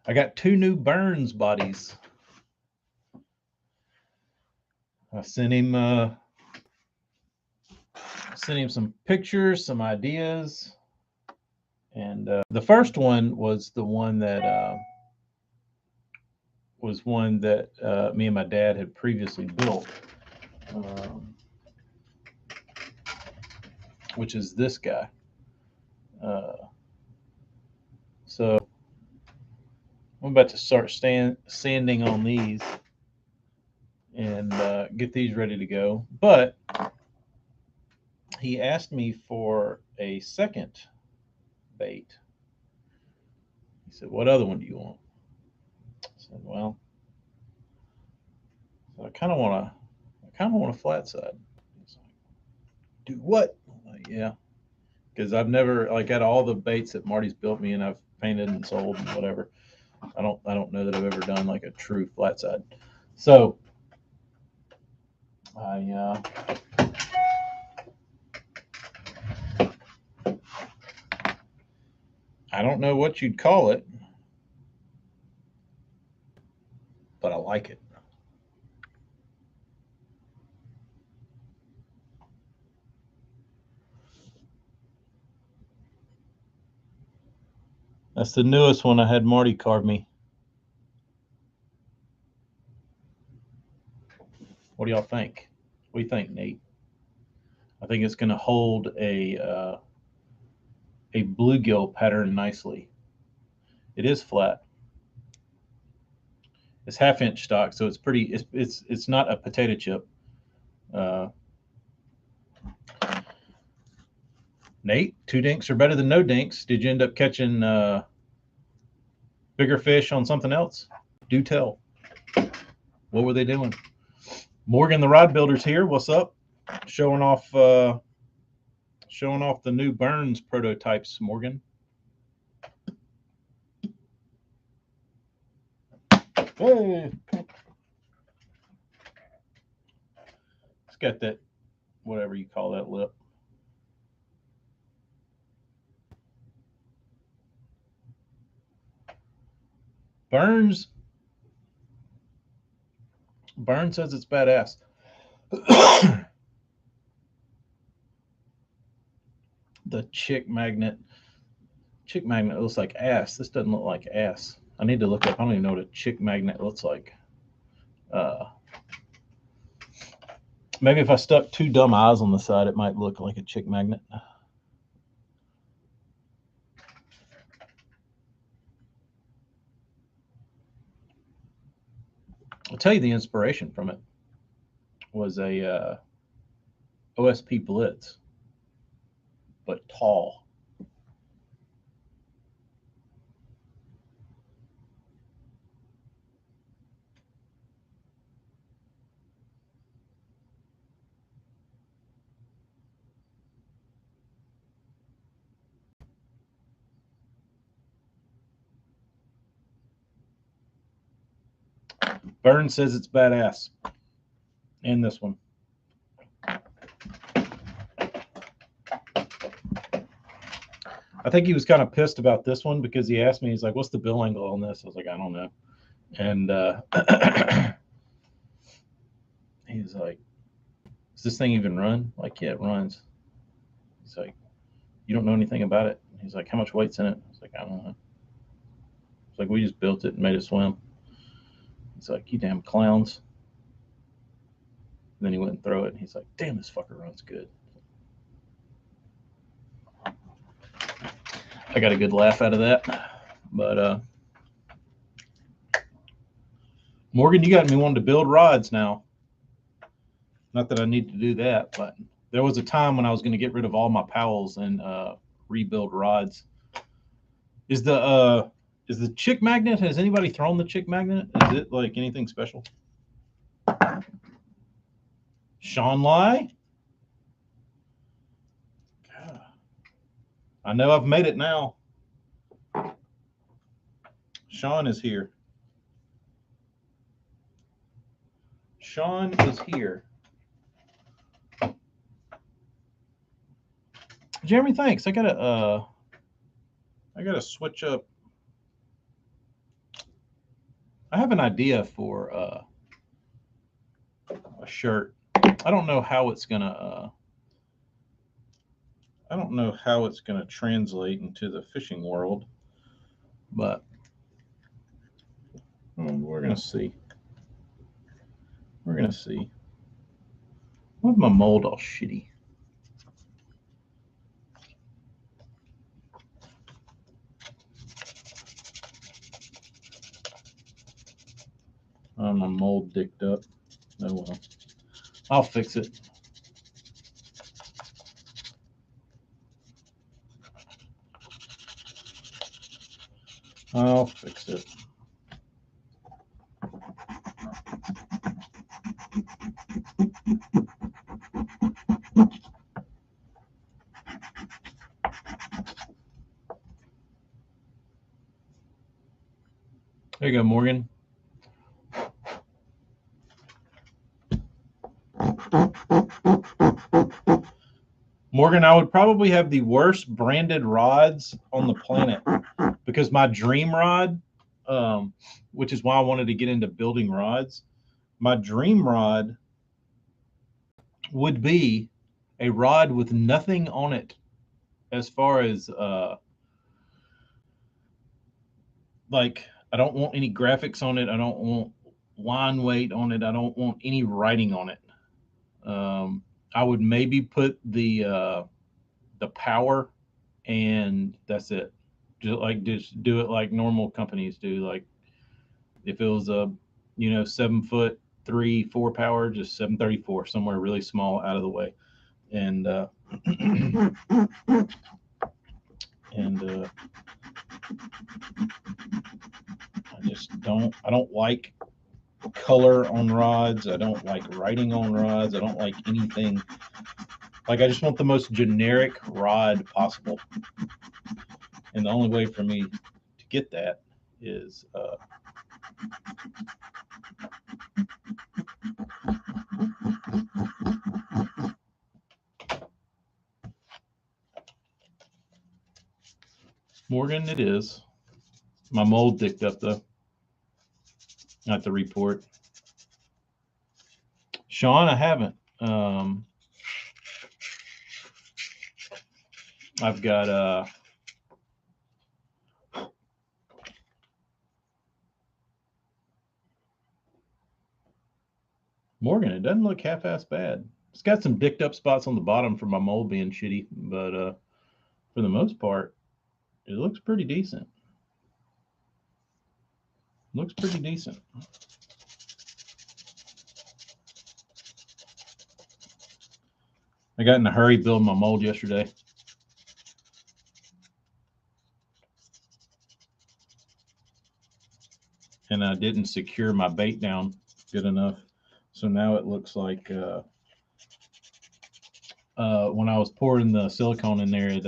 I got 2 new Burns bodies. I sent him some pictures, some ideas, and the first one was the one that me and my dad had previously built, um, which is this guy. Uh, so I'm about to start sanding on these and get these ready to go. But he asked me for a second bait. He said, "What other one do you want?" I said, "Well, I kind of want a flat side." He's like, "Do what?" I'm like, "Yeah, because I've never like out of all the baits that Marty's built me and I've painted and sold and whatever. I don't know that I've ever done like a true flat side. So I don't know what you'd call it, but I like it. That's the newest one I had Marty carve me. What do y'all think? What do you think, Nate? I think it's going to hold a bluegill pattern nicely. It is flat. It's half-inch stock, so it's pretty. It's not a potato chip. Uh, Nate, 2 dinks are better than no dinks. Did you end up catching bigger fish on something else? Do tell. What were they doing? Morgan, the rod builder's here. What's up? Showing off the new Burns prototypes, Morgan. Hey, it's got that whatever you call that lip. Burns says it's badass. The chick magnet looks like ass. This doesn't look like ass. I need to look up. I don't even know what a chick magnet looks like. Uh, Maybe if I stuck 2 dumb eyes on the side, it might look like a chick magnet. I'll tell you the inspiration from it was a OSP Blitz, but tall. Vern says it's badass. And this one. I think he was kind of pissed about this one because he asked me, he's like, "What's the bill angle on this?" I was like, "I don't know." And he's like, "Does this thing even run?" I'm like, "Yeah, it runs." He's like, "You don't know anything about it?" He's like, "How much weight's in it?" I was like, "I don't know." It's like, "We just built it and made it swim." He's like, "You damn clowns." And then he went and threw it, and he's like, "Damn, this fucker runs good." I got a good laugh out of that. But Morgan, you got me wanting to build rods now. Not that I need to do that, but there was a time when I was going to get rid of all my Powells and rebuild rods. Is the chick magnet? Has anybody thrown the chick magnet? Is it like anything special? Sean Lai? I know I've made it now. Sean is here. Sean is here. Jeremy, thanks. I gotta switch up I have an idea for a shirt. I don't know how it's gonna. I don't know how it's gonna translate into the fishing world, but we're gonna see. We're gonna see. Why is my mold all shitty? Oh, my mold dicked up. Oh well. I'll fix it. I'll fix it. There you go, Morgan. Morgan, I would probably have the worst branded rods on the planet because my dream rod, which is why I wanted to get into building rods, my dream rod would be a rod with nothing on it as far as like I don't want any graphics on it. I don't want line weight on it. I don't want any writing on it. I would maybe put the power, and that's it. Just do it like normal companies do. Like if it was a 7 foot 3 4 power, just 734 somewhere really small out of the way, and and I don't like color on rods. I don't like writing on rods. I don't like anything. Like I just want the most generic rod possible. And the only way for me to get that is Morgan, it is. My mold dicked up though. Not the report. Sean, I haven't. I've got Morgan, it doesn't look half-ass bad. It's got some dicked up spots on the bottom from my mold being shitty, but for the most part, it looks pretty decent. Looks pretty decent. I got in a hurry building my mold yesterday. And I didn't secure my bait down good enough. So now it looks like when I was pouring the silicone in there,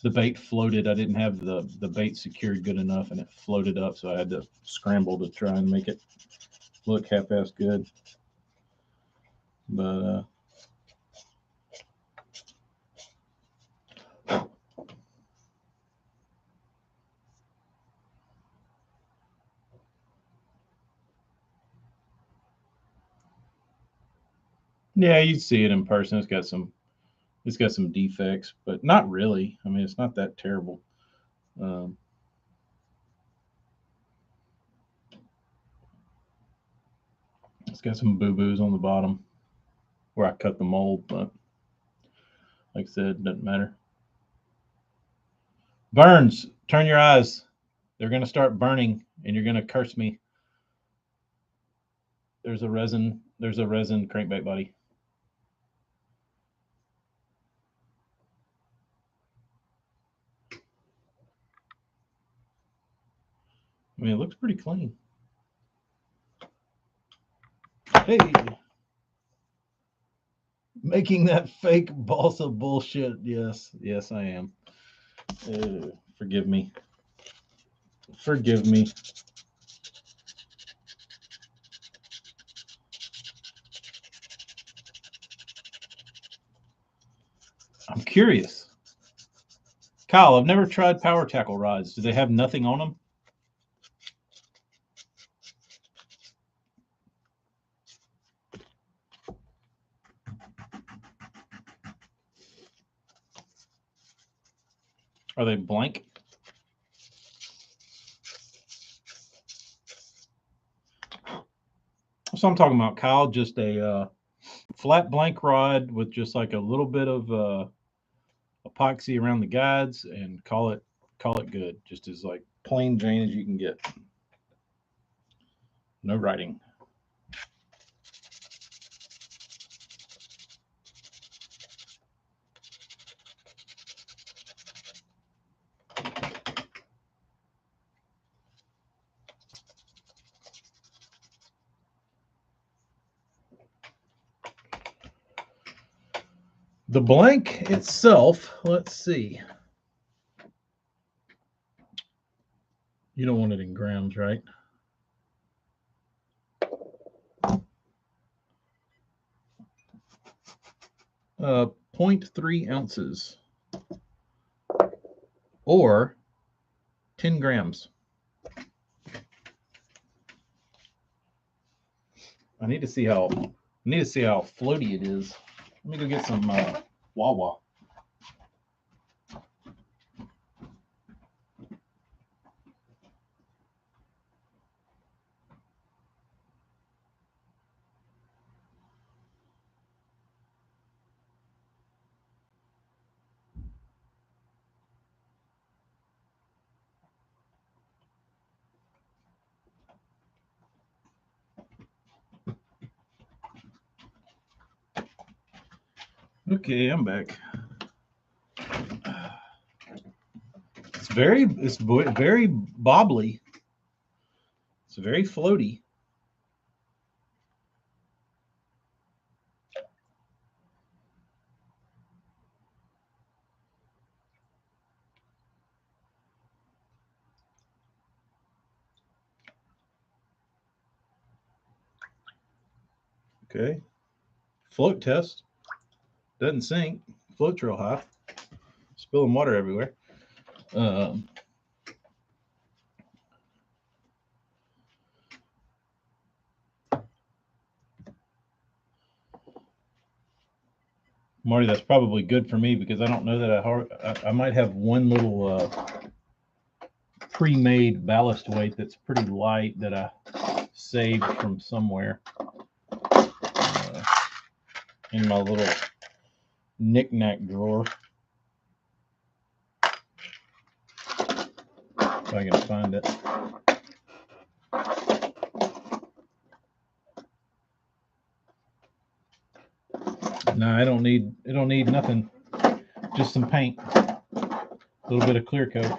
the bait floated. I didn't have the bait secured good enough, and it floated up. So I had to scramble to try and make it look half-assed good. But yeah, you'd see it in person. It's got some defects, but not really. I mean, it's not that terrible. It's got some boo-boos on the bottom where I cut the mold, but like I said, it doesn't matter. Burns, turn your eyes. They're going to start burning, and you're going to curse me. There's a resin crankbait body. I mean, it looks pretty clean. Hey, making that fake balsa bullshit. Yes, I am. Forgive me. Forgive me. I'm curious. Kyle, I've never tried power tackle rods. Do they have nothing on them? Are they blank? So I'm talking about, Kyle, just a flat blank rod with just like a little bit of epoxy around the guides, and call it good. Just as like plain Jane as you can get. No writing. The blank itself, let's see. You don't want it in grams, right? 0.3 ounces or 10 grams. I need to see how floaty it is. Let me go get some Wawa. Okay, I'm back. It's very bobbly. It's very floaty. Okay. Float test. Doesn't sink. Floats real high. Spilling water everywhere. Marty, that's probably good for me because I don't know that I might have one little pre-made ballast weight that's pretty light that I saved from somewhere in my little knick-knack drawer. If I can find it. No, I don't need nothing. Just some paint. A little bit of clear coat.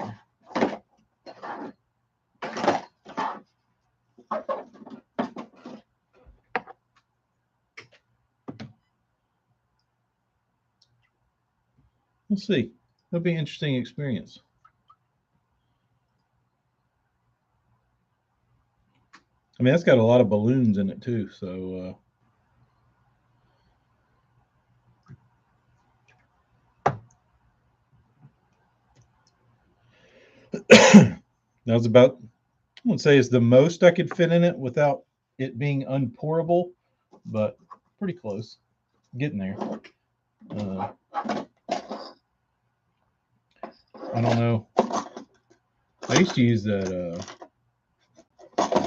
We'll see. It'll be an interesting experience. I mean, that's got a lot of balloons in it too, so that was about, I wouldn't say it's the most I could fit in it without it being unpourable, but pretty close. Getting there. I don't know. I used to use that,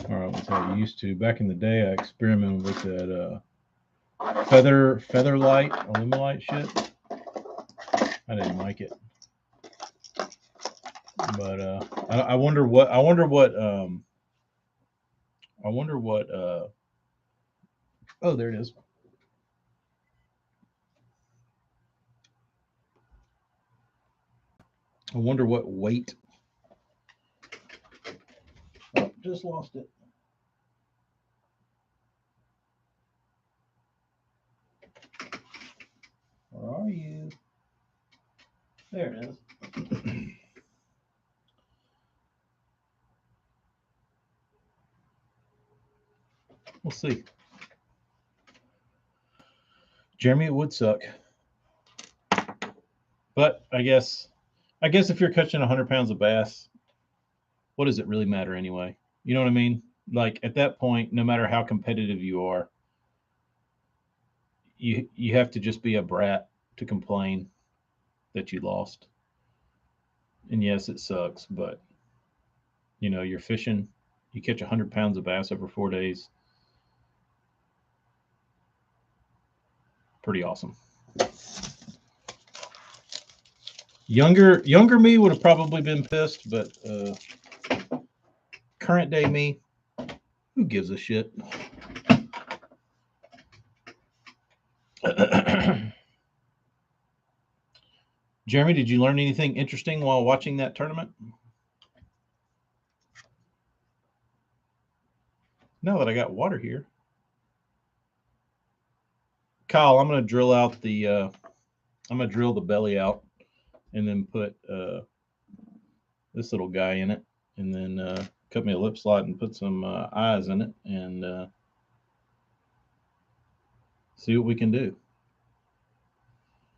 or I wouldn't say I used to. Back in the day, I experimented with that feather light, Illuminite shit. I didn't like it. But I wonder what oh, there it is. I wonder what weight. Oh, just lost it. Where are you? There it is. We'll see. Jeremy, it would suck. But I guess if you're catching 100 pounds of bass, what does it really matter anyway? You know what I mean? Like at that point, no matter how competitive you are, you have to just be a brat to complain that you lost. And yes, it sucks, but you know, you're fishing, you catch 100 pounds of bass over 4 days. Pretty awesome. Younger me would have probably been pissed, but current day me, who gives a shit? Jeremy, did you learn anything interesting while watching that tournament? Now that I got water here, Kyle, I'm gonna drill out the I'm gonna drill the belly out and then put this little guy in it, and then cut me a lip slot and put some eyes in it, and see what we can do.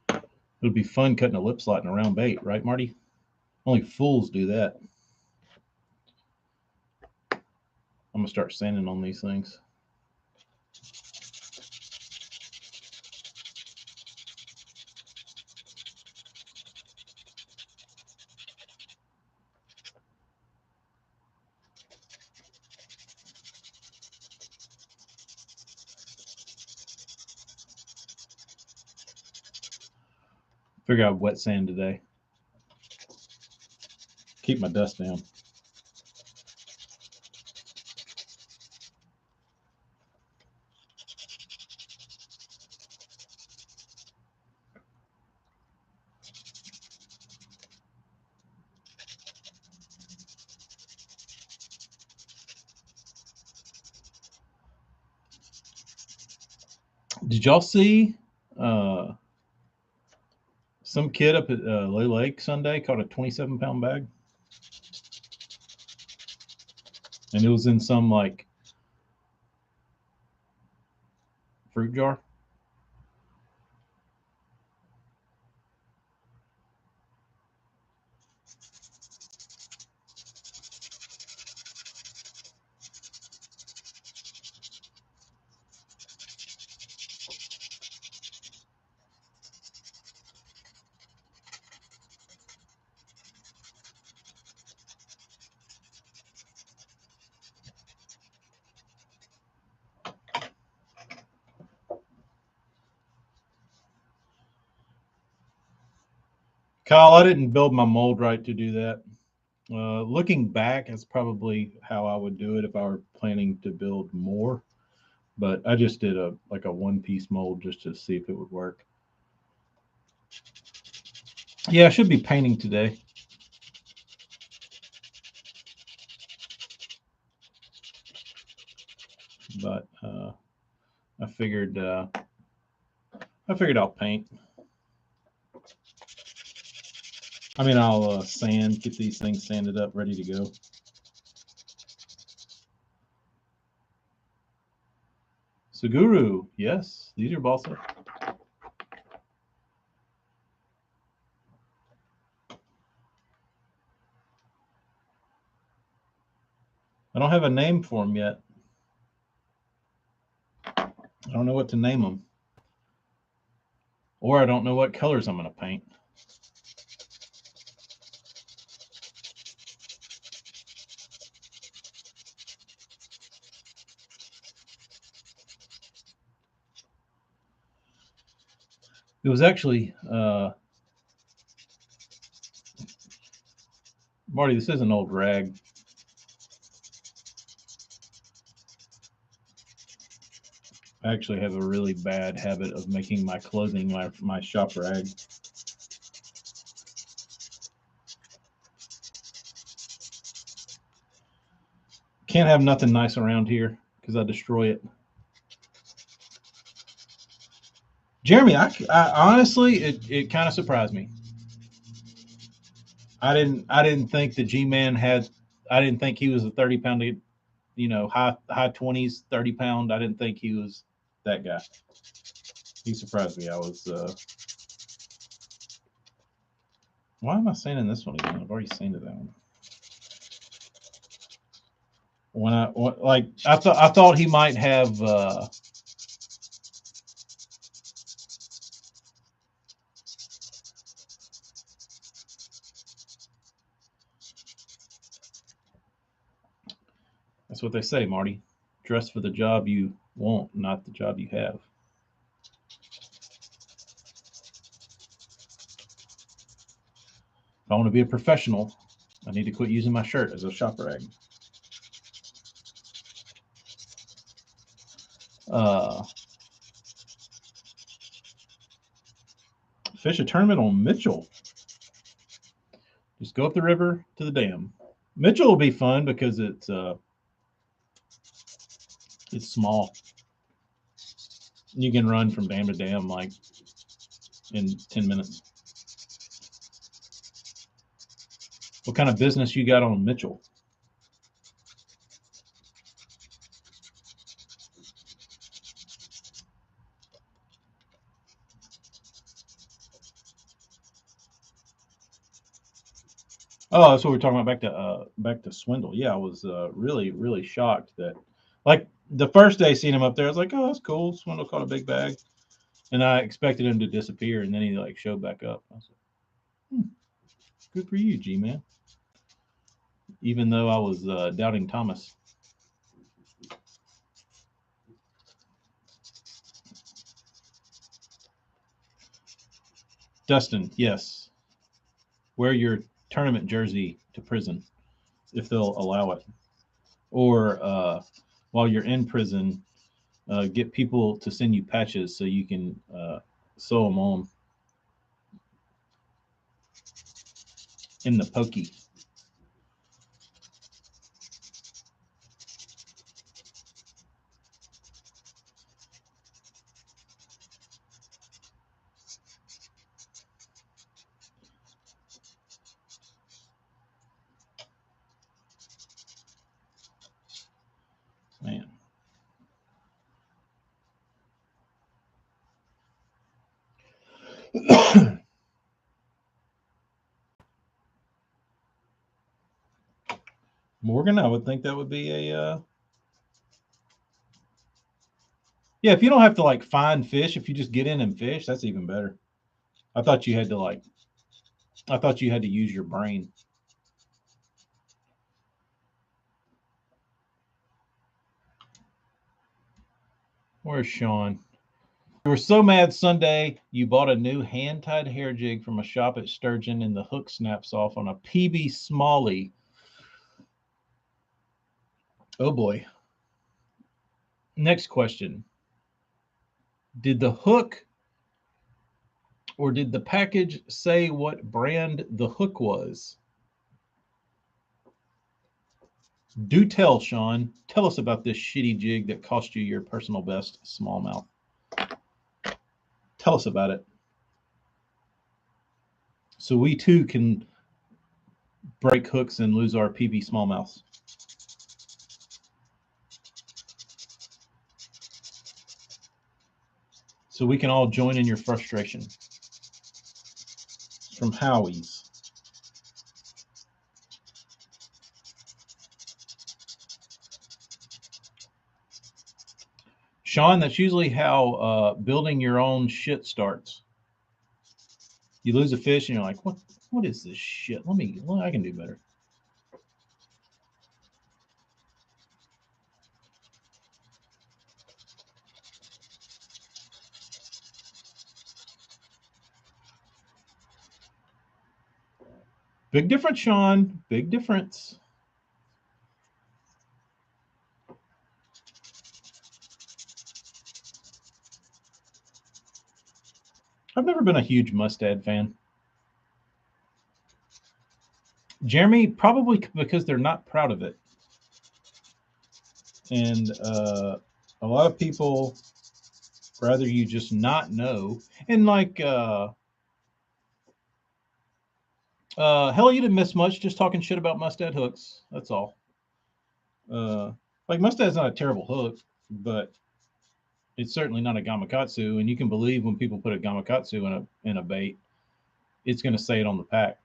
It would be fun cutting a lip slot in a round bait, right, Marty? Only fools do that. I'm gonna start sanding on these things. Figure out wet sand today. Keep my dust down. Did y'all see some kid up at Lay Lake Sunday caught a 27-pound bag? And it was in some like fruit jar. Kyle, I didn't build my mold right to do that. Looking back, that's probably how I would do it if I were planning to build more. But I just did a one-piece mold just to see if it would work. Yeah, I should be painting today. But I figured I'll paint. I mean, I'll sand, get these things sanded up, ready to go. Suguru, yes, these are balsa. I don't have a name for them yet. I don't know what to name them. Or I don't know what colors I'm going to paint. It was actually, Marty, this is an old rag. I actually have a really bad habit of making my clothing my shop rag. Can't have nothing nice around here because I destroy it. Jeremy, I honestly, it kind of surprised me. I didn't think the G-Man had. I didn't think he was a 30-pound, high 20s, 30-pound. I didn't think he was that guy. He surprised me. I was. Why am I sanding this one again? I've already sanded that one. I thought he might have. That's what they say, Marty. Dress for the job you want, not the job you have. If I want to be a professional, I need to quit using my shirt as a shop rag. Fish a tournament on Mitchell. Just go up the river to the dam. Mitchell will be fun because it's small. You can run from dam to dam like in 10 minutes. What kind of business you got on Mitchell? Oh, that's what we're talking about. Back to Swindle. Yeah, I was really shocked that, like, the first day seeing him up there, I was like, oh, that's cool. Swindle caught a big bag, and I expected him to disappear, and then he like showed back up. I was like, good for you, G-Man. Even though I was doubting Thomas. Dustin, yes. Wear your tournament jersey to prison if they'll allow it. Or while you're in prison, get people to send you patches so you can sew them on in the pokey. Man. Morgan, I would think that would be a yeah, if you don't have to like find fish, if you just get in and fish, that's even better. I thought you had to use your brain. Where's Sean? You were so mad Sunday you bought a new hand-tied hair jig from a shop at Sturgeon and the hook snaps off on a PB Smalley. Oh boy. Next question. Did the hook or did the package say what brand the hook was? Do tell, Sean. Tell us about this shitty jig that cost you your personal best smallmouth. Tell us about it. So we too can break hooks and lose our PB smallmouths. So we can all join in your frustration. From Howie's. Sean, that's usually how building your own shit starts. You lose a fish and you're like, what is this shit? I can do better. Big difference, Sean. Big difference. I've never been a huge Mustad fan. Jeremy, probably because they're not proud of it. And a lot of people rather you just not know. And like, hell, you didn't miss much. Just talking shit about Mustad hooks. That's all. Like Mustad's not a terrible hook, but it's certainly not a gamakatsu. And you can believe when people put a gamakatsu in a bait, it's going to say it on the pack.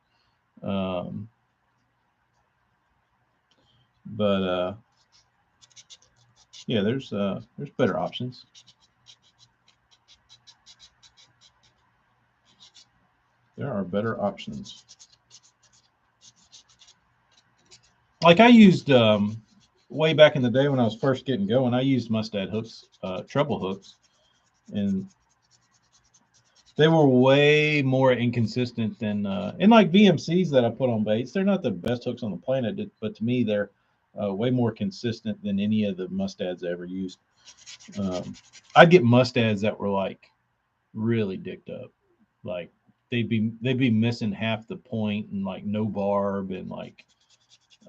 But yeah, there's better options. There are better options. Like I used way back in the day when I was first getting going, I used mustad hooks, treble hooks, and they were way more inconsistent than and like VMCs that I put on baits. They're not the best hooks on the planet, but to me, they're way more consistent than any of the mustads I ever used. I'd get mustads that were like really dicked up, like they'd be missing half the point and like no barb and like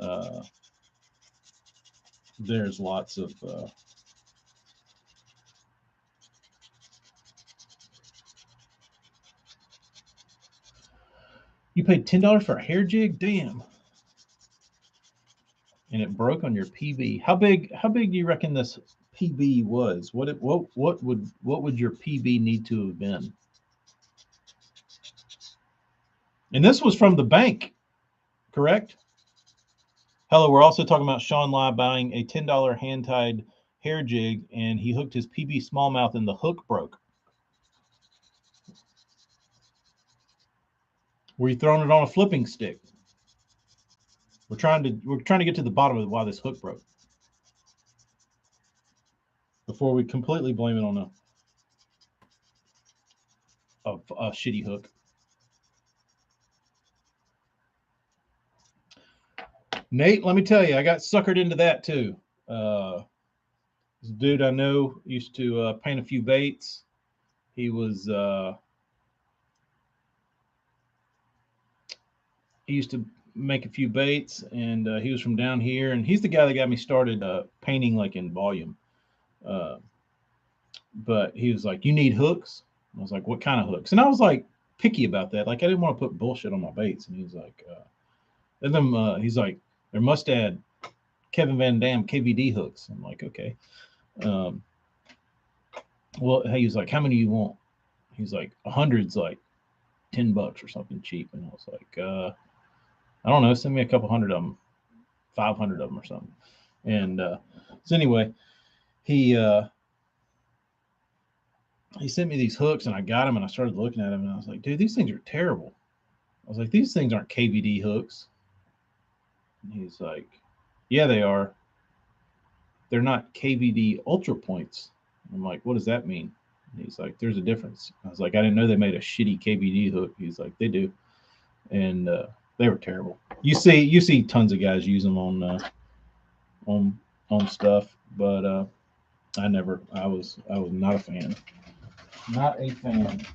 uh, there's lots of you paid $10 for a hair jig, damn, and it broke on your PB. How big do you reckon this PB was? What would your PB need to have been? And this was from the bank, correct? Hello, we're also talking about Sean Lai buying a $10 hand tied hair jig, and he hooked his PB smallmouth and the hook broke. Were you throwing it on a flipping stick? We're trying to get to the bottom of why this hook broke before we completely blame it on a shitty hook. Nate, let me tell you, I got suckered into that too. This dude I know used to paint a few baits. He was he used to make a few baits, and he was from down here, and he's the guy that got me started painting like in volume. Uh, but he was like, "You need hooks." I was like, "What kind of hooks?" And I was like picky about that. Like I didn't want to put bullshit on my baits. And he was like, and then he's like, "There must add Kevin Van Dam KVD hooks." I'm like, "Okay." Um, well, he was like, "How many do you want?" He's like, "100's like $10 or something cheap." And I was like, "I don't know. Send me a couple hundred of them, 500 of them or something." And so anyway, he uh, he sent me these hooks, and I got them, and I started looking at them, and I was like, "Dude, these things are terrible." I was like, "These things aren't KVD hooks." And he's like, "Yeah, they are. They're not KVD ultra points." I'm like, "What does that mean?" And he's like, "There's a difference." I was like, "I didn't know they made a shitty KVD hook." He's like, "They do," and they were terrible. You see tons of guys use them on on stuff, but I never. I was not a fan. Not a fan.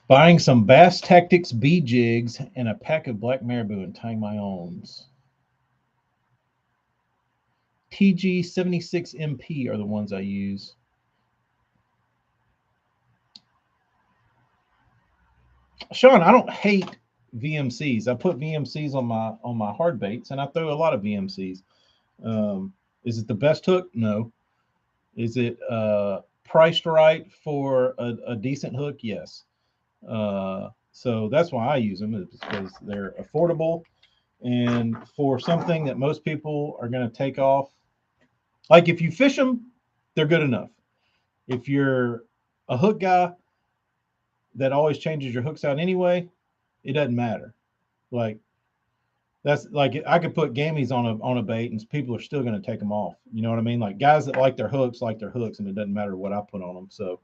Buying some Bass Tactics B jigs and a pack of black marabou and tying my owns. TG76MP are the ones I use. Sean, I don't hate VMCs. I put VMCs on my hard baits, and I throw a lot of VMCs. Is it the best hook? No. Is it priced right for a decent hook? Yes. So that's why I use them, is because they're affordable, and for something that most people are going to take off. Like if you fish them, they're good enough. If you're a hook guy that always changes your hooks out anyway, it doesn't matter. Like that's like I could put gamies on a bait and people are still going to take them off. You know what I mean? Like guys that like their hooks, and it doesn't matter what I put on them. So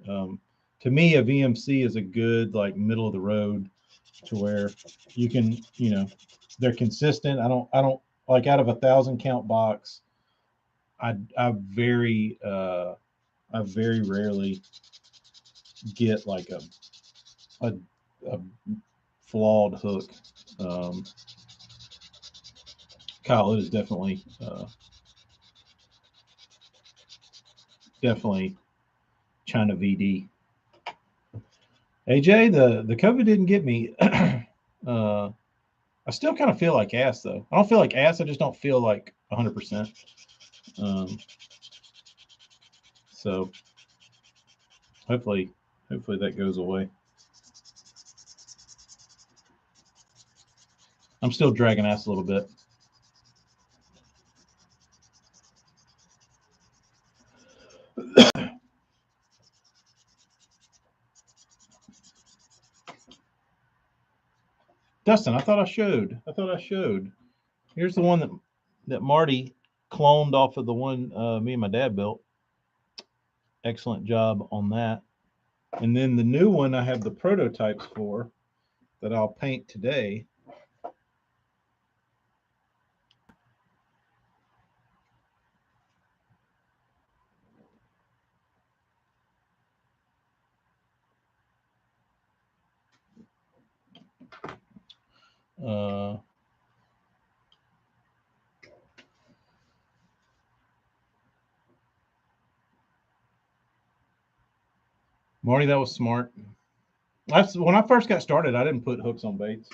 um, to me, a VMC is a good like middle of the road to where you can, they're consistent. I don't like out of 1,000 count box. I very rarely get like a, a flawed hook. Um, Kyle, it is definitely China VD. AJ, the COVID didn't get me. I still kind of feel like ass though. I don't feel like ass. I just don't feel like 100%. So hopefully that goes away. I'm still dragging ass a little bit. Dustin, I thought I showed. Here's the one that Marty cloned off of the one me and my dad built. Excellent job on that. And then the new one I have the prototypes for that I'll paint today. Uh, Marty, that was smart. When I first got started, I didn't put hooks on baits.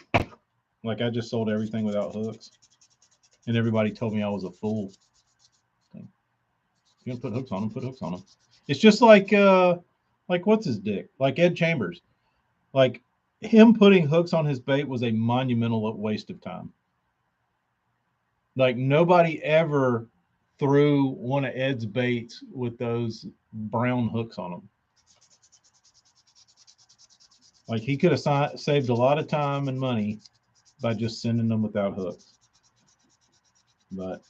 Like I just sold everything without hooks, and everybody told me I was a fool. You gonna put hooks on them? Put hooks on them. It's just like what's his dick? Like Ed Chambers. Like him putting hooks on his bait was a monumental waste of time. Like nobody ever threw one of Ed's baits with those brown hooks on them. Like he could have saved a lot of time and money by just sending them without hooks. But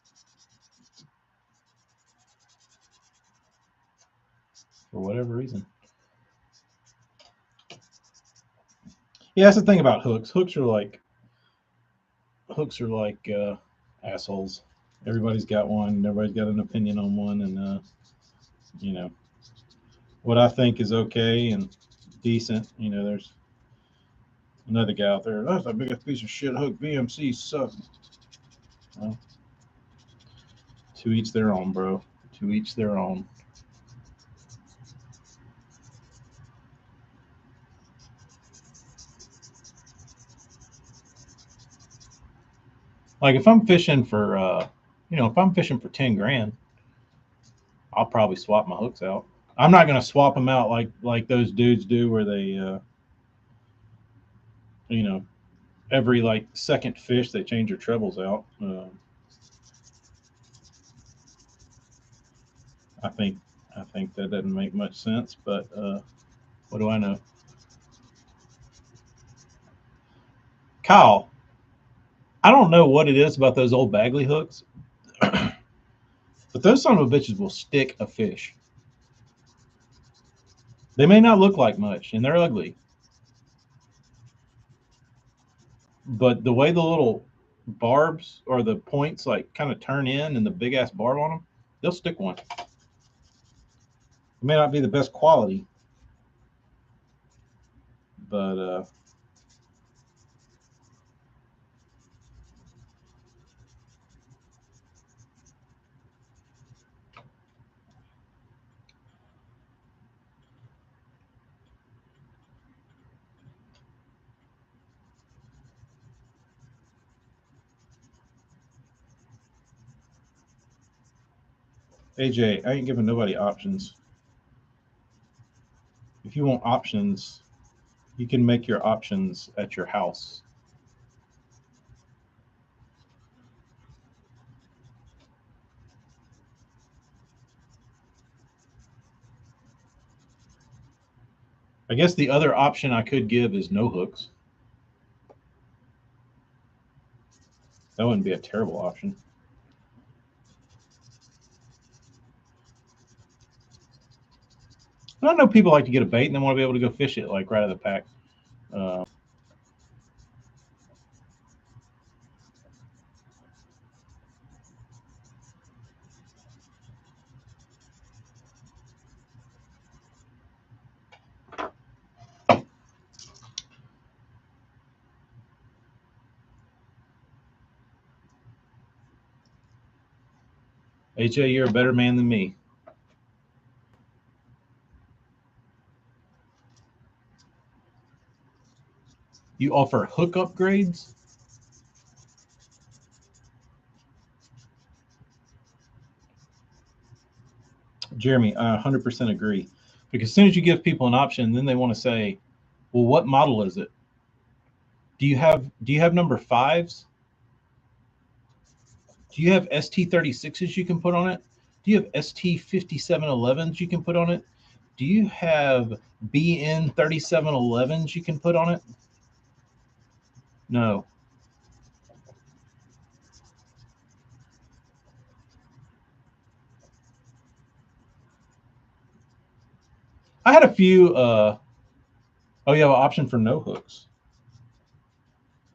for whatever reason. Yeah, that's the thing about hooks. Hooks are like assholes. Everybody's got one. Everybody's got an opinion on one, and you know what I think is okay and decent. There's another guy out there. That's the biggest piece of shit hook. BMC suck. Well, to each their own, bro. To each their own. Like if I'm fishing for, if I'm fishing for 10 grand, I'll probably swap my hooks out. I'm not gonna swap them out like those dudes do, where they, you know, every like second fish they change their trebles out. I think I think that doesn't make much sense, but what do I know? Kyle, I don't know what it is about those old Bagley hooks, but those son of a bitches will stick a fish. They may not look like much, and they're ugly, but the way the little barbs or the points like kind of turn in and the big ass barb on them, they'll stick one. It may not be the best quality, but AJ, I ain't giving nobody options. If you want options, you can make your options at your house. I guess the other option I could give is no hooks. That wouldn't be a terrible option. And I know people like to get a bait and they want to be able to go fish it like right out of the pack. AJ, you're a better man than me. You offer hook upgrades? Jeremy, I 100% agree. Because as soon as you give people an option, then they want to say, "Well, what model is it? Do you have number fives? Do you have ST36s you can put on it? Do you have ST5711s you can put on it? Do you have BN3711s you can put on it?" No. I had a few. Oh, you have an option for no hooks.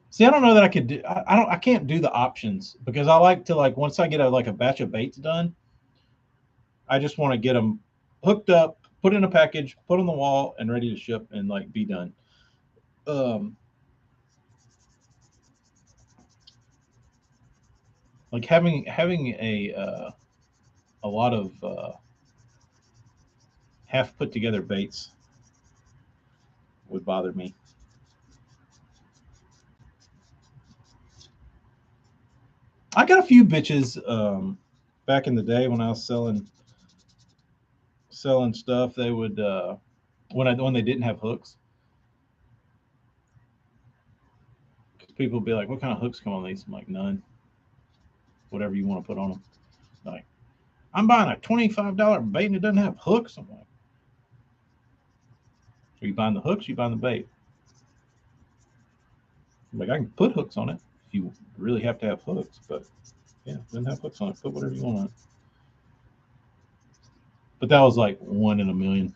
See, I don't know that I could do. I don't. I can't do the options because I like to like once I get a batch of baits done, I just want to get them hooked up, put in a package, put on the wall, and ready to ship and like be done. Um, like having a lot of half put together baits would bother me. I got a few bitches back in the day when I was selling stuff. They would when they didn't have hooks, because people would be like, "What kind of hooks come on these?" I'm like, "None. Whatever you want to put on them." Like, I'm buying a $25 bait and it doesn't have hooks. I'm like, "Are you buying the hooks? Or you buying the bait?" I'm like, I can put hooks on it if you really have to have hooks, but yeah, it doesn't have hooks on it. Put whatever you want on it. But that was like one in a million.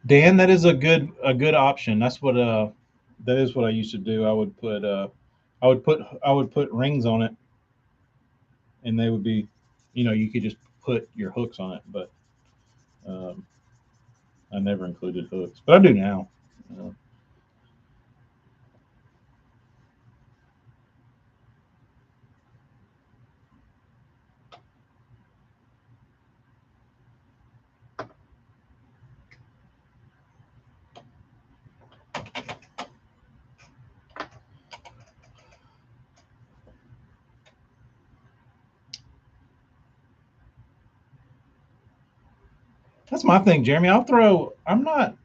Dan, that is a good option. That is what I used to do. I would put rings on it, and they would be, you could just put your hooks on it, but um, I never included hooks, but I do now. Uh, that's my thing, Jeremy. I'm not.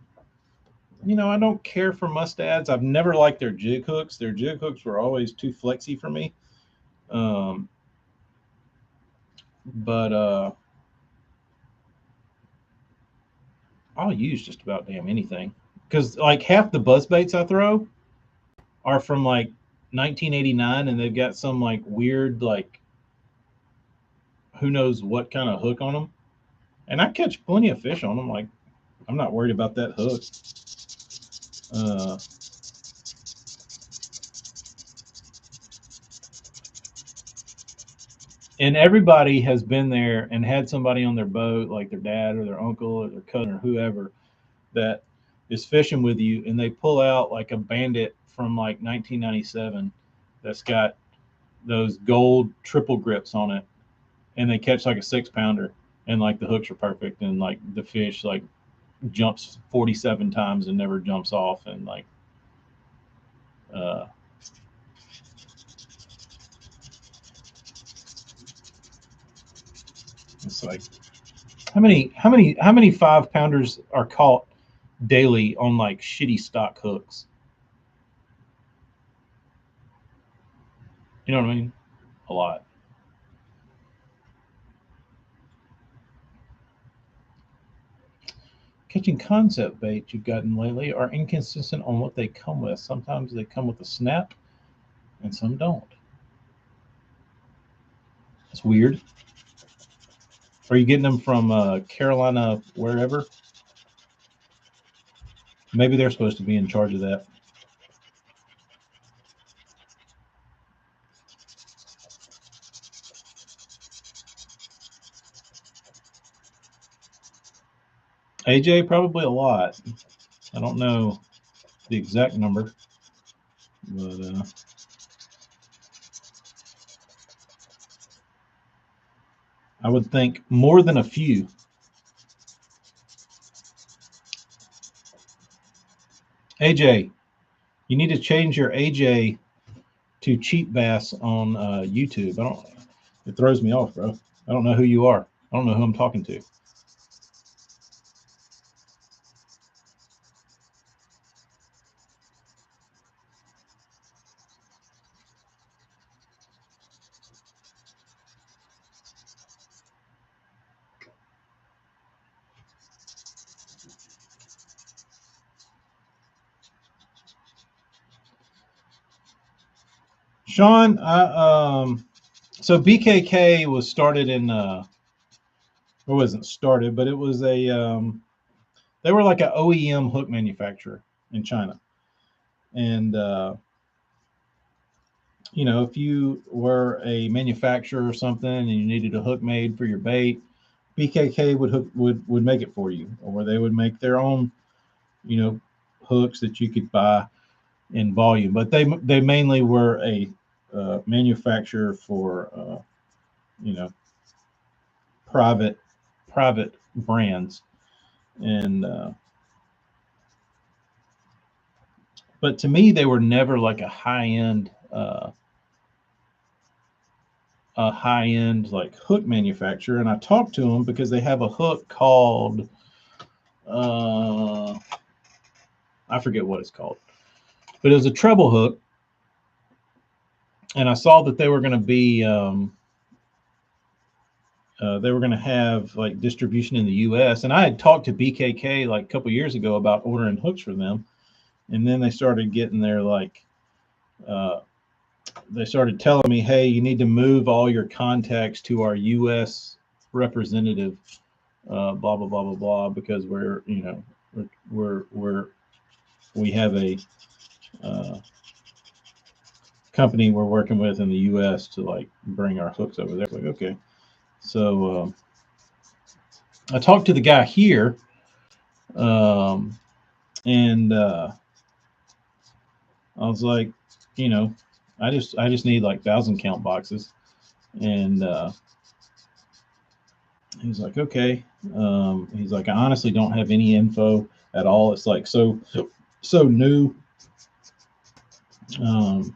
I don't care for mustads. I've never liked their jig hooks. Their jig hooks were always too flexy for me. Um, but I'll use just about damn anything because like half the buzz baits I throw are from like 1989, and they've got some like weird like who knows what kind of hook on them. And I catch plenty of fish on them. Like I'm not worried about that hook. Uh, and everybody has been there and had somebody on their boat, like their dad or their uncle or their cousin or whoever, that is fishing with you, and they pull out like a bandit from like 1997 that's got those gold triple grips on it, and they catch like a 6 pounder, and like the hooks are perfect, and like the fish like jumps 47 times and never jumps off, and like uh, it's like how many 5 pounders are caught daily on like shitty stock hooks? You know what I mean? A lot. Catching concept bait you've gotten lately are inconsistent on what they come with. Sometimes they come with a snap, and some don't. It's weird. Are you getting them from Carolina, wherever? Maybe they're supposed to be in charge of that. AJ, probably a lot. I don't know the exact number, but I would think more than a few. AJ, you need to change your AJ to cheap bass on YouTube. I don't. It throws me off, bro. I don't know who you are. I don't know who I'm talking to. Sean, so BKK was started in it wasn't started, but it was a they were like an OEM hook manufacturer in China, and you know, if you were a manufacturer or something and you needed a hook made for your bait, BKK would make it for you, or they would make their own, you know, hooks that you could buy in volume. But they mainly were a manufacturer for you know, private private brands, and but to me they were never like a high end like hook manufacturer. And I talked to them because they have a hook called uh, I forget what it's called, but it was a treble hook, and I saw that they were going to have like distribution in the U.S. And I had talked to BKK like a couple years ago about ordering hooks for them, and then they started getting their like uh, they started telling me, hey, you need to move all your contacts to our U.S. representative, blah blah blah blah blah, because we're you know we have a uh, company we're working with in the U.S. to like bring our hooks over there. It's like okay, so I talked to the guy here, um, and I was like, you know, I just need like 1,000 count boxes, and he's like, okay. He's like, I honestly don't have any info at all. It's like so new. Um,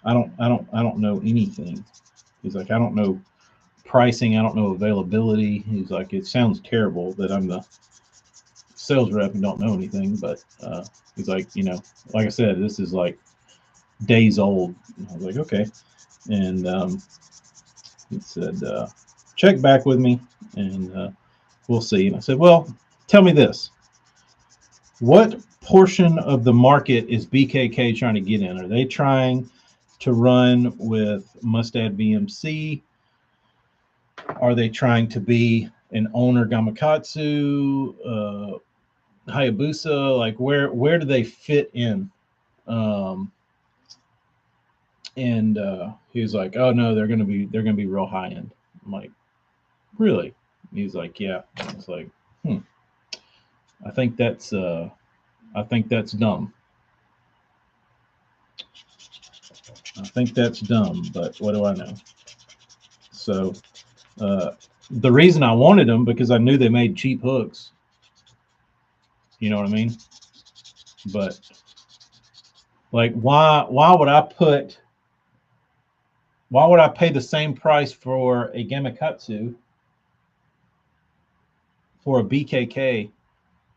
I don't know anything. He's like, I don't know pricing. I don't know availability. He's like, it sounds terrible that I'm the sales rep and don't know anything, but he's like, you know, like I said, this is like days old. And I was like, okay, and he said, check back with me, and we'll see. And I said, well, tell me this: what portion of the market is BKK trying to get in? Are they trying to run with Mustad VMC? Are they trying to be an owner Gamakatsu, Hayabusa? Like where do they fit in? Um, and he was like, "Oh no, they're gonna be real high end." I'm like, "Really?" He's like, "Yeah." It's like, hmm, I think that's uh, I think that's dumb. I think that's dumb, but what do I know? So uh, the reason I wanted them because I knew they made cheap hooks. You know what I mean? But like, why would I pay the same price for a Gamakatsu for a BKK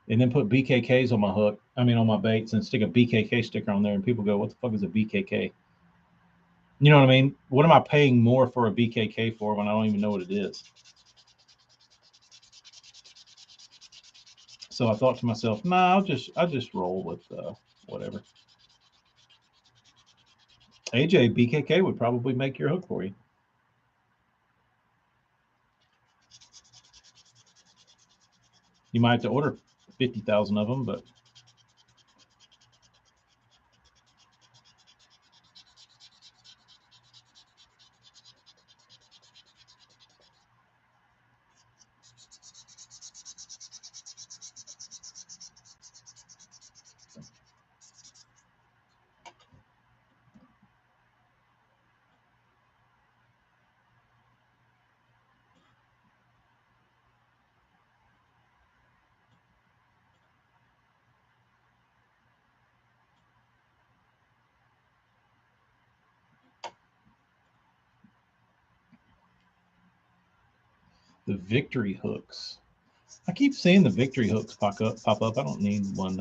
and then put BKKs on my hook? I mean, on my baits and stick a BKK sticker on there, and people go, "What the fuck is a BKK?" You know what I mean? What am I paying more for a BKK for when I don't even know what it is? So I thought to myself, nah, I'll just roll with whatever. AJ, BKK would probably make your hook for you. You might have to order 50,000 of them, but The victory hooks. I keep seeing the victory hooks pop up. I don't need one.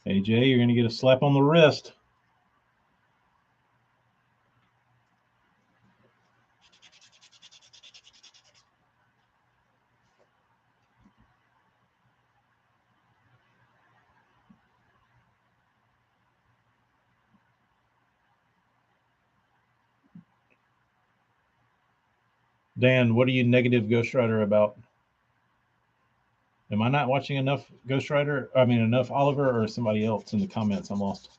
AJ, you're going to get a slap on the wrist. Dan, what are you negative Ghost Rider about? Am I not watching enough Ghost Rider? I mean, enough Oliver, or somebody else in the comments? I'm lost.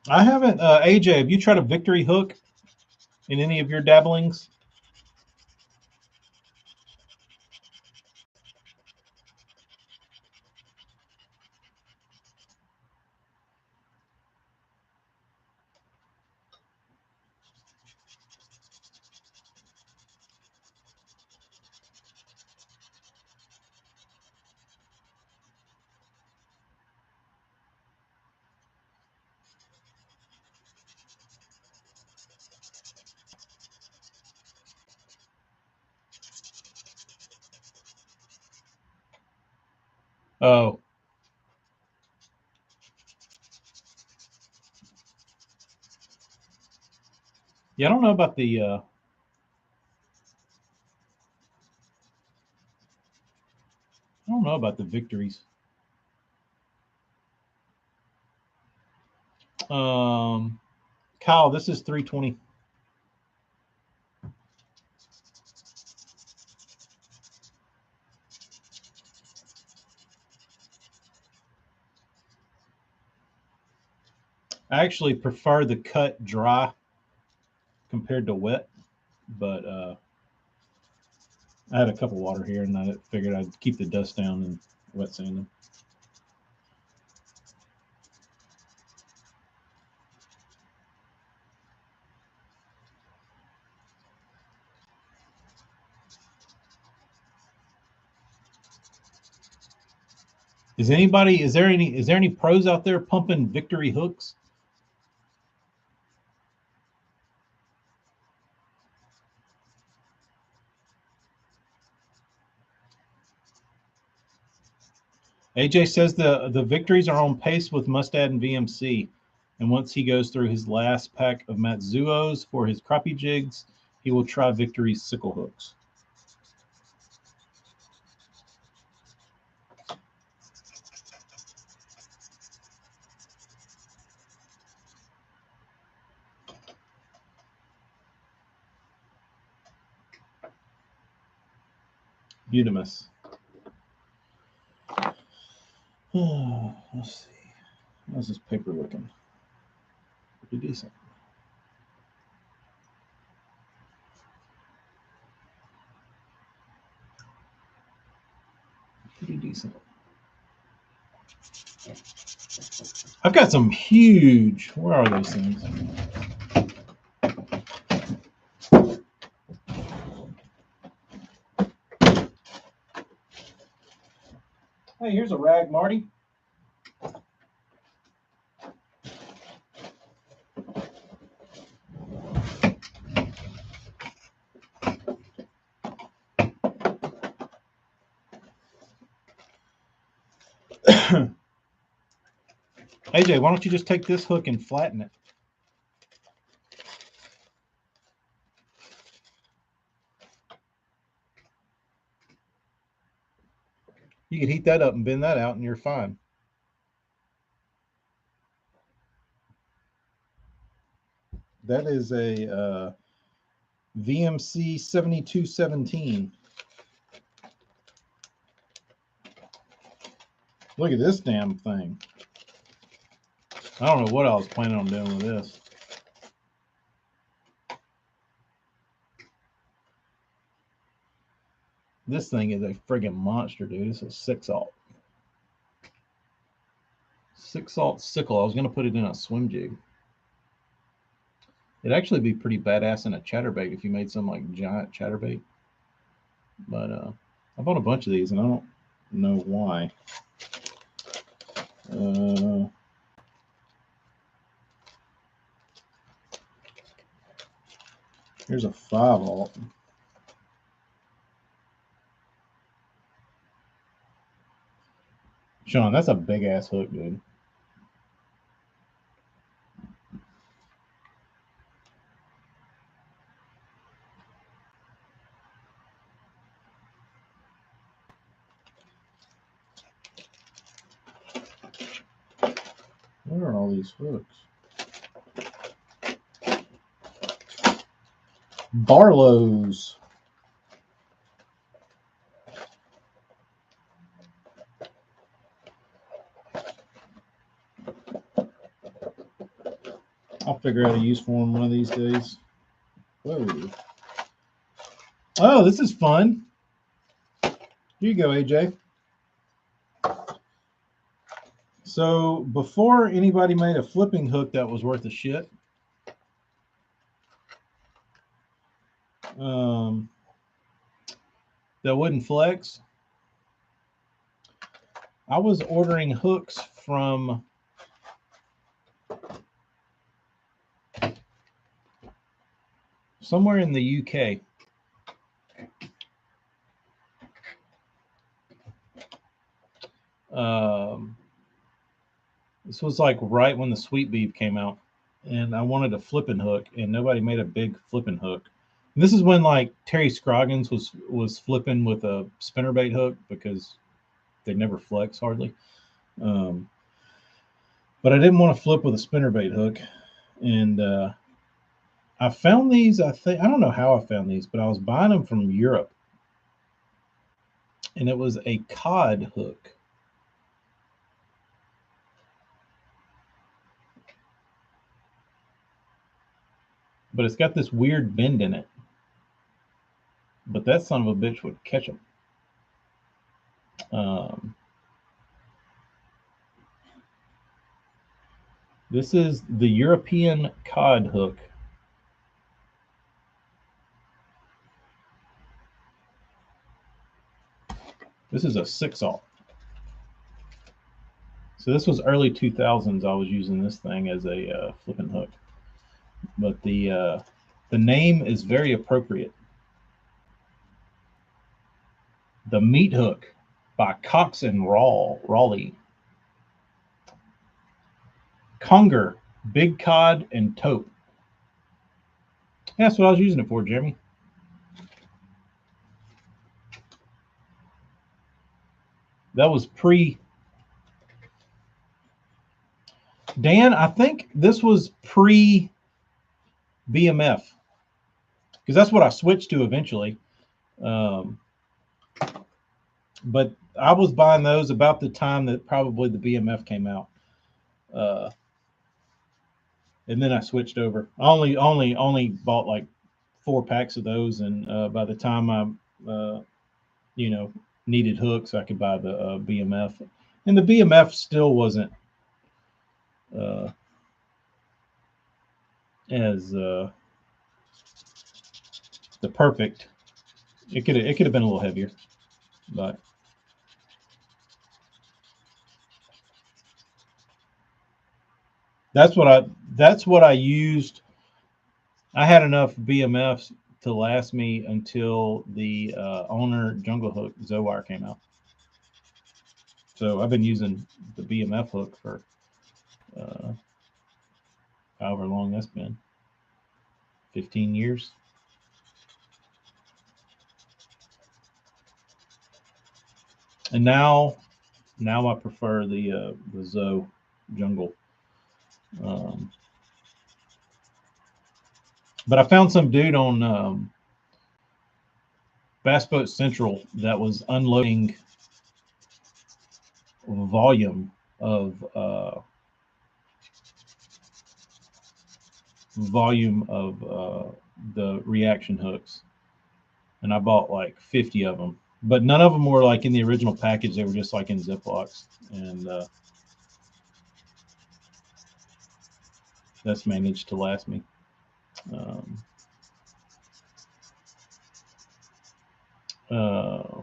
I haven't. AJ, have you tried a victory hook in any of your dabblings? Oh, yeah. I don't know about the. I don't know about the victories. Kyle, this is 320. I actually prefer the cut dry compared to wet, but I had a cup of water here, and I figured I'd keep the dust down and wet sand them. Is anybody? Is there any? Is there any pros out there pumping victory hooks? AJ says the victories are on pace with Mustad and VMC, and once he goes through his last pack of Matsuos for his crappie jigs, he will try Victory's sickle hooks. Utimus. Let's see. How's this paper looking? Pretty decent. Pretty decent. I've got some huge. Where are those things? Hey, here's a rag, Marty. AJ, why don't you just take this hook and flatten it? You could heat that up and bend that out, and you're fine. That is a VMC 7217. Look at this damn thing. I don't know what I was planning on doing with this. This thing is a friggin' monster, dude. It's a 6-aught. 6-aught sickle. I was going to put it in a swim jig. It'd actually be pretty badass in a chatterbait if you made some like giant chatterbait. But I bought a bunch of these and I don't know why. Here's a 5/0. Sean, that's a big ass hook, dude. Where are all these hooks? Barlow's. I'll figure out a use for them one of these days. Whoa. Oh, this is fun. Here you go, AJ. So before anybody made a flipping hook that was worth a shit, that wouldn't flex, I was ordering hooks from somewhere in the UK. This was like right when the Sweet Beef came out, and I wanted a flipping hook, and nobody made a big flipping hook. And this is when like Terry Scroggins was flipping with a spinnerbait hook because they never flex hardly. But I didn't want to flip with a spinnerbait hook, and I found these. I don't know how I found these, but I was buying them from Europe, and it was a cod hook. But it's got this weird bend in it. But that son of a bitch would catch them. This is the European cod hook. This is a 6/0. So this was early 2000s. I was using this thing as a flipping hook. But the name is very appropriate. The Meat Hook by Cox and Raleigh. Conger, big cod, and tope. That's what I was using it for, Jeremy. That was pre. Dan, I think this was pre BMF because that's what I switched to eventually. But I was buying those about the time that probably the BMF came out. And then I switched over. I only bought like 4 packs of those, and by the time I, needed hooks, I could buy the BMF, and the BMF still wasn't as the perfect. It could have been a little heavier, but that's what I used. I had enough BMFs to last me until the Owner Jungle Hook Zowire came out. So I've been using the BMF hook for however long that's been, 15 years. And now I prefer the Zoe Jungle. But I found some dude on Bass Boat Central that was unloading volume of the reaction hooks, and I bought like 50 of them. But none of them were like in the original package. They were just like in Ziplocs, and that's managed to last me. Um, uh,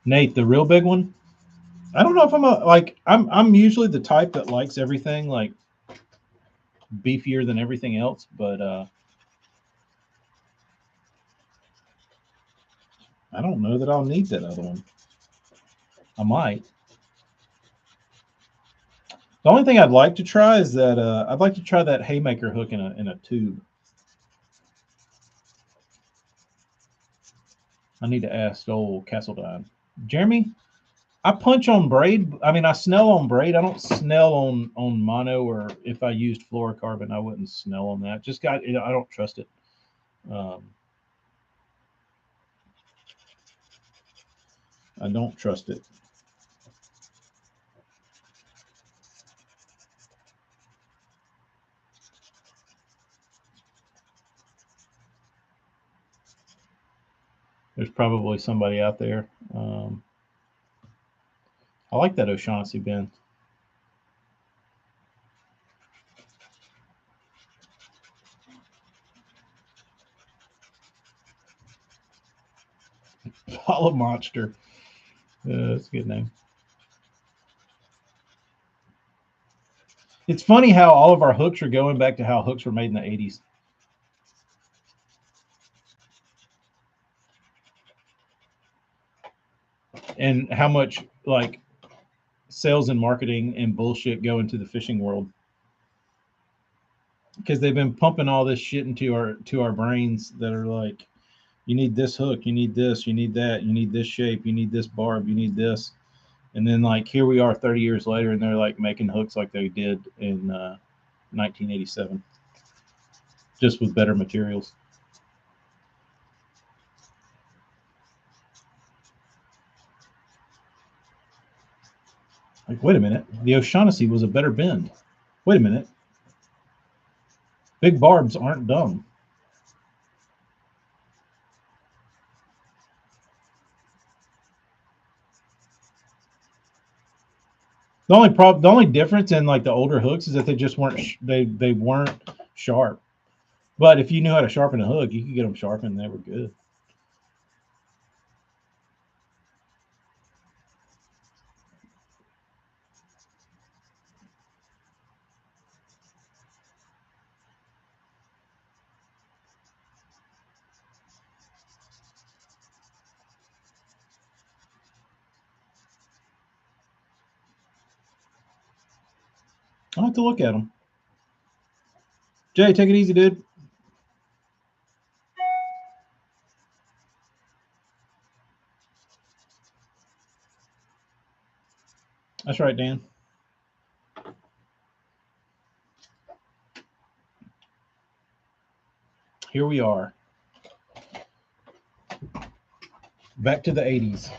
Nate, the real big one. I don't know if I'm usually the type that likes everything like beefier than everything else, but I don't know that I'll need that other one. I might. The only thing I'd like to try is that I'd like to try that haymaker hook in a tube. I need to ask old Castledine. Jeremy, I punch on braid. I mean, I snell on braid. I don't snell on mono, or if I used fluorocarbon, I wouldn't snell on that. Just got, I don't trust it. Um, I don't trust it. There's probably somebody out there. I like that O'Shaughnessy bin. Hollow Monster. That's a good name. It's funny how all of our hooks are going back to how hooks were made in the 80s. And how much like sales and marketing and bullshit go into the fishing world. Because they've been pumping all this shit into our brains that are like, you need this hook, you need this, you need that, you need this shape, you need this barb, you need this. And then like here we are 30 years later and they're like making hooks like they did in 1987, just with better materials. Like, wait a minute, the O'Shaughnessy was a better bend. Wait a minute, big barbs aren't dumb. The only difference in like the older hooks is that they just weren't they weren't sharp. But if you knew how to sharpen a hook, you could get them sharpened and they were good. I'll have to look at them. Jay, take it easy, dude. That's right, Dan. Here we are. Back to the 80s.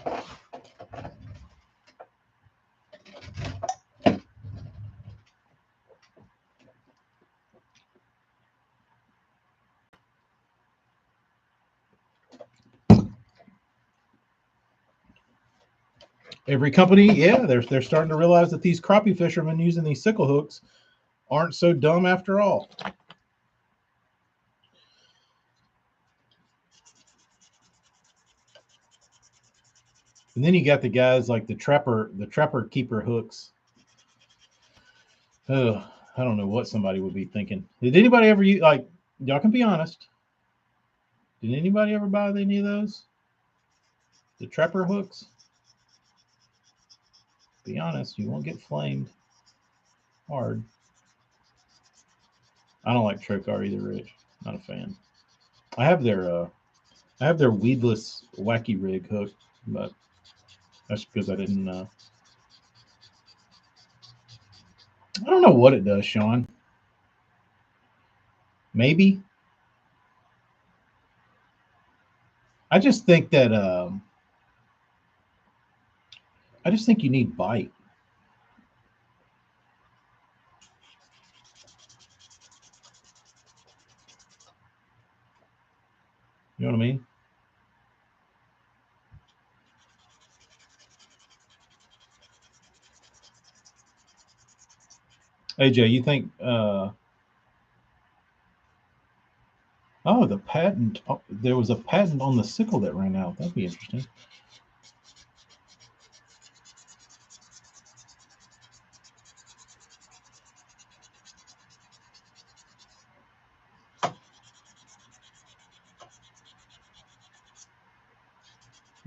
Every company, yeah, they're starting to realize that these crappie fishermen using these sickle hooks aren't so dumb after all. And then you got the guys like the trapper keeper hooks. Ugh, I don't know what somebody would be thinking. Did anybody ever use like y'all can be honest? Did anybody ever buy any of those? The trapper hooks? Be honest, you won't get flamed hard. I don't like Trocar either, Rich. Not a fan. I have their weedless wacky rig hook, but that's because I didn't. I don't know what it does, Sean. Maybe. I just think that. I just think you need bite. You know what I mean? AJ, you think Oh, the patent. Oh, there was a patent on the sickle that ran out. That'd be interesting.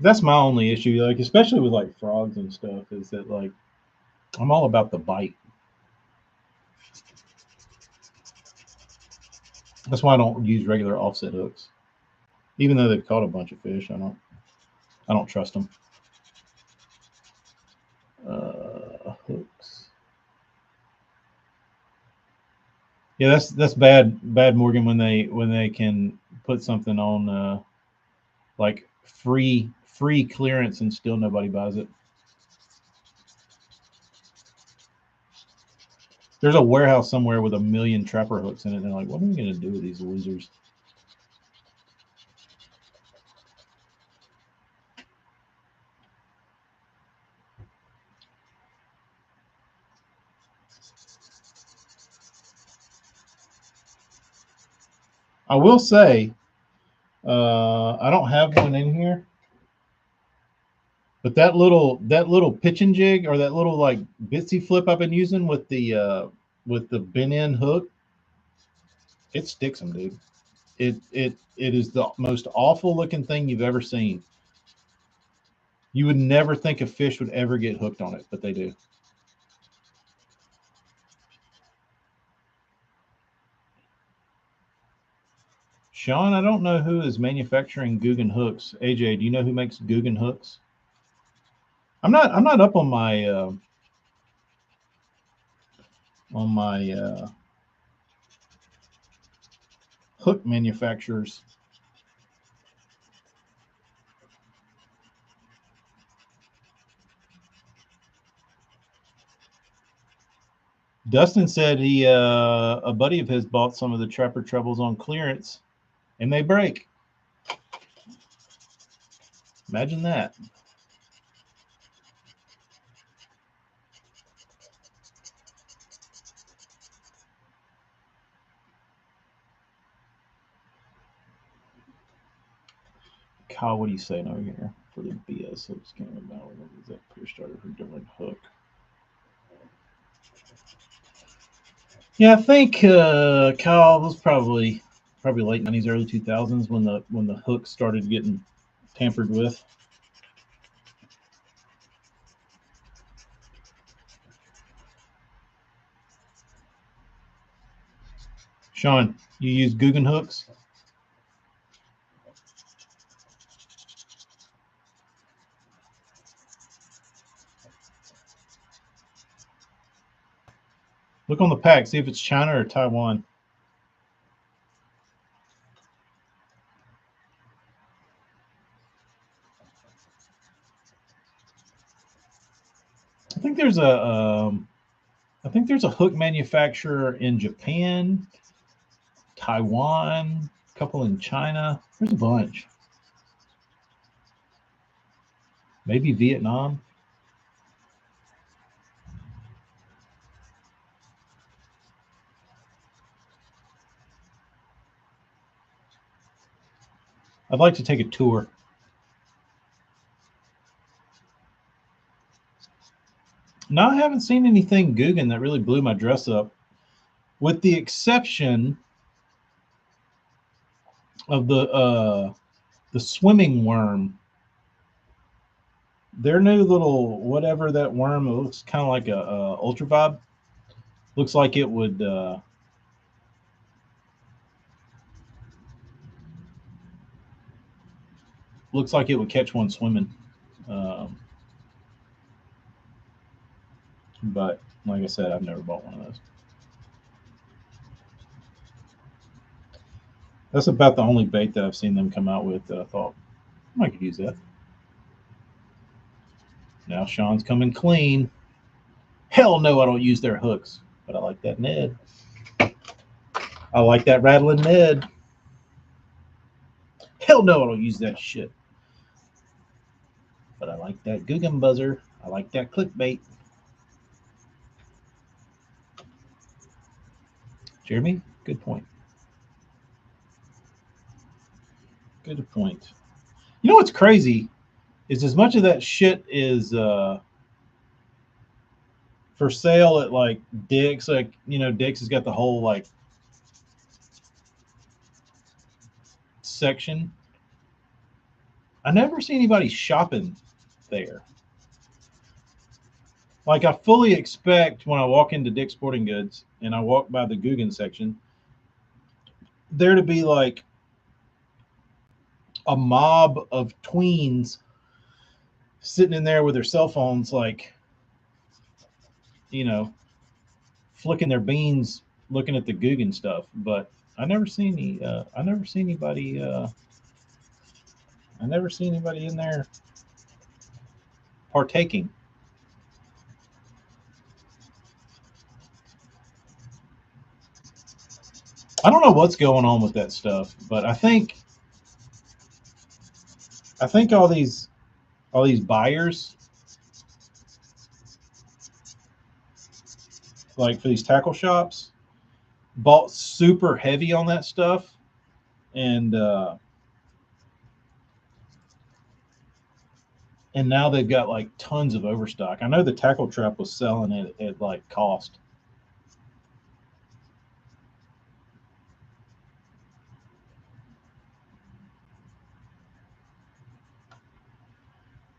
That's my only issue, like especially with like frogs and stuff, is that like I'm all about the bite. That's why I don't use regular offset hooks, even though they've caught a bunch of fish. I don't trust them. Hooks. Yeah, that's bad Morgan when they can put something on like free clearance and still nobody buys it. There's a warehouse somewhere with a million trapper hooks in it, and they're like, "What are we gonna do with these losers?" I will say, I don't have one in here, but that little pitch and jig or that little like bitsy flip I've been using with the bent in hook, it sticks them, dude. It is the most awful looking thing you've ever seen. You would never think a fish would ever get hooked on it, but they do. Sean, I don't know who is manufacturing Guggen hooks. AJ, do you know who makes Guggen hooks? I'm not up on my hook manufacturers. Dustin said he a buddy of his bought some of the Trapper Troubles on clearance, and they break. Imagine that. Kyle, what are you saying over here for the BS hooks came about? What was that push starter for different hook? Yeah, I think Kyle was probably late '90s, early 2000s when the hook started getting tampered with. Sean, you use Guggen hooks? Look on the pack, see if it's China or Taiwan. I think there's a I think there's a hook manufacturer in Japan, Taiwan, a couple in China. There's a bunch. Maybe Vietnam. I'd like to take a tour. No, I haven't seen anything Guggen that really blew my dress up, with the exception of the swimming worm. Their new little whatever that worm, it looks kind of like a ultra vibe. Looks like it would catch one swimming. Um, but like I said, I've never bought one of those. That's about the only bait that I've seen them come out with that I thought I could use that. Now Sean's coming clean. Hell no, I don't use their hooks, but I like that Ned. I like that rattling Ned. Hell no, I don't use that shit, but I like that Guggen buzzer. I like that clickbait. Jeremy, good point. Good point. You know what's crazy is as much of that shit is for sale at like Dick's. Like, you know, Dick's has got the whole like section. I never see anybody shopping there. Like, I fully expect when I walk into Dick's Sporting Goods and I walk by the Guggen section, there to be like a mob of tweens sitting in there with their cell phones, like, you know, flicking their beans, looking at the Guggen stuff. But I never see any. I never see anybody. I never see anybody in there partaking. I don't know what's going on with that stuff, but I think all these buyers, like for these tackle shops, bought super heavy on that stuff, and now they've got like tons of overstock. I know the Tackle Trap was selling it at like cost.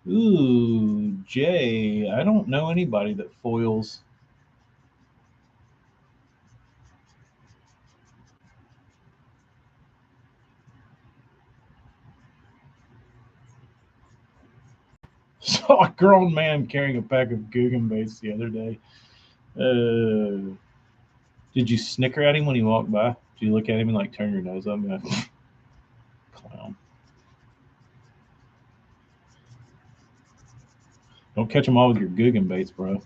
Ooh, Jay, I don't know anybody that foils. Saw a grown man carrying a pack of Guggen baits the other day. Uh, did you snicker at him when he walked by? Did you look at him and like turn your nose up? And go, clown. Don't catch them all with your Guggen baits, bro.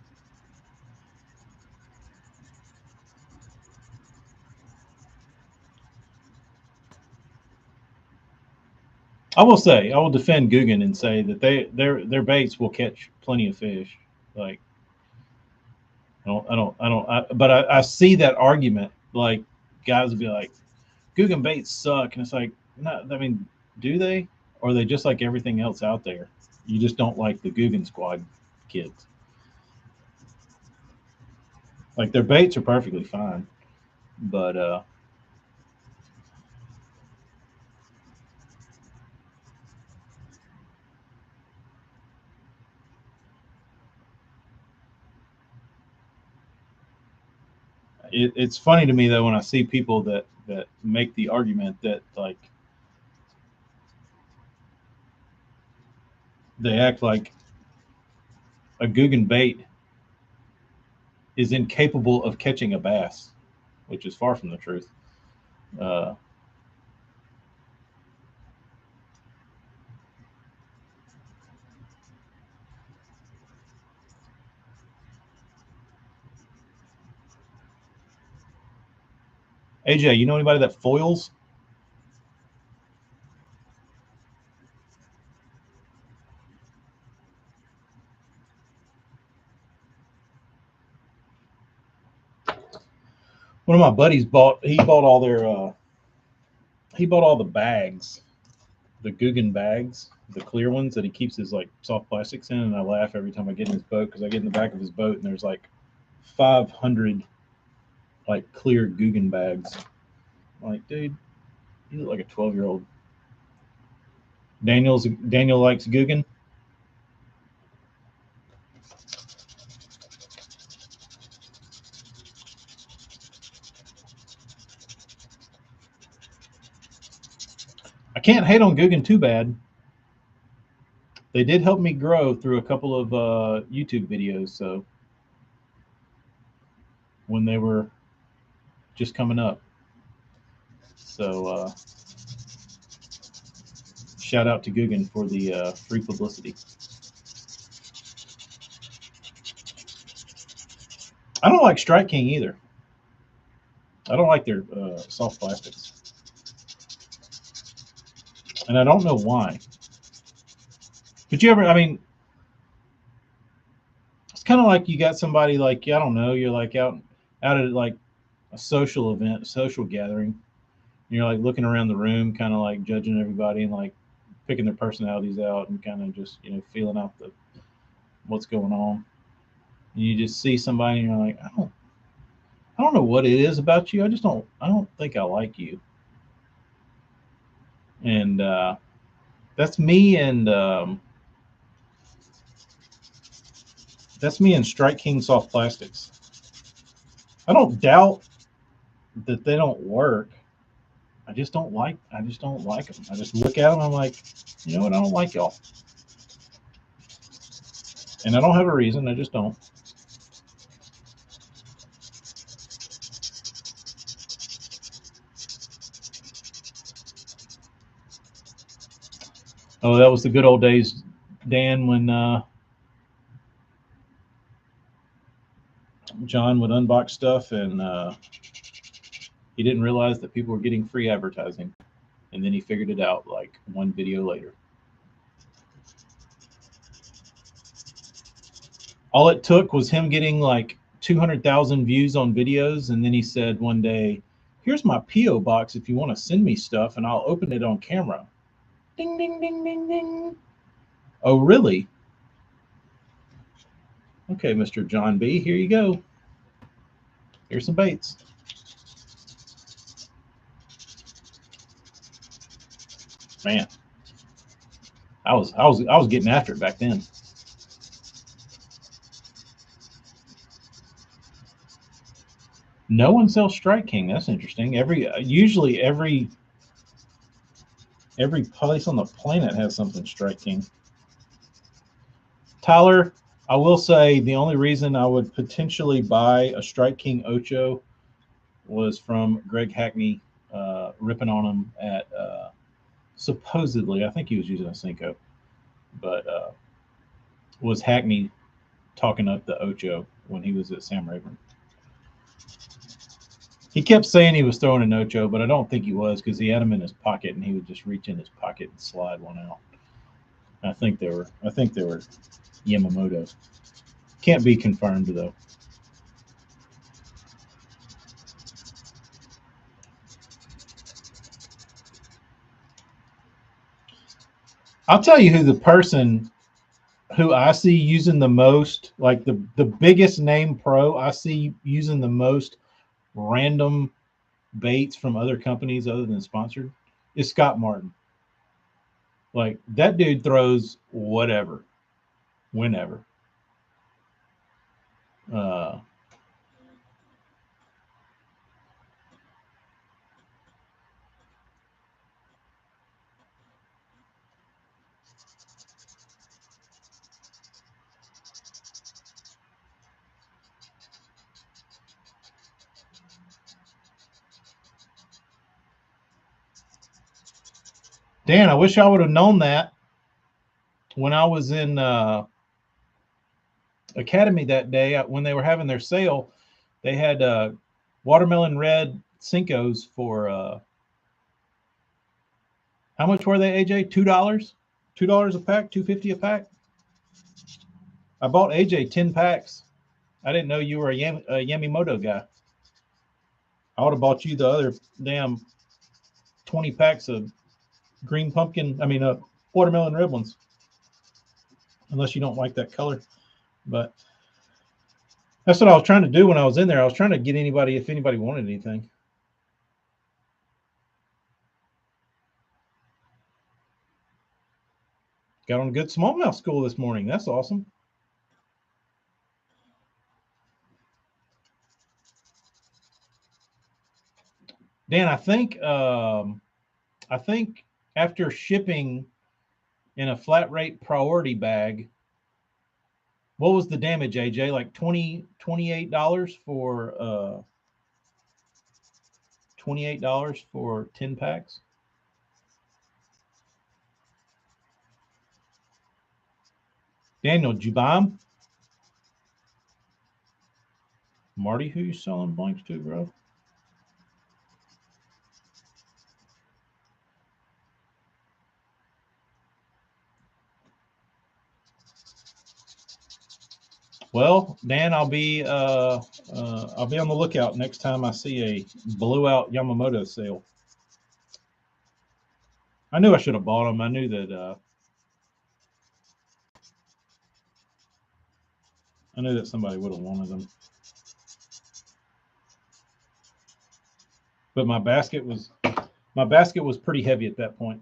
I will defend Guggen and say that their baits will catch plenty of fish. Like, but I see that argument. Like, guys will be like, Guggen baits suck, and it's like, no, I mean, do they? Or are they just like everything else out there? You just don't like the Guggen Squad kids. Like, their baits are perfectly fine, but it's funny to me though when I see people that make the argument that like they act like a Guggen bait is incapable of catching a bass, which is far from the truth. Uh, AJ, you know anybody that foils? One of my buddies bought. He bought all the bags, the Guggen bags, the clear ones that he keeps his like soft plastics in. And I laugh every time I get in his boat because I get in the back of his boat and there's like 500 like clear Guggen bags. I'm like, dude, you look like a 12-year-old. Daniel likes Guggen. I can't hate on Guggen too bad. They did help me grow through a couple of YouTube videos. So when they were just coming up, so shout out to Guggen for the free publicity. I don't like Strike King either. I don't like their soft plastics, and I don't know why. But you ever? I mean, it's kind of like you got somebody like I don't know. You're like out at like a social event, a social gathering. You're like looking around the room, kind of like judging everybody and like picking their personalities out and kind of just feeling out the what's going on. And you just see somebody and you're like, I don't know what it is about you. I don't think I like you. And that's me and that's me and Strike King Soft Plastics. I don't doubt that they don't work. I just don't like them. I just look at them. I'm like, you know what? I don't like y'all, and I don't have a reason. I just don't. Oh, that was the good old days, Dan, when John would unbox stuff and he didn't realize that people were getting free advertising, and then he figured it out like one video later. All it took was him getting like 200,000 views on videos, and then he said one day, "Here's my PO box if you want to send me stuff, and I'll open it on camera." Ding ding ding ding ding. Oh, really? Okay, Mr. John B. Here you go. Here's some baits. Man, I was getting after it back then. No one sells Strike King. That's interesting. Every place on the planet has something Strike King. Tyler, I will say the only reason I would potentially buy a Strike King Ocho was from Greg Hackney ripping on him at supposedly, I think he was using a Cinco, but was Hackney talking up the Ocho when he was at Sam Rayburn. He kept saying he was throwing an Ocho, but I don't think he was because he had them in his pocket and he would just reach in his pocket and slide one out. I think they were Yamamoto. Can't be confirmed though. I'll tell you who the person who I see using the most, like the biggest name pro I see using the most random baits from other companies other than sponsored is Scott Martin. Like that dude throws whatever, whenever. Uh, Dan, I wish I would have known that when I was in Academy that day when they were having their sale. They had watermelon red Cinco's for how much were they, AJ? $2, $2 a pack, $2.50 a pack. I bought AJ 10 packs. I didn't know you were a Yamamoto guy. I would have bought you the other damn 20 packs of green pumpkin. I mean, watermelon red ones. Unless you don't like that color, but that's what I was trying to do when I was in there. I was trying to get anybody if anybody wanted anything. Got on a good smallmouth school this morning. That's awesome. Dan, I think after shipping in a flat rate priority bag, what was the damage, AJ? Like $28 for $28 for 10 packs. Daniel, did you buy them? Marty, who you selling blanks to, bro? Well, Dan, I'll be on the lookout next time I see a blew out Yamamoto sale. I knew I should have bought them. I knew that somebody would have wanted them. But my basket was pretty heavy at that point.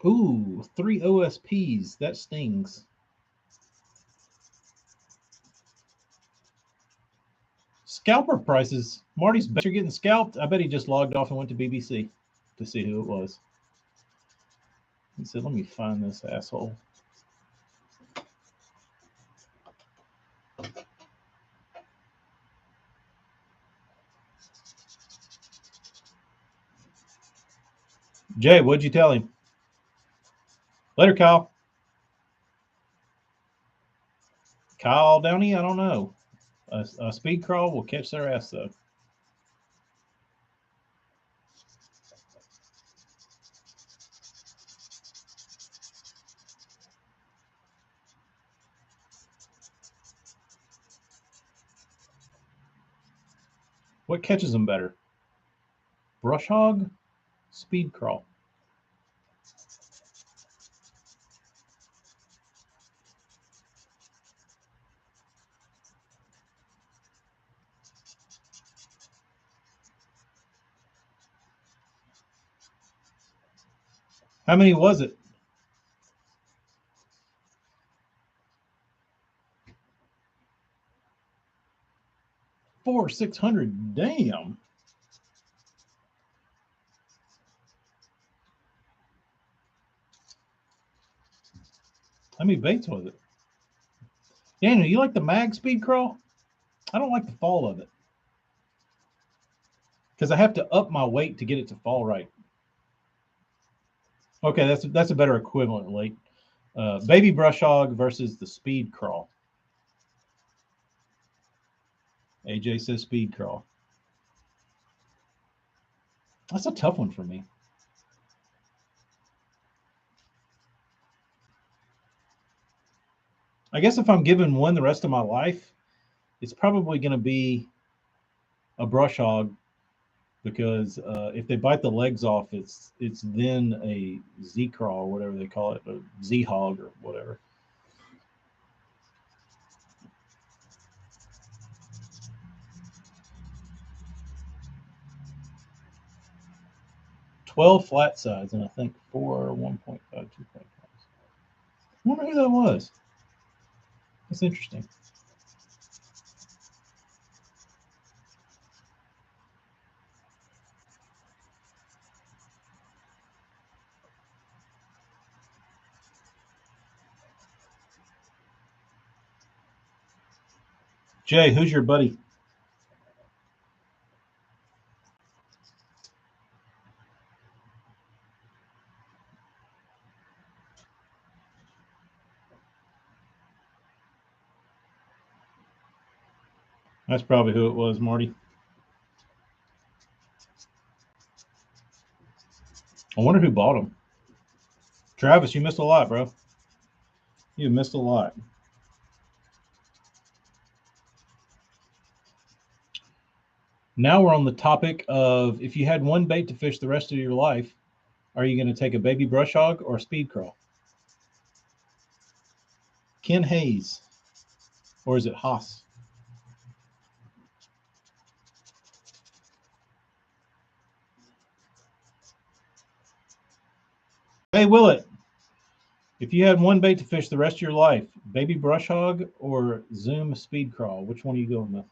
Ooh, 3 OSPs. That stings. Scalper prices. Marty's bet you're getting scalped. I bet he just logged off and went to BBC to see who it was. He said, let me find this asshole. Jay, what'd you tell him? Later, Kyle. Kyle Downey, I don't know. A speed crawl will catch their ass, though. What catches them better? Brush hog, speed crawl. How many was it? 600. Damn. How many baits was it? Daniel, you like the mag speed crawl? I don't like the fall of it. Because I have to up my weight to get it to fall right. Okay, that's a better equivalent, Lake. Baby brush hog versus the speed crawl. AJ says speed crawl. That's a tough one for me. I guess if I'm given one the rest of my life, it's probably going to be a brush hog, because if they bite the legs off, it's then a Z crawl or whatever they call it, a Z hog or whatever. $12 flat sides, and I think 4 1.5 2.5. I wonder who that was. That's interesting. Jay, who's your buddy? That's probably who it was, Marty. I wonder who bought them. Travis, you missed a lot, bro. You missed a lot. Now we're on the topic of, if you had one bait to fish the rest of your life, are you going to take a baby brush hog or a speed crawl? Ken Hayes. Or is it Haas? Hey, Willett, if you had one bait to fish the rest of your life, baby brush hog or Zoom speed crawl, which one are you going with?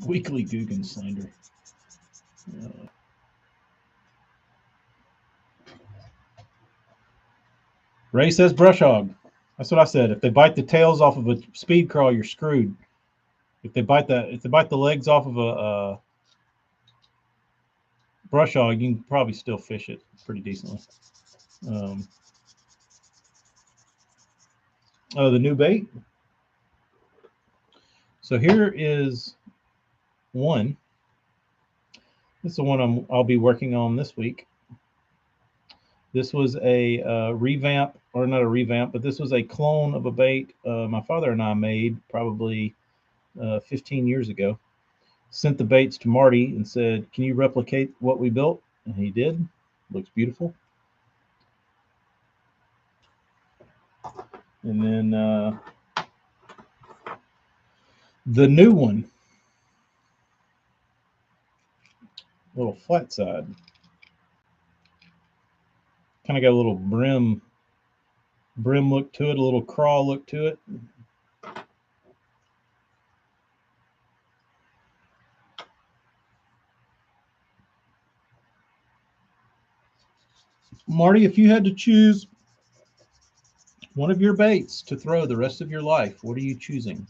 Weekly Guggen slander. Ray says brush hog. That's what I said. If they bite the tails off of a speed crawl, you're screwed. If they bite the legs off of a brush hog, you can probably still fish it pretty decently. The new bait. So here is one. This is the one I'll be working on this week. This was a revamp, or not a revamp, but this was a clone of a bait my father and I made probably 15 years ago. Sent the baits to Marty and said, "Can you replicate what we built?" And he did. Looks beautiful. And then the new one, little flat side, kind of got a little brim look to it, a little crawl look to it. Marty, if you had to choose one of your baits to throw the rest of your life, what are you choosing?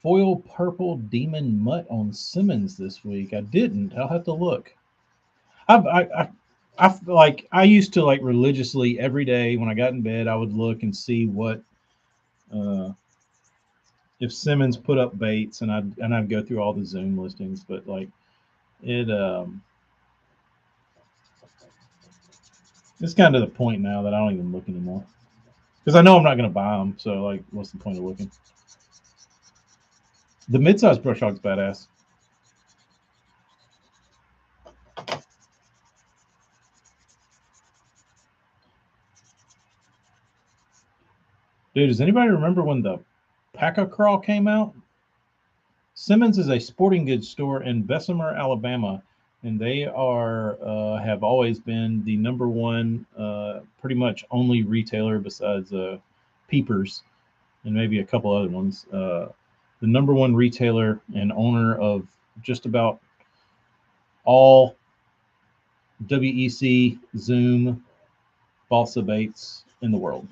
Foil purple demon mutt on Simmons this week. I didn't. I'll have to look. I've, I used to like religiously every day when I got in bed, I would look and see what uh, if Simmons put up baits, and I'd go through all the Zoom listings. But like it, it's kind of the point now that I don't even look anymore because I know I'm not going to buy them. So like, what's the point of looking? The mid-size brush hog's badass. Dude, does anybody remember when the Paca Crawl came out? Simmons is a sporting goods store in Bessemer, Alabama, and they are have always been the number one, pretty much only retailer besides Peepers and maybe a couple other ones. The number one retailer and owner of just about all WEC, Zoom, Balsa baits in the world.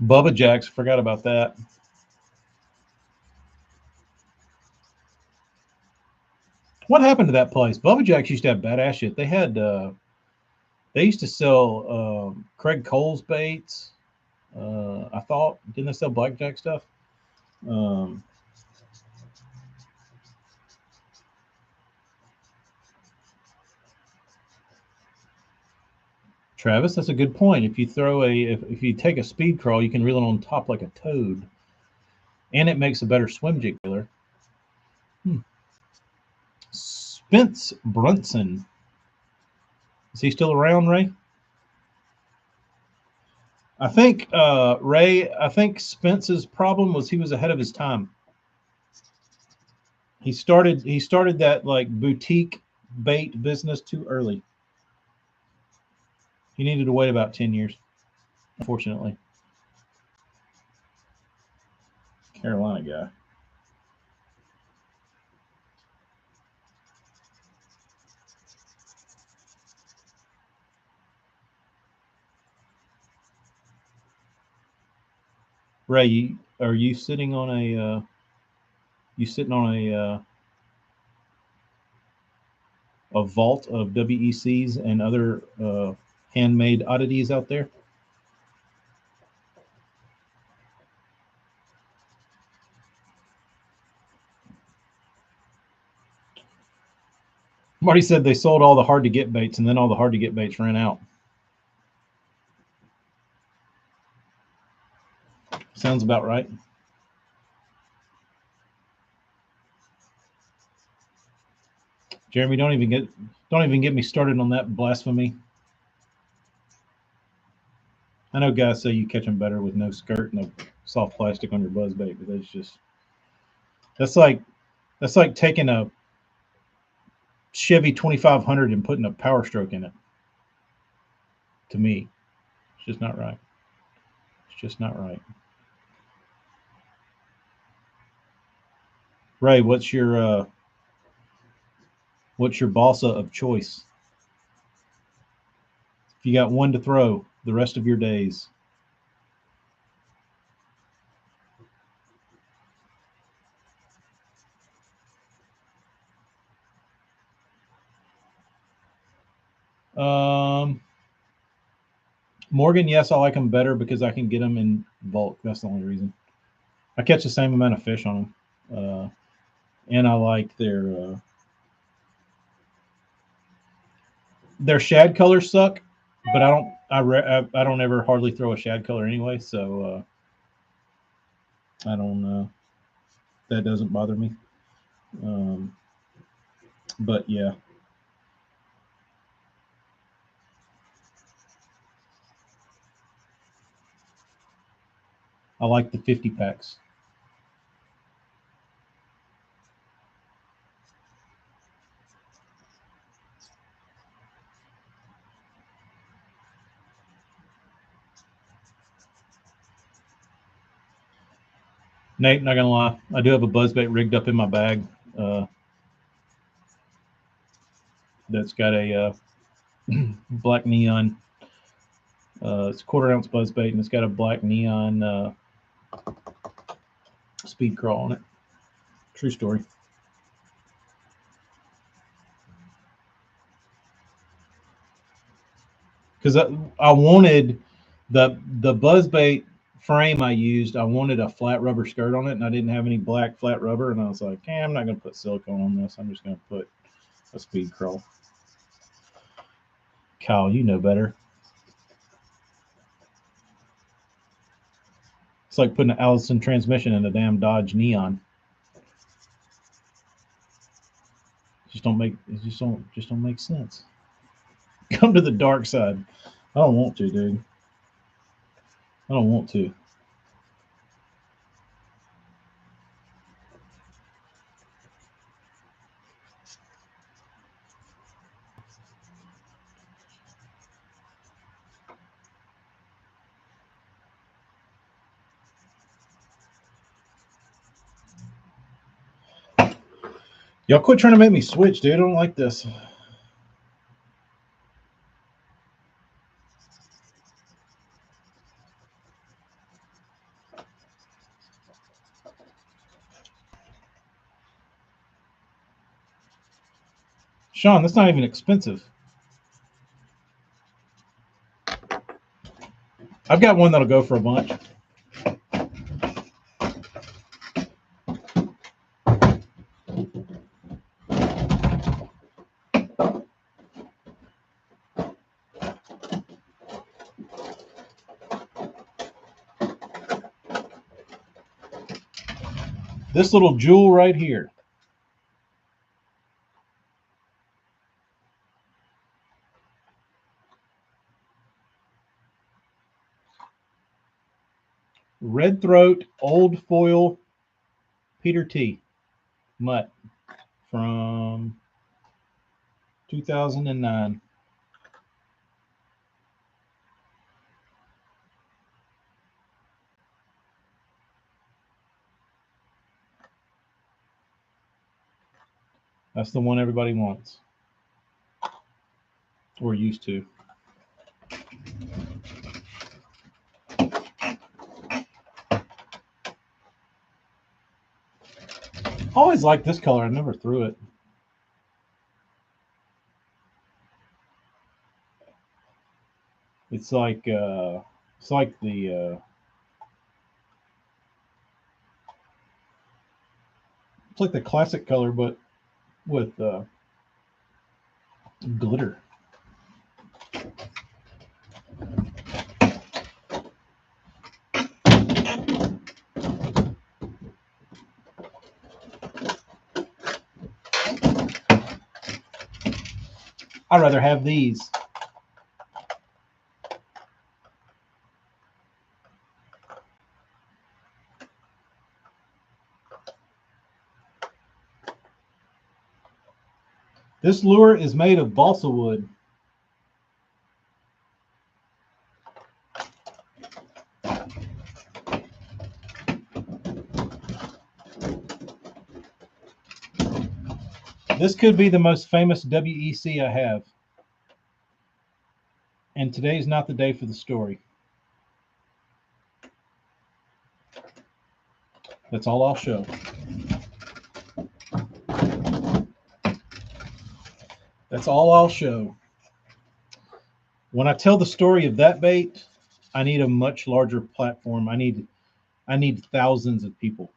Bubba Jacks, forgot about that. What happened to that place? Bubba Jacks used to have badass shit. They used to sell Craig Cole's baits. I thought didn't they sell blackjack stuff? Um, Travis, that's a good point. If you throw if you take a speed crawl, you can reel it on top like a toad, and it makes a better swim jig killer. Hmm. Spence Brunson, is he still around, Ray? I think Ray. I think Spence's problem was he was ahead of his time. He started that like boutique bait business too early. He needed to wait about 10 years, unfortunately. Carolina guy. Ray, are you sitting on a vault of WECs and other handmade oddities out there? Marty said they sold all the hard to get baits, and then all the hard to get baits ran out. Sounds about right. Jeremy, don't even get me started on that blasphemy. I know guys say you catch them better with no skirt and a soft plastic on your buzz bait, but that's like that's like taking a Chevy 2500 and putting a Power Stroke in it. To me, it's just not right. It's just not right. Ray, what's your balsa of choice? If you got one to throw the rest of your days, Morgan, yes, I like them better because I can get them in bulk. That's the only reason. I catch the same amount of fish on them, and I like their shad colors suck, but I don't ever hardly throw a shad color anyway, so I don't that doesn't bother me. Um, but yeah, I like the 50 packs. Nate, not gonna lie, I do have a buzzbait rigged up in my bag. Uh, that's got a black neon. It's a quarter-ounce buzzbait, and it's got a black neon speed crawl on it. True story. Because I wanted the buzzbait frame I used. I wanted a flat rubber skirt on it, and I didn't have any black flat rubber. And I was like, I'm not gonna put silicone on this. I'm just gonna put a speed crawl. Kyle, you know better. It's like putting an Allison transmission in a damn Dodge Neon. It just don't make sense. Come to the dark side. I don't want to, dude. I don't want to. Y'all quit trying to make me switch, dude. I don't like this. Sean, that's not even expensive. I've got one that'll go for a bunch. This little jewel right here. Red Throat Old Foil Peter T. Mutt from 2009. That's the one everybody wants. Or used to. I always liked this color. I never threw it. It's like the it's like the classic color, but with glitter. I'd rather have these. This lure is made of balsa wood. This could be the most famous WEC I have. And today's not the day for the story. That's all I'll show. That's all I'll show. When I tell the story of that bait, I need a much larger platform. I need thousands of people.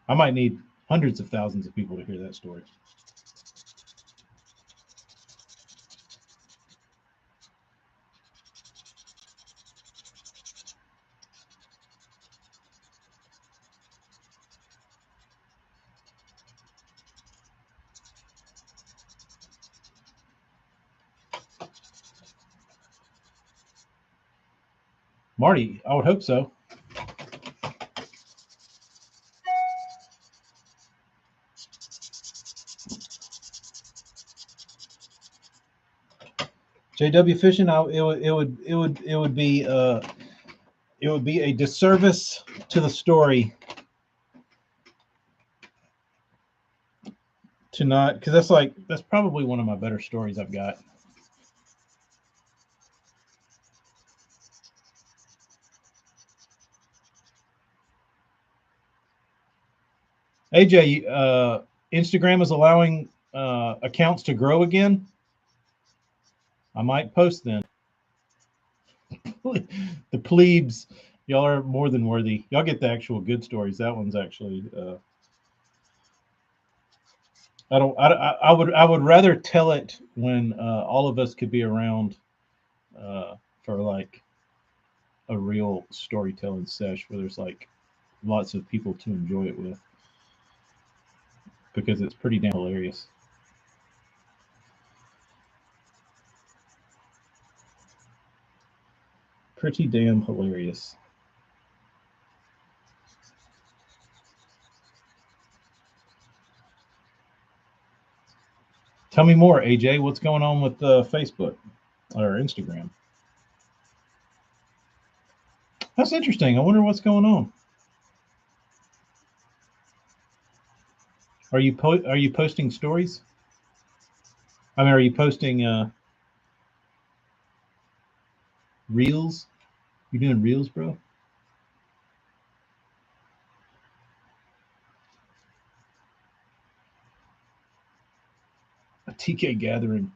I might need hundreds of thousands of people to hear that story. Marty, I would hope so. JW fishing, it would be a disservice to the story to not, because that's probably one of my better stories I've got. AJ, Instagram is allowing accounts to grow again. I might post then. The plebes, y'all are more than worthy. Y'all get the actual good stories. That one's actually. I don't. I would rather tell it when all of us could be around for like a real storytelling sesh where there's like lots of people to enjoy it with, because it's pretty damn hilarious. Pretty damn hilarious. Tell me more, AJ. What's going on with Facebook or Instagram? That's interesting. I wonder what's going on. Are you posting stories? I mean, are you posting reels? You doing reels, bro? A TK gathering.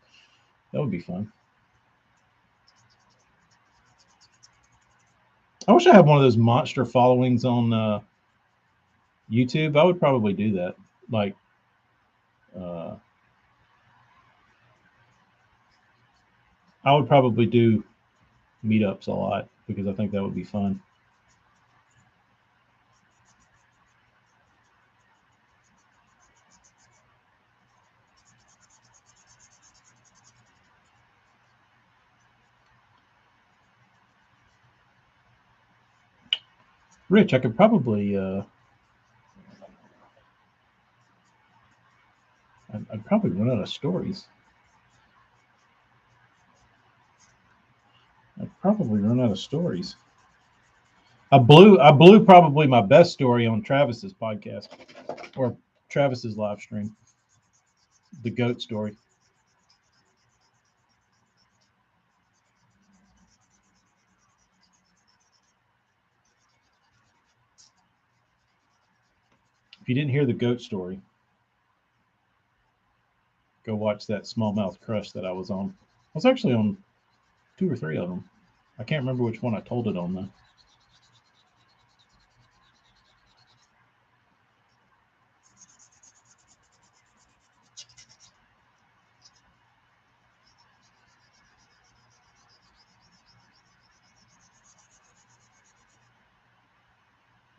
That would be fun. I wish I had one of those monster followings on YouTube. I would probably do that. Like, uh, I would probably do meetups a lot because I think that would be fun. Rich, I could probably. I'd probably run out of stories. I'd probably run out of stories. I blew probably my best story on Travis's podcast or Travis's live stream, the goat story. If you didn't hear the goat story, go watch that smallmouth crush that I was on. I was actually on two or three of them. I can't remember which one I told it on though.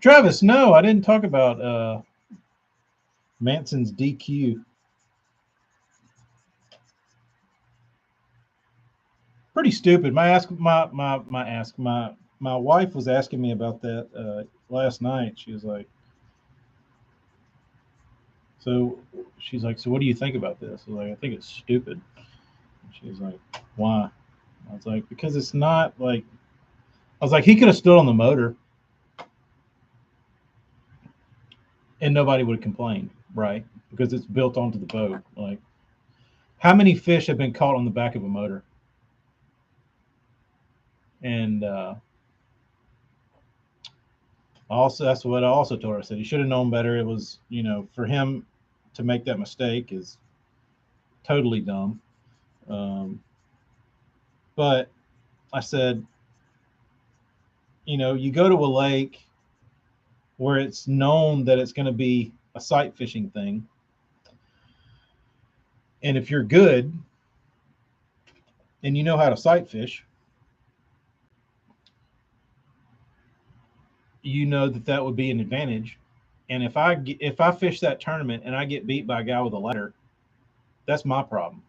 Travis, no, I didn't talk about Manson's DQ. Pretty stupid. My wife was asking me about that last night. She was like, so she's like, so what do you think about this? I was like, I think it's stupid. She was like, why? I was like, because it's not like, I was like, he could have stood on the motor and nobody would have complained, right? Because it's built onto the boat. Like, how many fish have been caught on the back of a motor? And also, that's what I also told her. I said he should have known better. It was, for him to make that mistake is totally dumb. Um, but I said, you go to a lake where it's known that it's going to be a sight fishing thing. And if you're good and you know how to sight fish, you know that would be an advantage. And if I fish that tournament and I get beat by a guy with a ladder, that's my problem.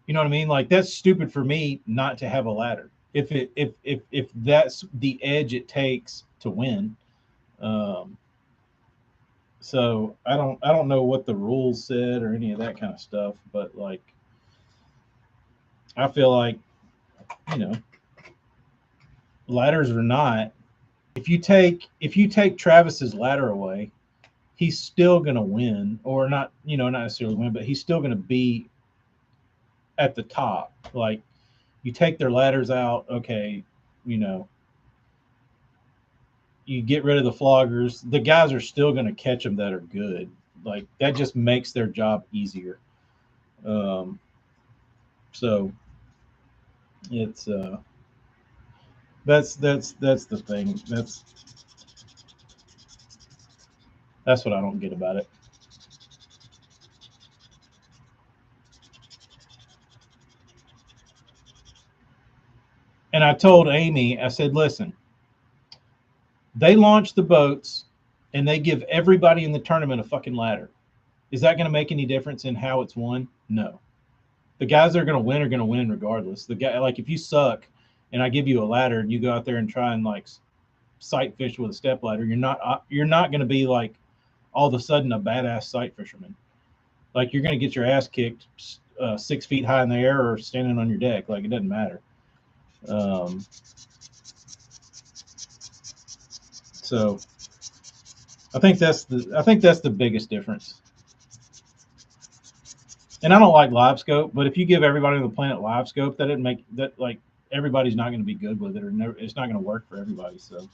You know what I mean? Like, that's stupid for me not to have a ladder. If that's the edge it takes to win. Um, so I don't know what the rules said or any of that kind of stuff, but like, I feel like, you know ladders or not, if you take Travis's ladder away, he's still gonna win, or not, not necessarily win, but he's still gonna be at the top. Like, you take their ladders out, okay, you know, you get rid of the floggers, the guys are still gonna catch them that are good. Like, that just makes their job easier. Um, so it's that's the thing. That's what I don't get about it. And I told Amy, I said, listen, they launch the boats and they give everybody in the tournament a fucking ladder. Is that going to make any difference in how it's won? No. The guys that are going to win regardless. The guy, like, if you suck and I give you a ladder and you go out there and try and like sight fish with a step ladder, you're not going to be like all of a sudden a badass sight fisherman. Like, you're going to get your ass kicked 6 feet high in the air or standing on your deck. Like, it doesn't matter. Um, so I think that's the biggest difference. And I don't like live scope, but if you give everybody on the planet live scope, that didn't make that, like, everybody's not going to be good with it, or never, it's not going to work for everybody. So,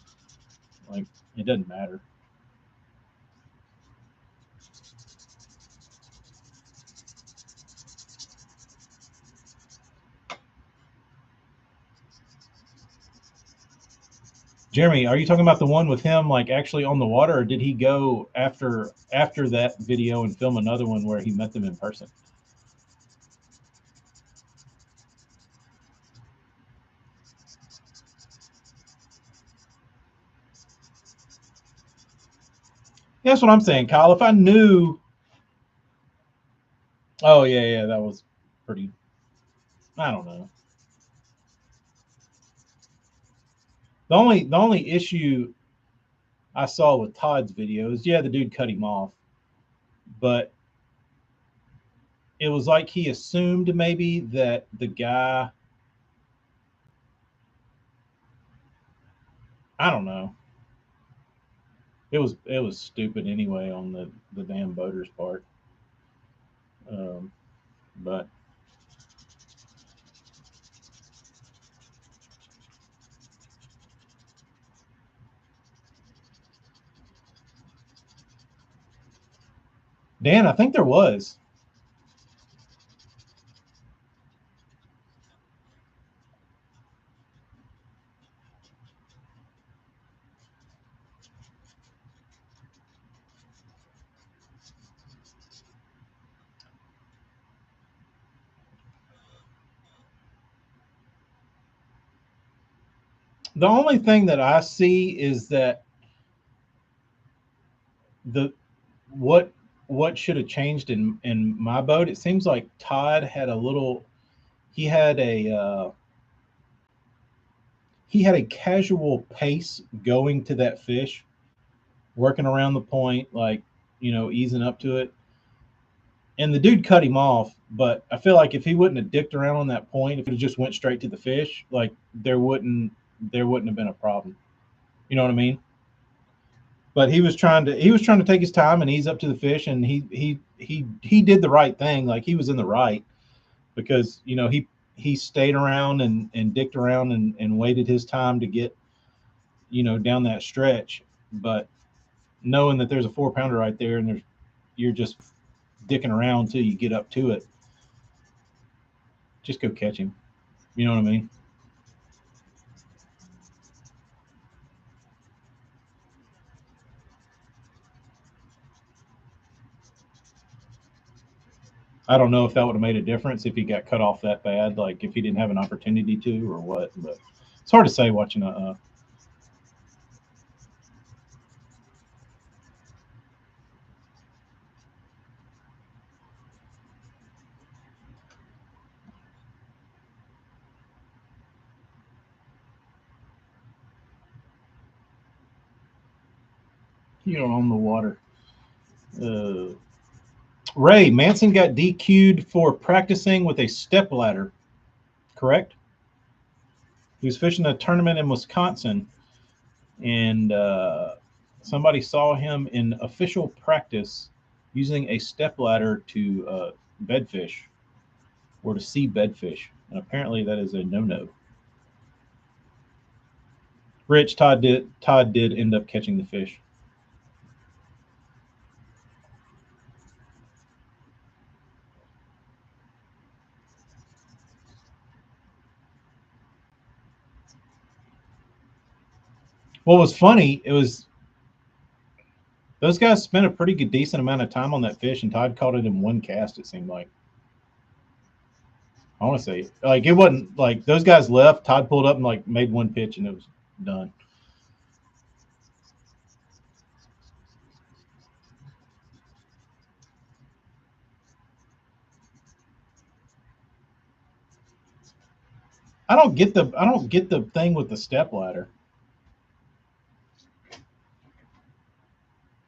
like, it doesn't matter. Jeremy, are you talking about the one with him like actually on the water, or did he go after that video and film another one where he met them in person? Yeah, that's what I'm saying, Kyle. If I knew, oh yeah, yeah, that was pretty. I don't know. The only issue I saw with Todd's video is, yeah, the dude cut him off, but it was like he assumed maybe that the guy, I don't know. It was stupid anyway on the damn boaters part. Um, but Dan, I think there was. The only thing that I see is that the what what should have changed in my boat. It seems like Todd had a little. He had a casual pace going to that fish, working around the point, like, easing up to it. And the dude cut him off, but I feel like if he wouldn't have dicked around on that point, if it just went straight to the fish, like, there wouldn't have been a problem. You know what I mean? But he was trying to take his time and ease up to the fish, and he did the right thing. Like, he was in the right, because he stayed around and dicked around and waited his time to get down that stretch. But knowing that there's a 4 pounder right there, and you're just dicking around till you get up to it, Just go catch him. You know what I mean? I don't know if that would have made a difference if he got cut off that bad, like if he didn't have an opportunity to or what. But it's hard to say watching a. On the water. Uh, Ray Manson got DQ'd for practicing with a step ladder. Correct? He was fishing a tournament in Wisconsin, and somebody saw him in official practice using a step ladder to bedfish or to see bedfish, and apparently that is a no-no. Rich Todd did end up catching the fish. What was funny, it was those guys spent a pretty good decent amount of time on that fish, and Todd caught it in one cast. It seemed like. I want to say like it wasn't like those guys left. Todd pulled up and like made one pitch, and it was done. I don't get the thing with the step ladder.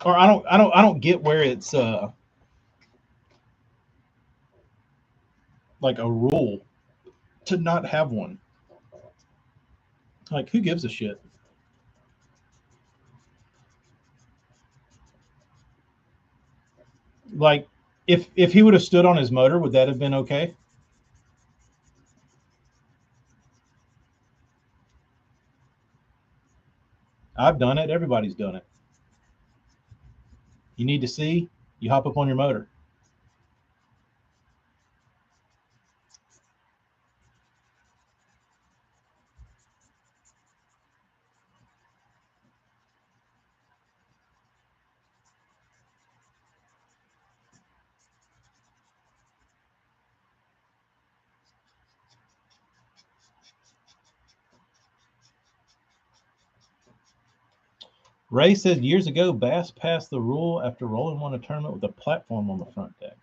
Or I don't get where it's like a rule to not have one. Like who gives a shit? Like if he would have stood on his motor, would that have been okay? I've done it. Everybody's done it. You need to see, you hop up on your motor. Ray said years ago, Bass passed the rule after Roland won a tournament with a platform on the front deck.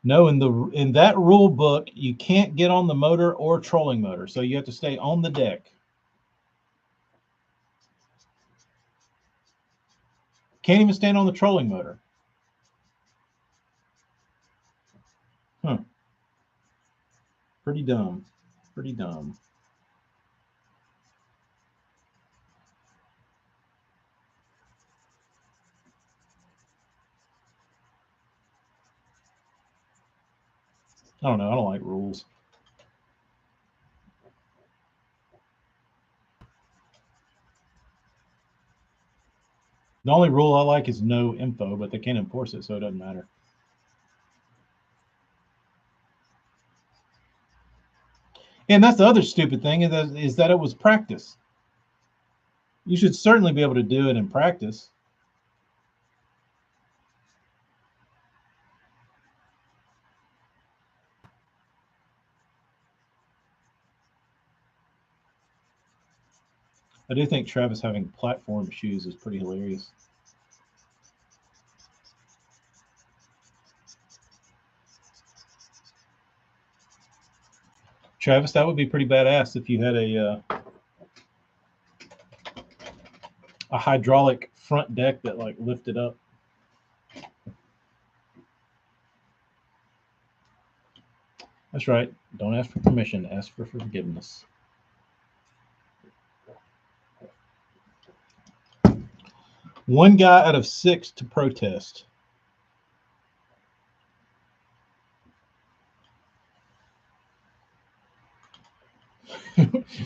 No, in that rule book, you can't get on the motor or trolling motor, so you have to stay on the deck. Can't even stand on the trolling motor. Huh. Pretty dumb. Pretty dumb. I don't know. I don't like rules. The only rule I like is no info, but they can't enforce it, so it doesn't matter. And that's the other stupid thing is that it was practice. You should certainly be able to do it in practice. I do think Travis having platform shoes is pretty hilarious. Travis, that would be pretty badass if you had a hydraulic front deck that like lifted up. That's right. Don't ask for permission. Ask for forgiveness. One guy out of six to protest.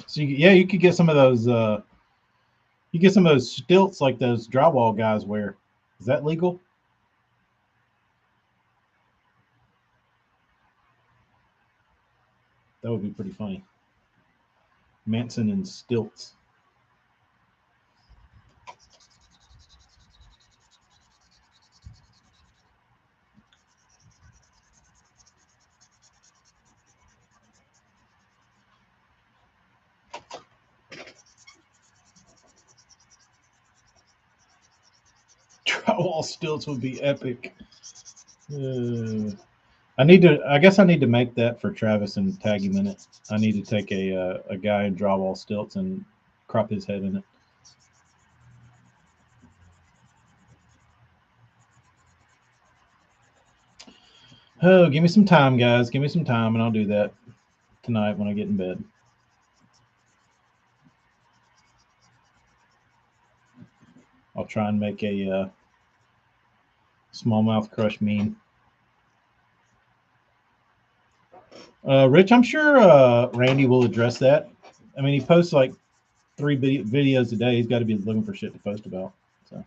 So you could get some of those. You get some of those stilts like those drywall guys wear. Is that legal? That would be pretty funny. Manson and stilts. Drywall stilts would be epic. I need to. I guess I need to make that for Travis and tag him in it. I need to take a guy in drywall stilts and crop his head in it. Oh, give me some time, guys. Give me some time, and I'll do that tonight when I get in bed. I'll try and make a smallmouth crush meme. Rich, I'm sure Randy will address that. I mean, he posts like three videos a day. He's got to be looking for shit to post about. So.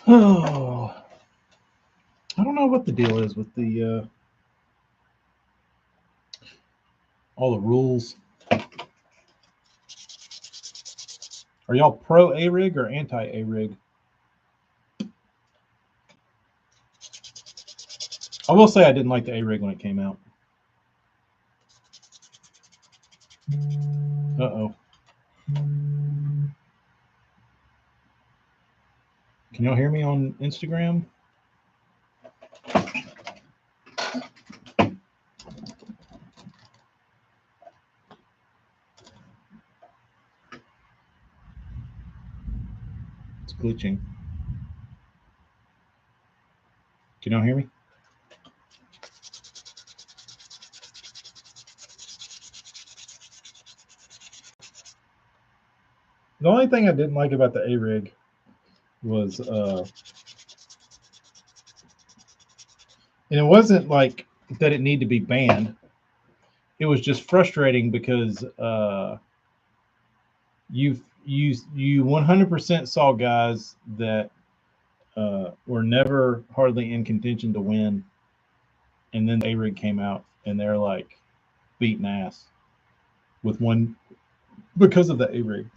Oh, I don't know what the deal is with the all the rules. Are y'all pro A rig or anti A rig? I will say I didn't like the A rig when it came out. Uh oh. Can y'all hear me on Instagram? It's glitching. Can y'all hear me? The only thing I didn't like about the A rig was, and it wasn't like that it needed to be banned. It was just frustrating because you 100% saw guys that were never hardly in contention to win, and then the A rig came out and they're like beating ass with one because of the A rig.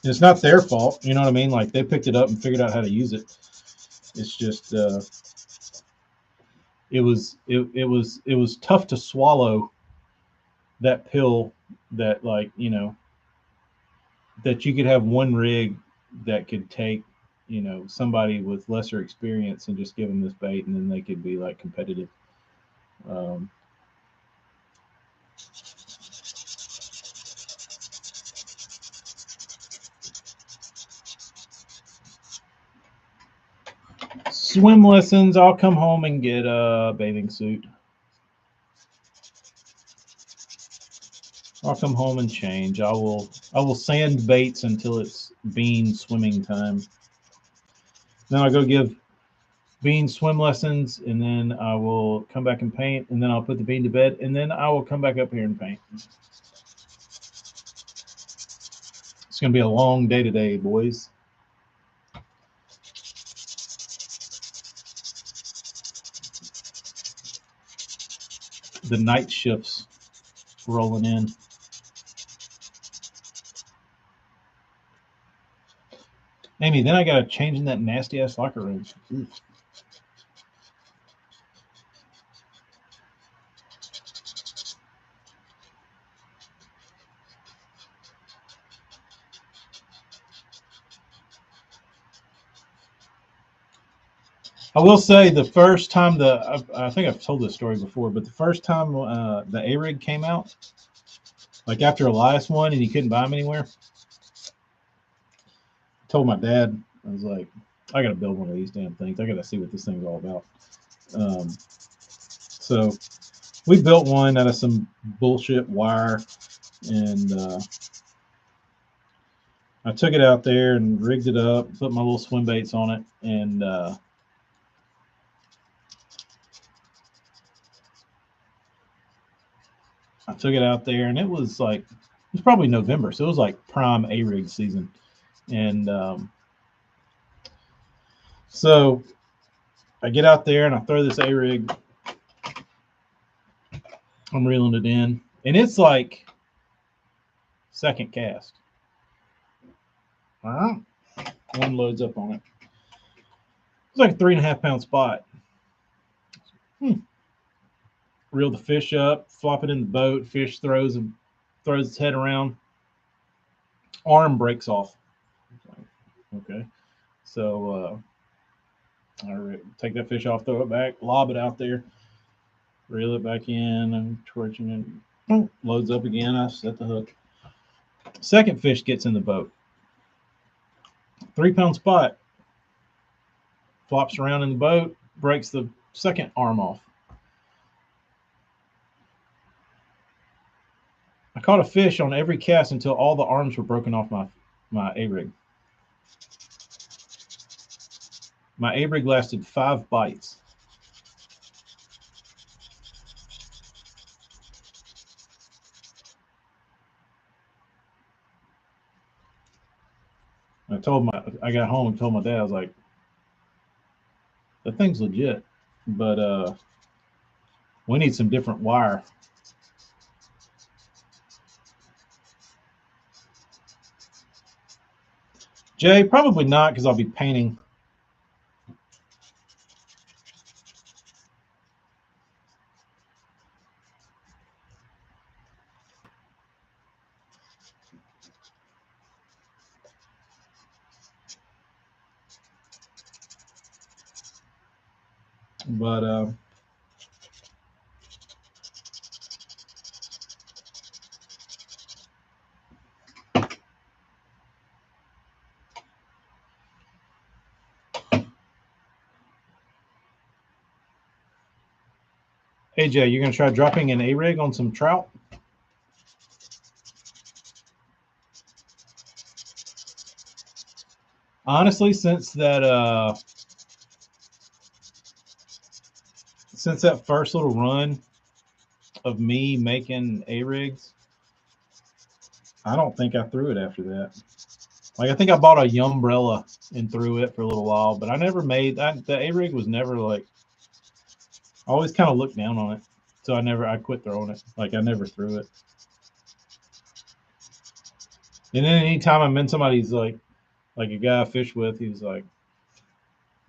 It's not their fault, you know what I mean? Like they picked it up and figured out how to use it. It's just it was tough to swallow that pill that, like, you know, that you could have one rig that could take, you know, somebody with lesser experience and just give them this bait and then they could be like competitive. Um, swim lessons. I'll come home and get a bathing suit. I'll come home and change. I will sand baits until it's Bean swimming time. Then I'll go give Bean swim lessons, and then I will come back and paint, and then I'll put the Bean to bed, and then I will come back up here and paint. It's gonna be a long day today, boys. The night shifts rolling in. Amy, then I gotta change in that nasty ass locker room. Ooh. I will say the first time I think I've told this story before, but the first time the A-Rig came out, like after Elias won and you couldn't buy them anywhere, I told my dad, I was like, I got to build one of these damn things. I got to see what this thing's all about. So we built one out of some bullshit wire, and I took it out there and rigged it up, put my little swim baits on it, and I took it out there, and it was probably November, so it was like prime A-Rig season, and so I get out there and I throw this A-Rig. I'm reeling it in, and it's like second cast. One loads up on it. It's like a 3.5 pound spot. Reel the fish up, flop it in the boat. Fish throws its head around. Arm breaks off. Okay, so I take that fish off, throw it back, lob it out there, reel it back in, and torching it. Loads up again. I set the hook. Second fish gets in the boat. 3 pound spot. Flops around in the boat, breaks the second arm off. I caught a fish on every cast until all the arms were broken off my A-Rig. My A-Rig lasted 5 bites. I got home and told my dad, I was like, that thing's legit, but we need some different wire. Jay, probably not, because I'll be painting. But hey, Jay, you're going to try dropping an A-Rig on some trout? Honestly, since that first little run of me making A-Rigs, I don't think I threw it after that. Like, I think I bought a umbrella and threw it for a little while, but I never made that. The A-Rig was never like, I always kind of looked down on it. So I quit throwing it. Like, I never threw it. And then anytime I'm in somebody's like a guy I fish with, he was like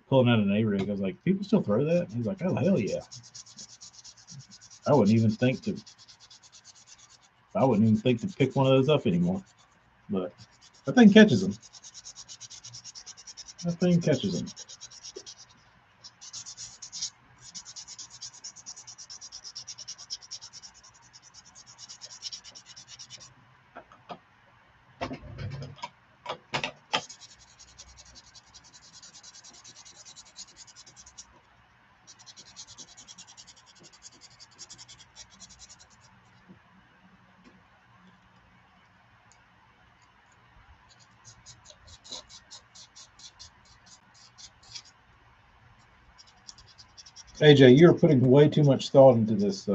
pulling out an A-Rig. I was like, people still throw that? He's like, oh, hell yeah. I wouldn't even think to pick one of those up anymore. But that thing catches them. That thing catches them. AJ, you're putting way too much thought into this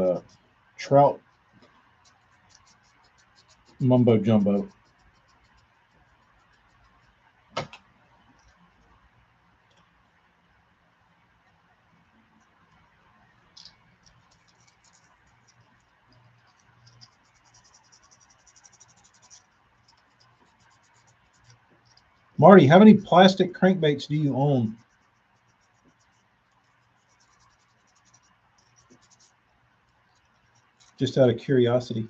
trout mumbo jumbo. Marty, how many plastic crankbaits do you own? Just out of curiosity.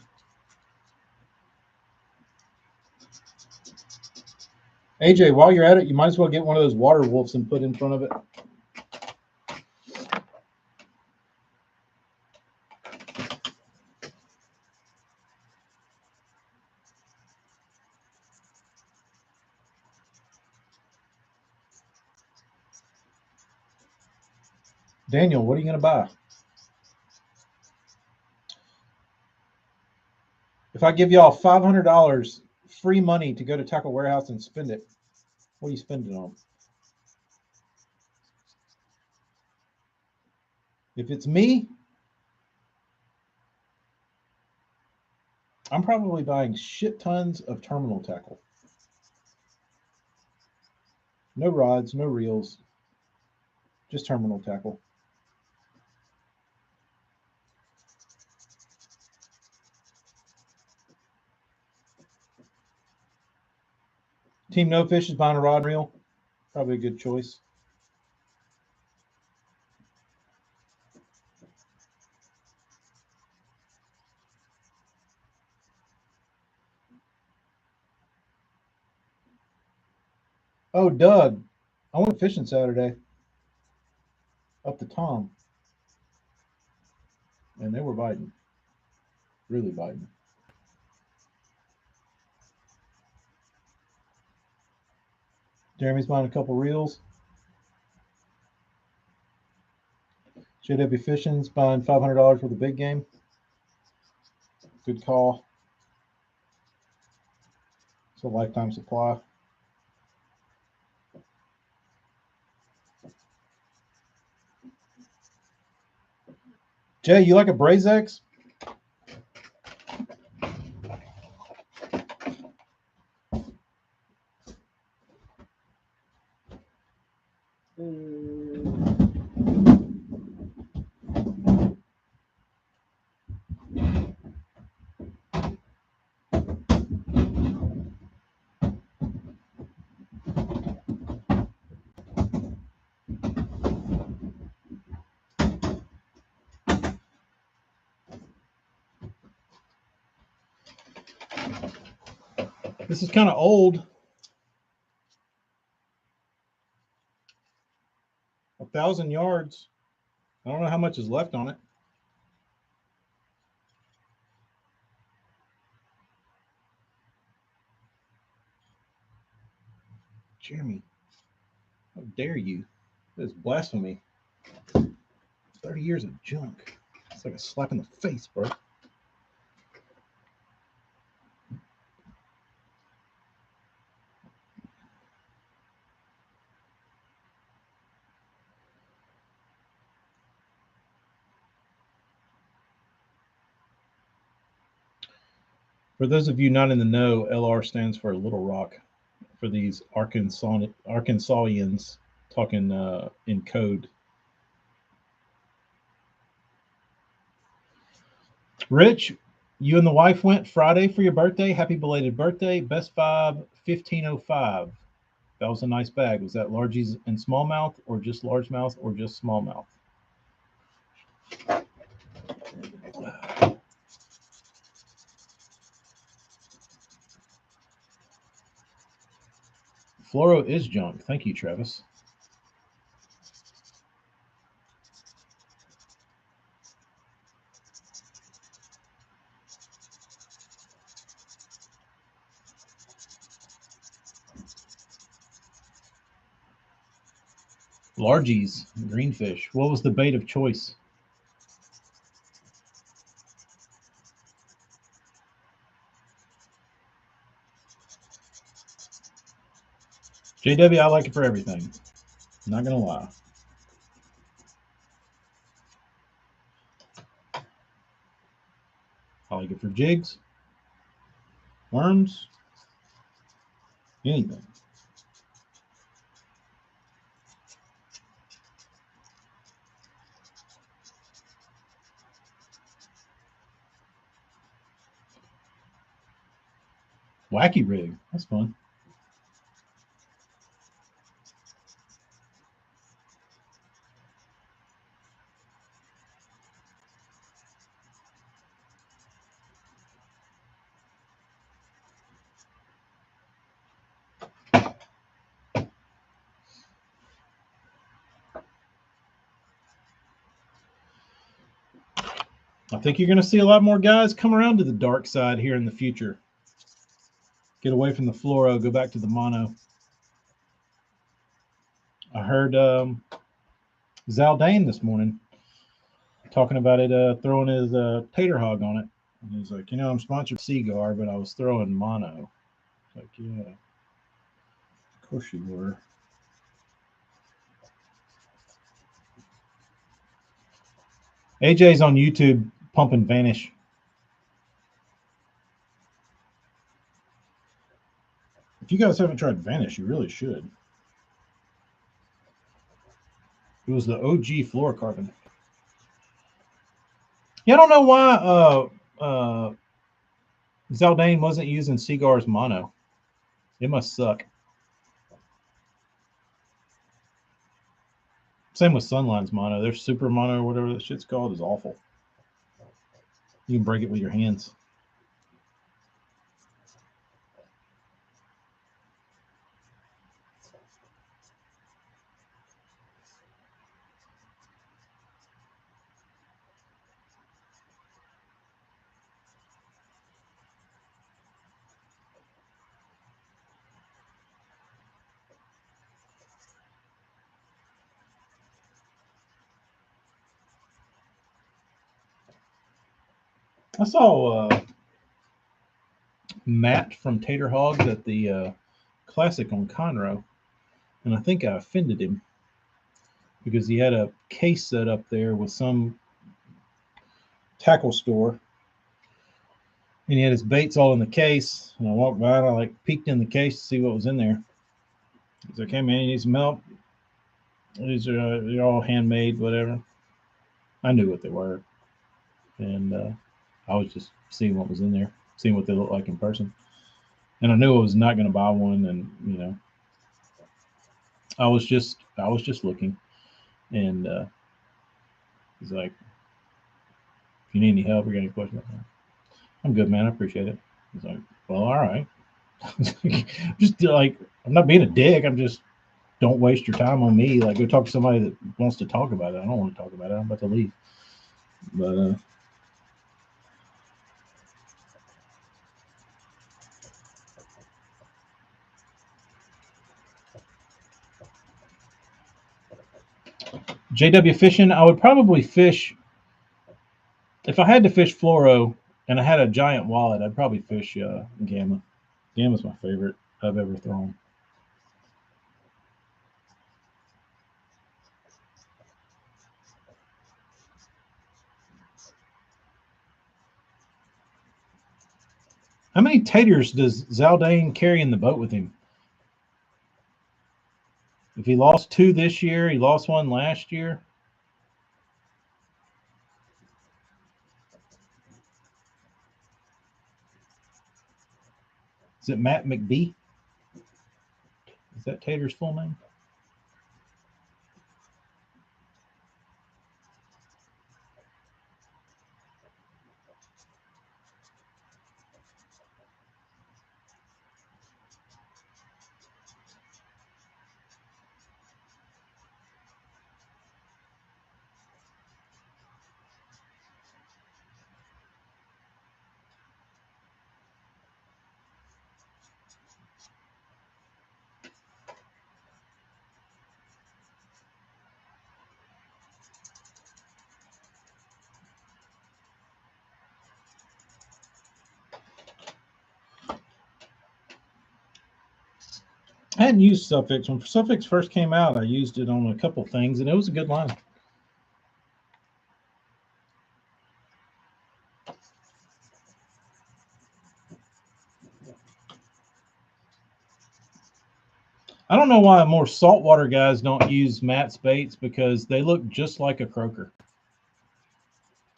AJ, while you're at it, you might as well get one of those water wolves and put in front of it. Daniel, what are you going to buy? If I give y'all $500 free money to go to Tackle Warehouse and spend it, what are you spending on? If it's me, I'm probably buying shit tons of terminal tackle. No rods, no reels, just terminal tackle. Team No Fish is buying a rod and reel. Probably a good choice. Oh, Doug, I went fishing Saturday up to Tom, and they were biting. Really biting. Jeremy's buying a couple reels. JW Fishing's buying $500 for the big game. Good call. It's a lifetime supply. Jay, you like a Brazex? This is kind of old. 1,000 yards. I don't know how much is left on it. Jeremy, how dare you? That is blasphemy. 30 years of junk. It's like a slap in the face, bro. For those of you not in the know, LR stands for Little Rock. For these Arkansasians talking in code. Rich, you and the wife went Friday for your birthday. Happy belated birthday. Best Five 1505. That was a nice bag. Was that largies and smallmouth, or just largemouth, or just smallmouth? Fluoro is junk. Thank you, Travis. Largies, greenfish. What was the bait of choice? JW, I like it for everything. Not gonna lie. I like it for jigs, worms, anything. Wacky rig. That's fun. I think you're going to see a lot more guys come around to the dark side here in the future. Get away from the fluoro, go back to the mono. I heard Zaldane this morning, talking about it, throwing his tater hog on it. And he's like, I'm sponsored Seagar, but I was throwing mono. Like, yeah, of course you were. AJ's on YouTube pumping Vanish. If you guys haven't tried Vanish, you really should. It was the OG fluorocarbon. Yeah, I don't know why Zaldane wasn't using Seagar's mono. It must suck. Same with Sunline's mono. Their super mono or whatever that shit's called is awful. You can break it with your hands. I saw Matt from Tater Hogs at the Classic on Conroe, and I think I offended him because he had a case set up there with some tackle store, and he had his baits all in the case. And I walked by and I peeked in the case to see what was in there. He's like, "Hey man, you need some help? These are they're all handmade, whatever." I knew what they were, and I was just seeing what was in there, seeing what they look like in person, and I knew I was not going to buy one. And I was just looking, and he's like, "If you need any help or got any questions, I'm good, man. I appreciate it." He's like, "Well, all right." Just like, I'm not being a dick. I'm just, don't waste your time on me. Like, go talk to somebody that wants to talk about it. I don't want to talk about it. I'm about to leave. But JW fishing, I would probably fish if I had to fish fluoro and I had a giant wallet. I'd probably fish Gamma. Gamma's my favorite I've ever thrown. How many taters does Zaldane carry in the boat with him? If he lost 2 this year, he lost 1 last year. Is it Matt McBee? Is that Tater's full name? I hadn't used Suffix. When Suffix first came out, I used it on a couple things, and it was a good line. I don't know why more saltwater guys don't use Matt's baits, because they look just like a croaker.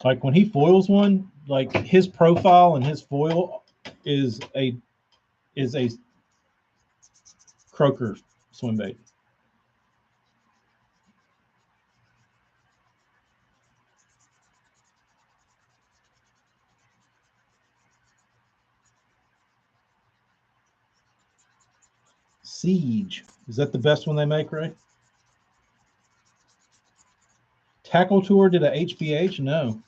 Like when he foils one, like his profile and his foil is a croaker swim bait. Siege. Is that the best one they make, Ray? Tackle Tour did a HBH? No.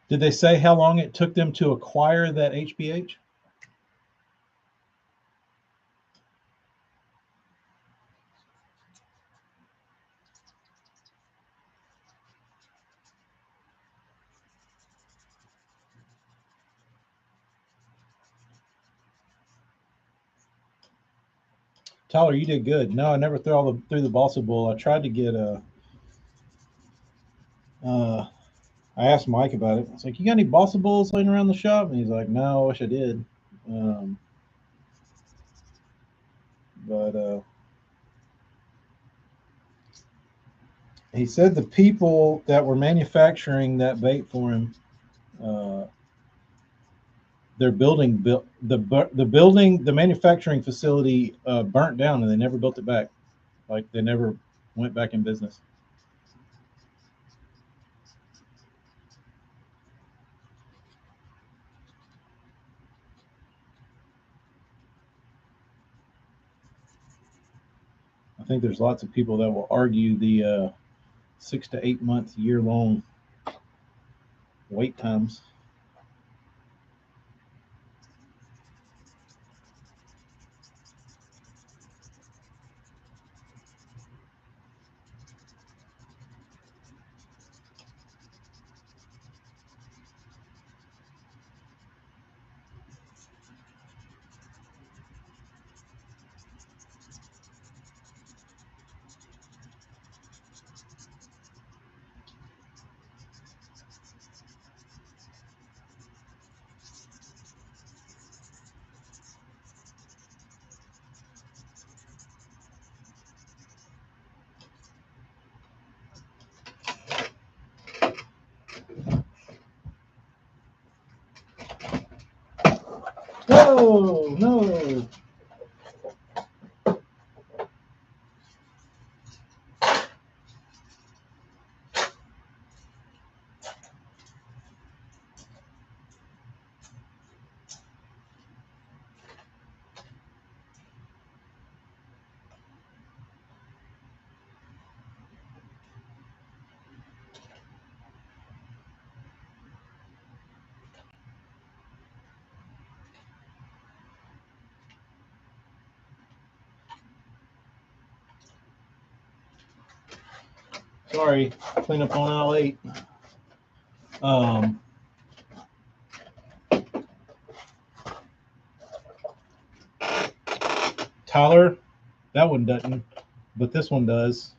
Did they say how long it took them to acquire that HBH? Tyler, you did good. No, I never threw the Balsa Bull. I tried to get a. I asked Mike about it. I was like, "You got any Balsa Bulls laying around the shop?" And he's like, "No, I wish I did." Um, but he said the people that were manufacturing that bait for him, uh, their the manufacturing facility burnt down, and they never built it back. Like they never went back in business. I think there's lots of people that will argue the 6 to 8 month, year long wait times. Whoa, no. Sorry, clean up on aisle 8. Um, Tyler, that one doesn't, but this one does.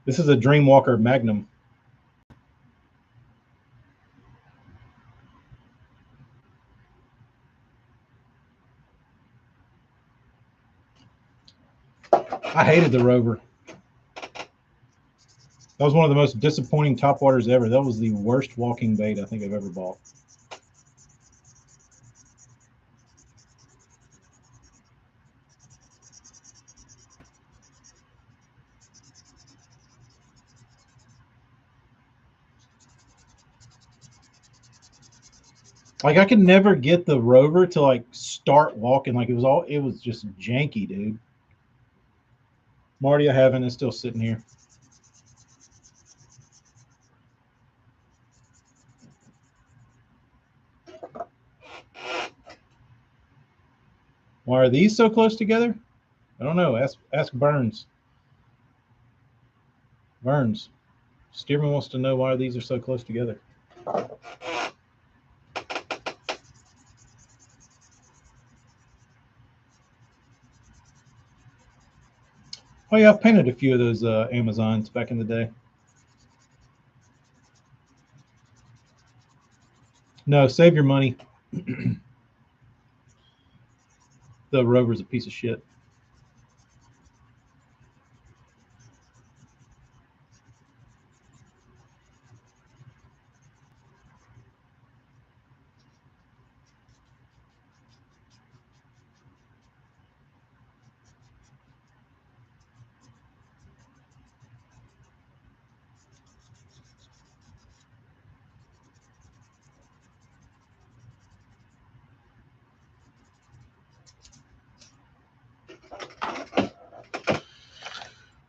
This is a Dreamwalker Magnum. I hated the Rover. That was one of the most disappointing topwaters ever. That was the worst walking bait I think I've ever bought. Like I could never get the Rover to like start walking. Like it was just janky, dude. Marty, I haven't. It's still sitting here. Why are these so close together? I don't know. Ask Burns. Burns. Stearman wants to know why these are so close together. Oh yeah, I've painted a few of those Amazons back in the day. No, save your money. The Rover's a piece of shit.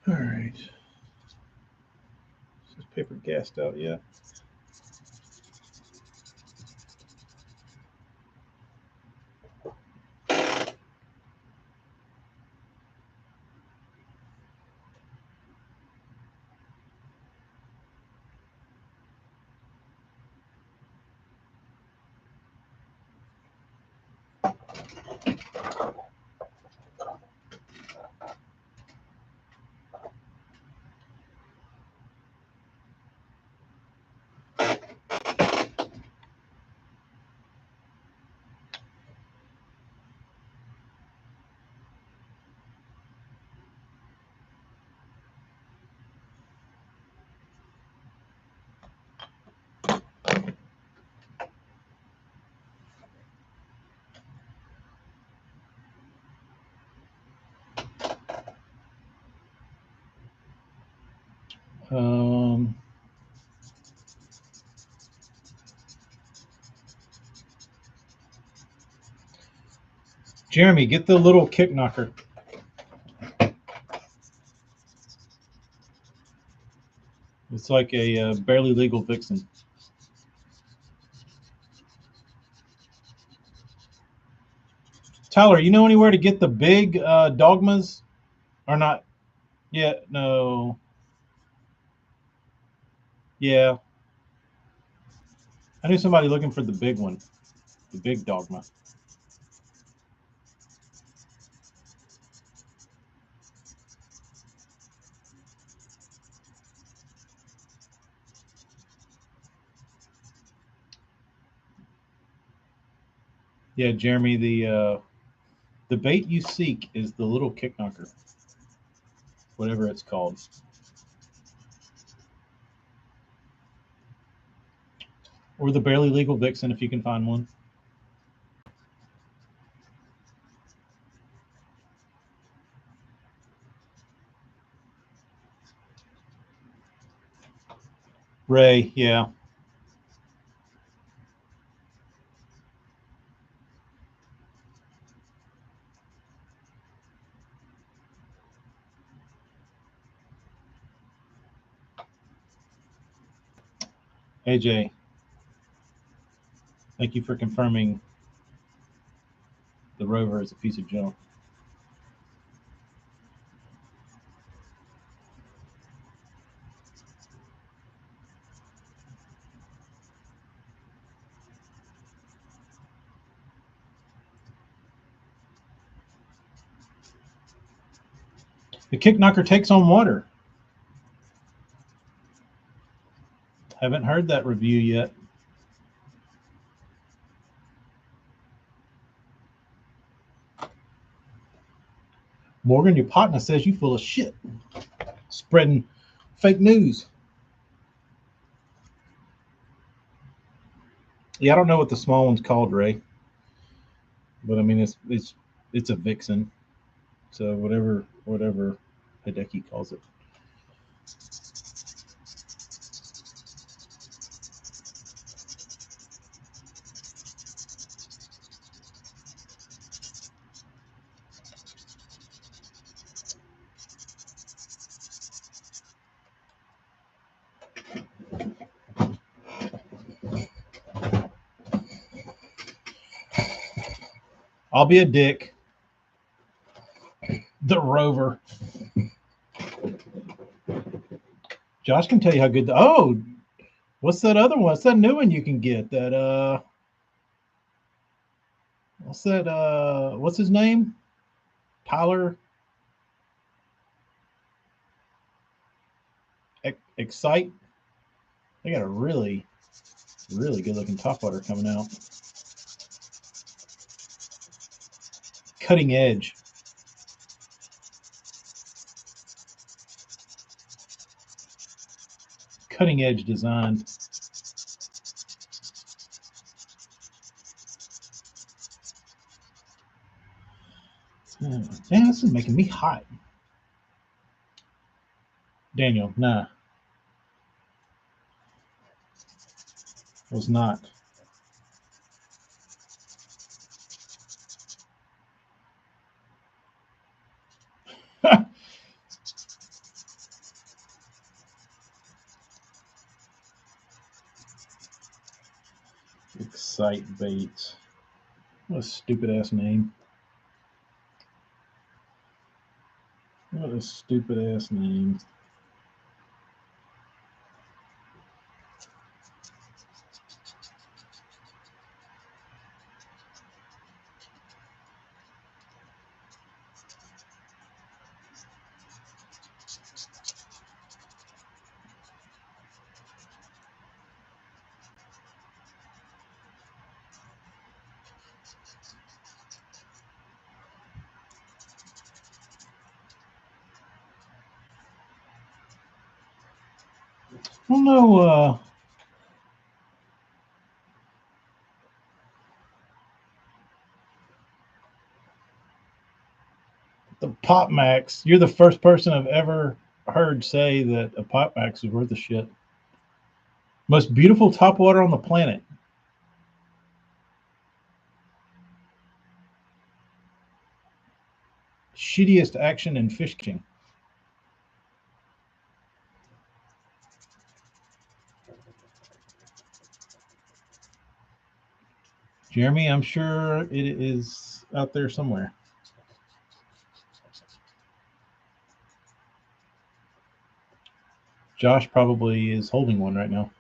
All right. This paper gassed out yet. Jeremy, get the little kick knocker. It's like a barely legal vixen. Tyler, you know anywhere to get the big dogmas? Or not? Yeah, no. Yeah. I knew somebody looking for the big one, the big dogma. Yeah, Jeremy, the bait you seek is the little kick knocker, whatever it's called. Or the barely legal vixen if you can find one. Ray, yeah. AJ, thank you for confirming the rover is a piece of junk. The kick knocker takes on water. Haven't heard that review yet. Morgan, your partner says you full of shit. Spreading fake news. Yeah, I don't know what the small one's called, Ray. But I mean it's a vixen. So whatever Hideki calls it. I'll be a dick. The rover. Josh can tell you how good what's that other one? What's that new one you can get? That what's his name? Tyler Excite. They got a really good looking top water coming out. Cutting edge. Cutting edge design. Man, this is making me hot. Daniel, nah. Was not. Sight Baits. What a stupid ass name. What a stupid ass name. I don't know. The Pop Max. You're the first person I've ever heard say that a Pop Max is worth a shit. Most beautiful topwater on the planet. Shittiest action in fish catching. Jeremy, I'm sure it is out there somewhere. Josh probably is holding one right now.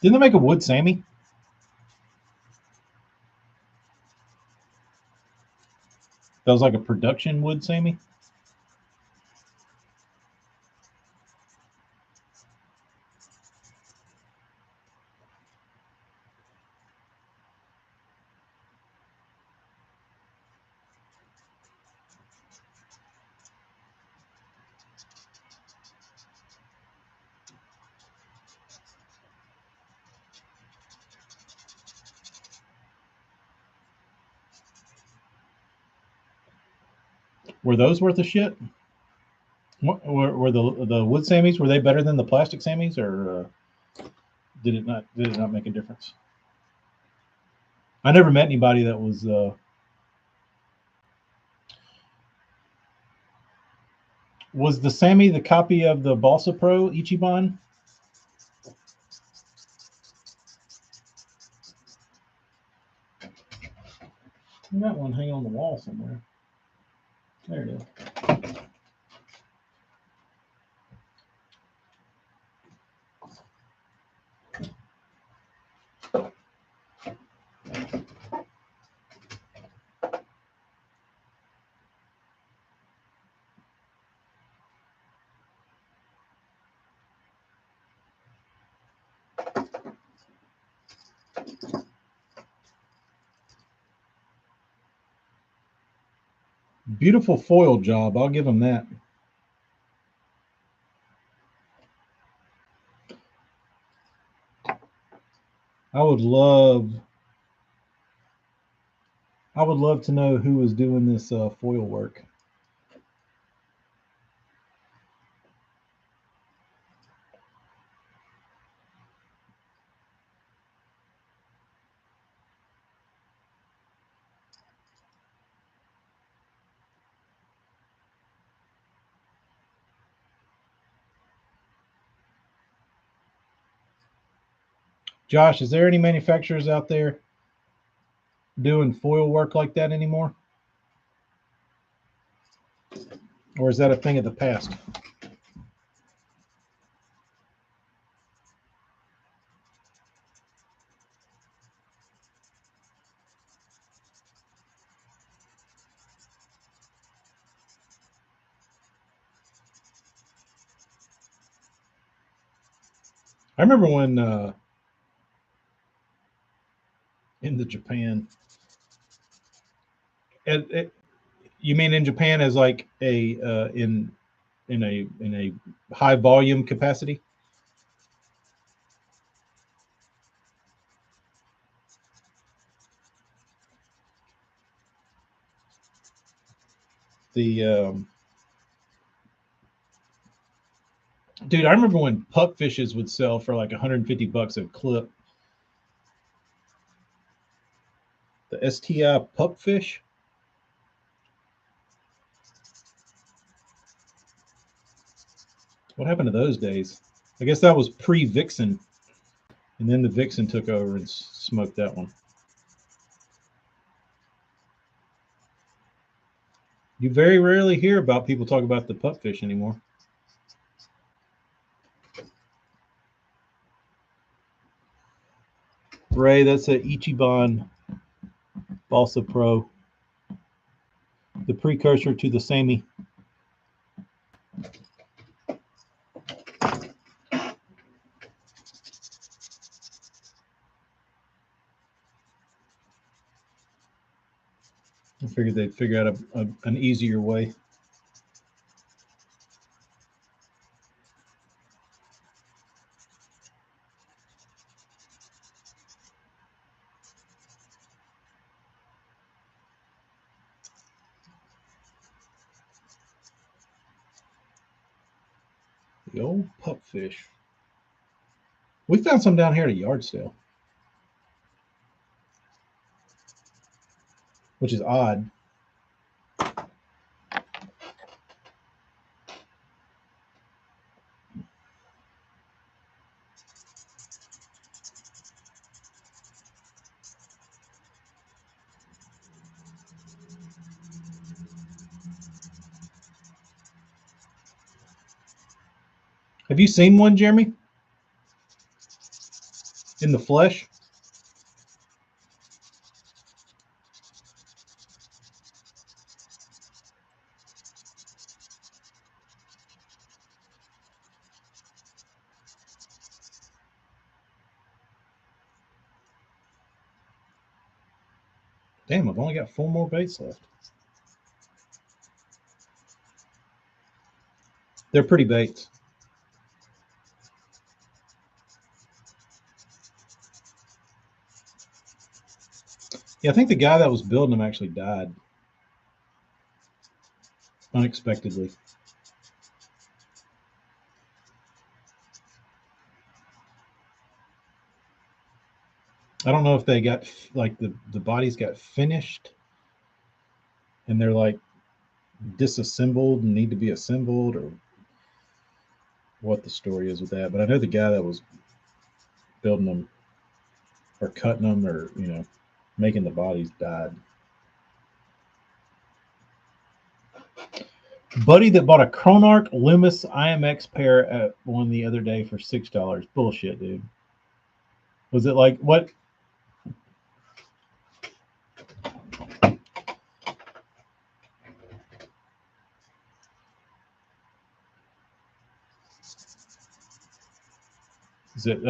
Didn't they make a wood Sammy? That was like a production wood Sammy? Were those worth a shit? What, were the wood Sammys, were they better than the plastic Sammys, or did it not make a difference? I never met anybody that was. Was the Sammy the copy of the Balsa Pro Ichiban? I got one hanging on the wall somewhere. There it is. Beautiful foil job. I'll give him that. I would love to know who was doing this foil work. Josh, is there any manufacturers out there doing foil work like that anymore? Or is that a thing of the past? I remember when in the Japan, you mean in Japan as like a in a high volume capacity? The dude, I remember when pup fishes would sell for like 150 bucks a clip. The STI pup fish. What happened to those days? I guess that was pre-Vixen, and then the Vixen took over and smoked that one. You very rarely hear about people talk about the pupfish anymore. Ray, that's a Ichiban Balsa Pro, the precursor to the Sammy. I figured they'd figure out an easier way. The old pupfish. We found some down here at a yard sale, which is odd. Have you seen one, Jeremy? In the flesh? Damn, I've only got 4 more baits left. They're pretty baits. Yeah, I think the guy that was building them actually died unexpectedly. I don't know if they got like the bodies got finished and they're like disassembled and need to be assembled, or what the story is with that. But I know the guy that was building them or cutting them or, making the bodies died. Buddy that bought a Chronarch Loomis IMX pair at one the other day for $6. Bullshit, dude. Was it like what? Is it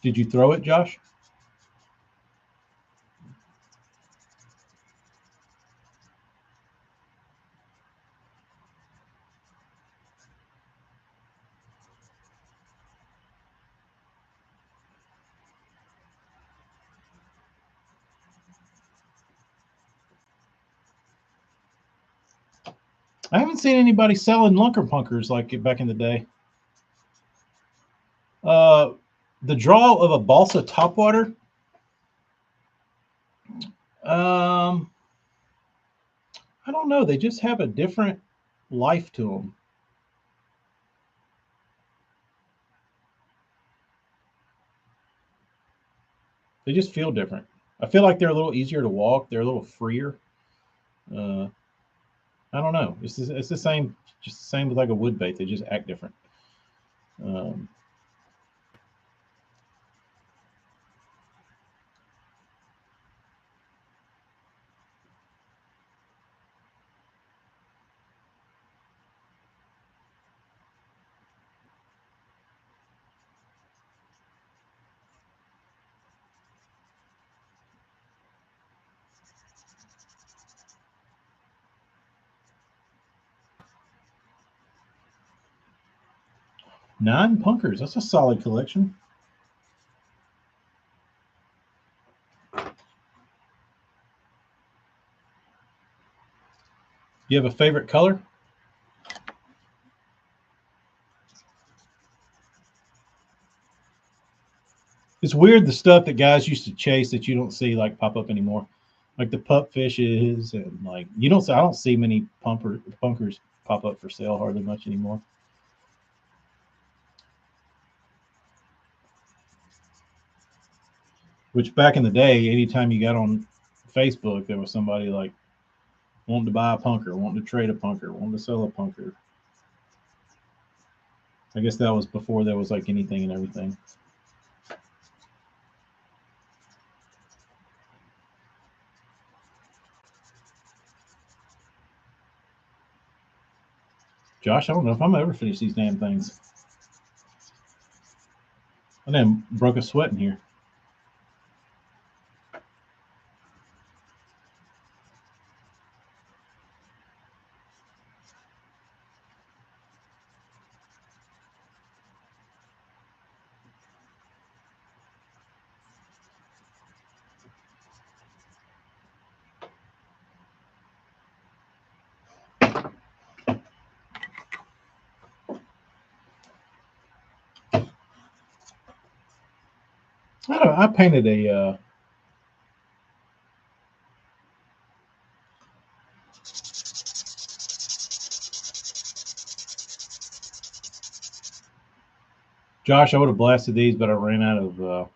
did you throw it, Josh? I haven't seen anybody selling lunker punkers like back in the day. The draw of a balsa topwater. I don't know. They just have a different life to them. They just feel different. I feel like they're a little easier to walk. They're a little freer. I don't know. It's the same, just the same with like a wood bait. They just act different. 9 punkers. That's a solid collection. You have a favorite color? It's weird the stuff that guys used to chase that you don't see like pop up anymore, like the pup fishes and like I don't see many punkers. pop up for sale hardly much anymore. Which back in the day, anytime you got on Facebook, there was somebody like wanting to buy a punker, wanting to trade a punker, wanting to sell a punker. I guess that was before there was like anything and everything. Josh, I don't know if I'm ever finish these damn things. I damn broke a sweat in here. I painted a Josh, I would have blasted these, but I ran out of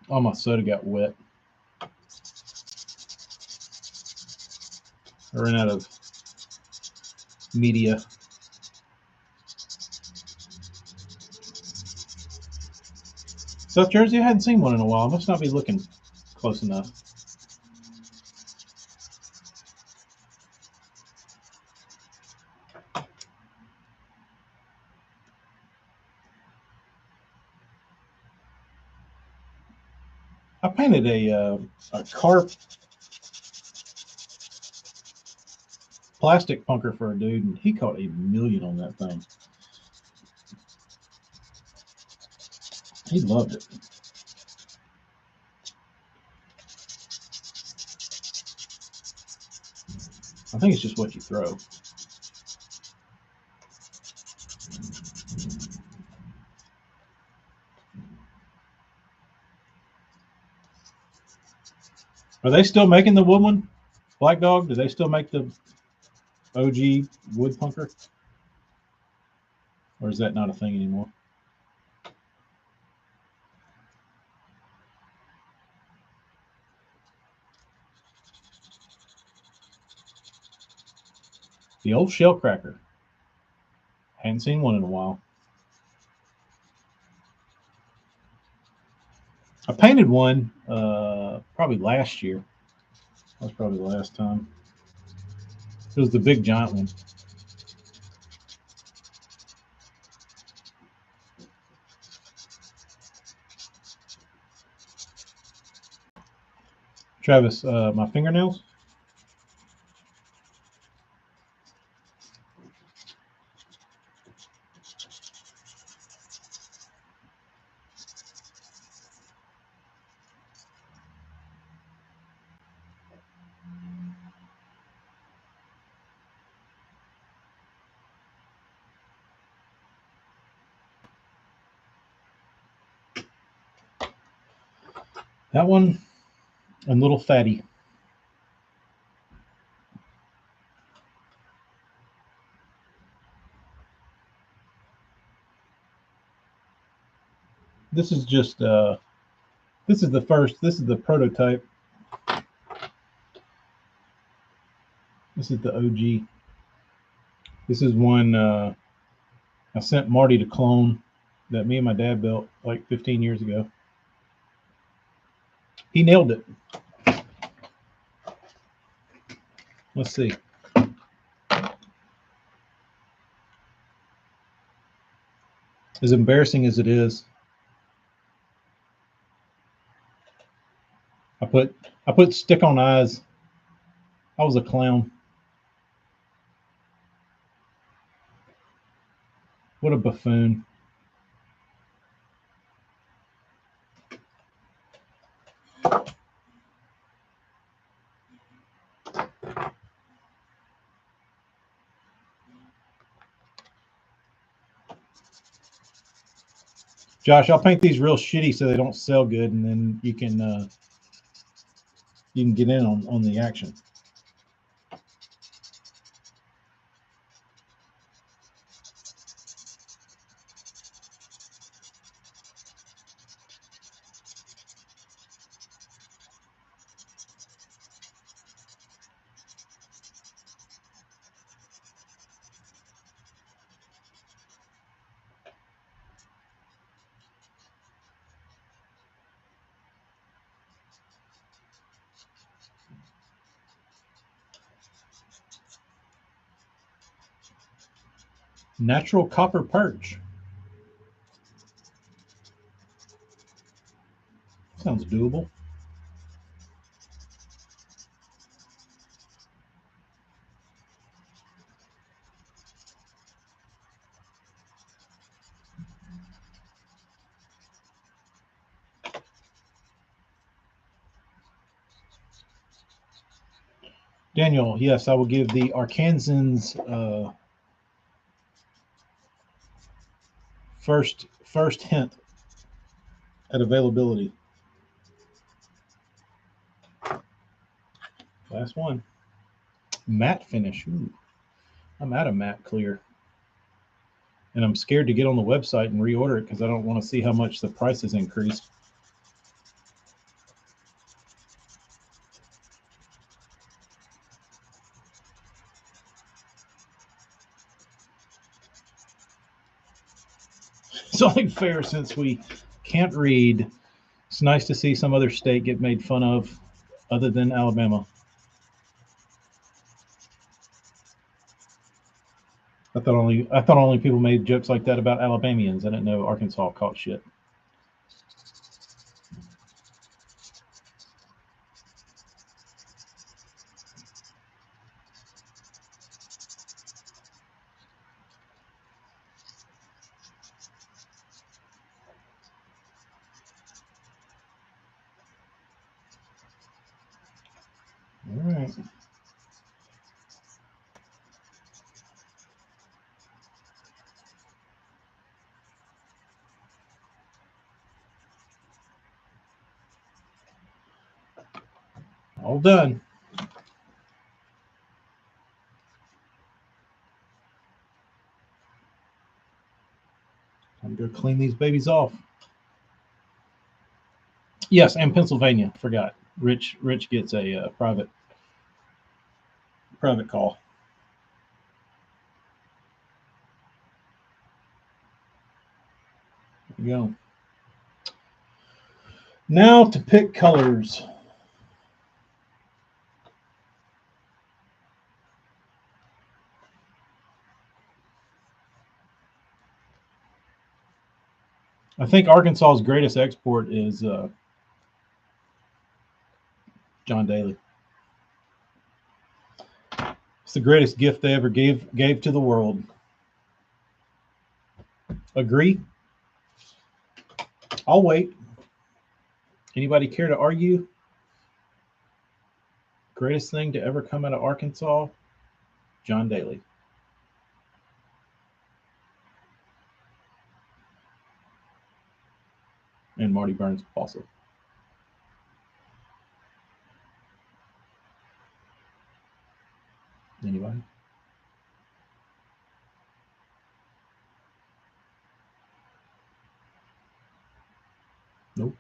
all my soda got wet. I ran out of media. South Jersey, I hadn't seen one in a while. I must not be looking close enough. I painted a car plastic punker for a dude, and he caught $1 million on that thing. He loved it. I think it's just what you throw. Are they still making the wood one? Black Dog, do they still make the OG wood punker? Or is that not a thing anymore? The old shell cracker. Hadn't seen one in a while. I painted one probably last year. That was probably the last time. It was the big giant one. Travis, my fingernails. That one and Little Fatty. This is just this is the first. This is the prototype. This is the OG. This is one I sent Marty to clone that me and my dad built like 15 years ago. He nailed it. Let's see. As embarrassing as it is, I put stick on eyes. I was a clown. What a buffoon. Josh, I'll paint these real shitty so they don't sell good, and then you can get in on the action. Natural copper perch. Sounds doable. Daniel, yes, I will give the Arkansans first hint at availability. Last one. Matte finish. Ooh, I'm out of matte clear. And I'm scared to get on the website and reorder it because I don't want to see how much the price has increased. It's only fair since we can't read. It's nice to see some other state get made fun of other than Alabama. I thought only people made jokes like that about Alabamians. I didn't know Arkansas caught shit. All right. All done. Time to go clean these babies off. Yes, and Pennsylvania. Forgot. Rich gets a private call. There you go. Now to pick colors. I think Arkansas's greatest export is John Daly. It's the greatest gift they ever gave to the world. Agree? I'll wait. Anybody care to argue? Greatest thing to ever come out of Arkansas? John Daly. And Marty Burns also. Anybody? Nope.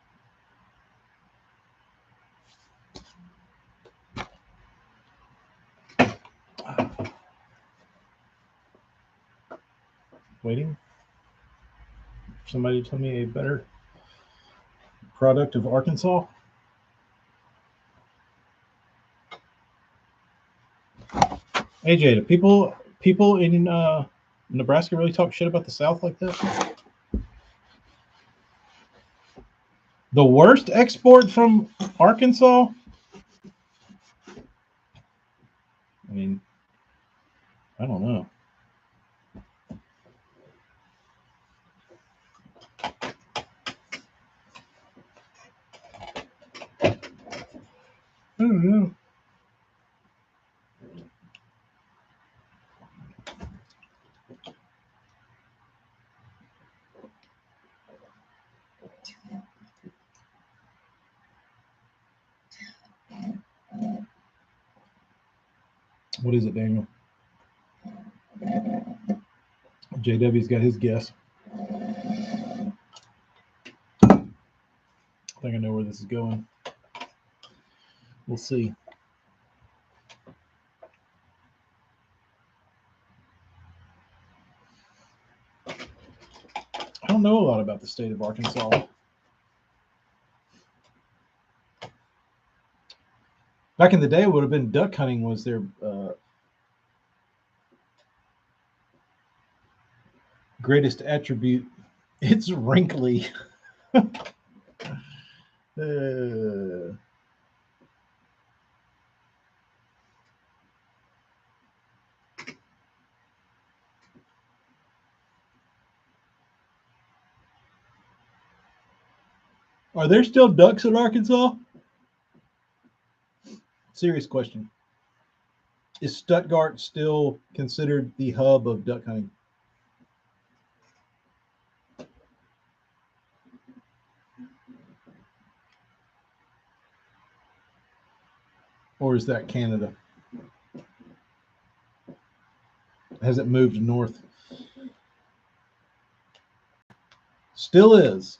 Waiting. Somebody tell me a better product of Arkansas. AJ, do people in Nebraska really talk shit about the South like that? The worst export from Arkansas? I mean, I don't know. I don't know. What is it, Daniel? JW's got his guess. I think I know where this is going. We'll see. I don't know a lot about the state of Arkansas. Back in the day, it would have been duck hunting was their greatest attribute. It's wrinkly. Are there still ducks in Arkansas? Serious question. Is Stuttgart still considered the hub of duck hunting? Or is that Canada? Has it moved north? Still is.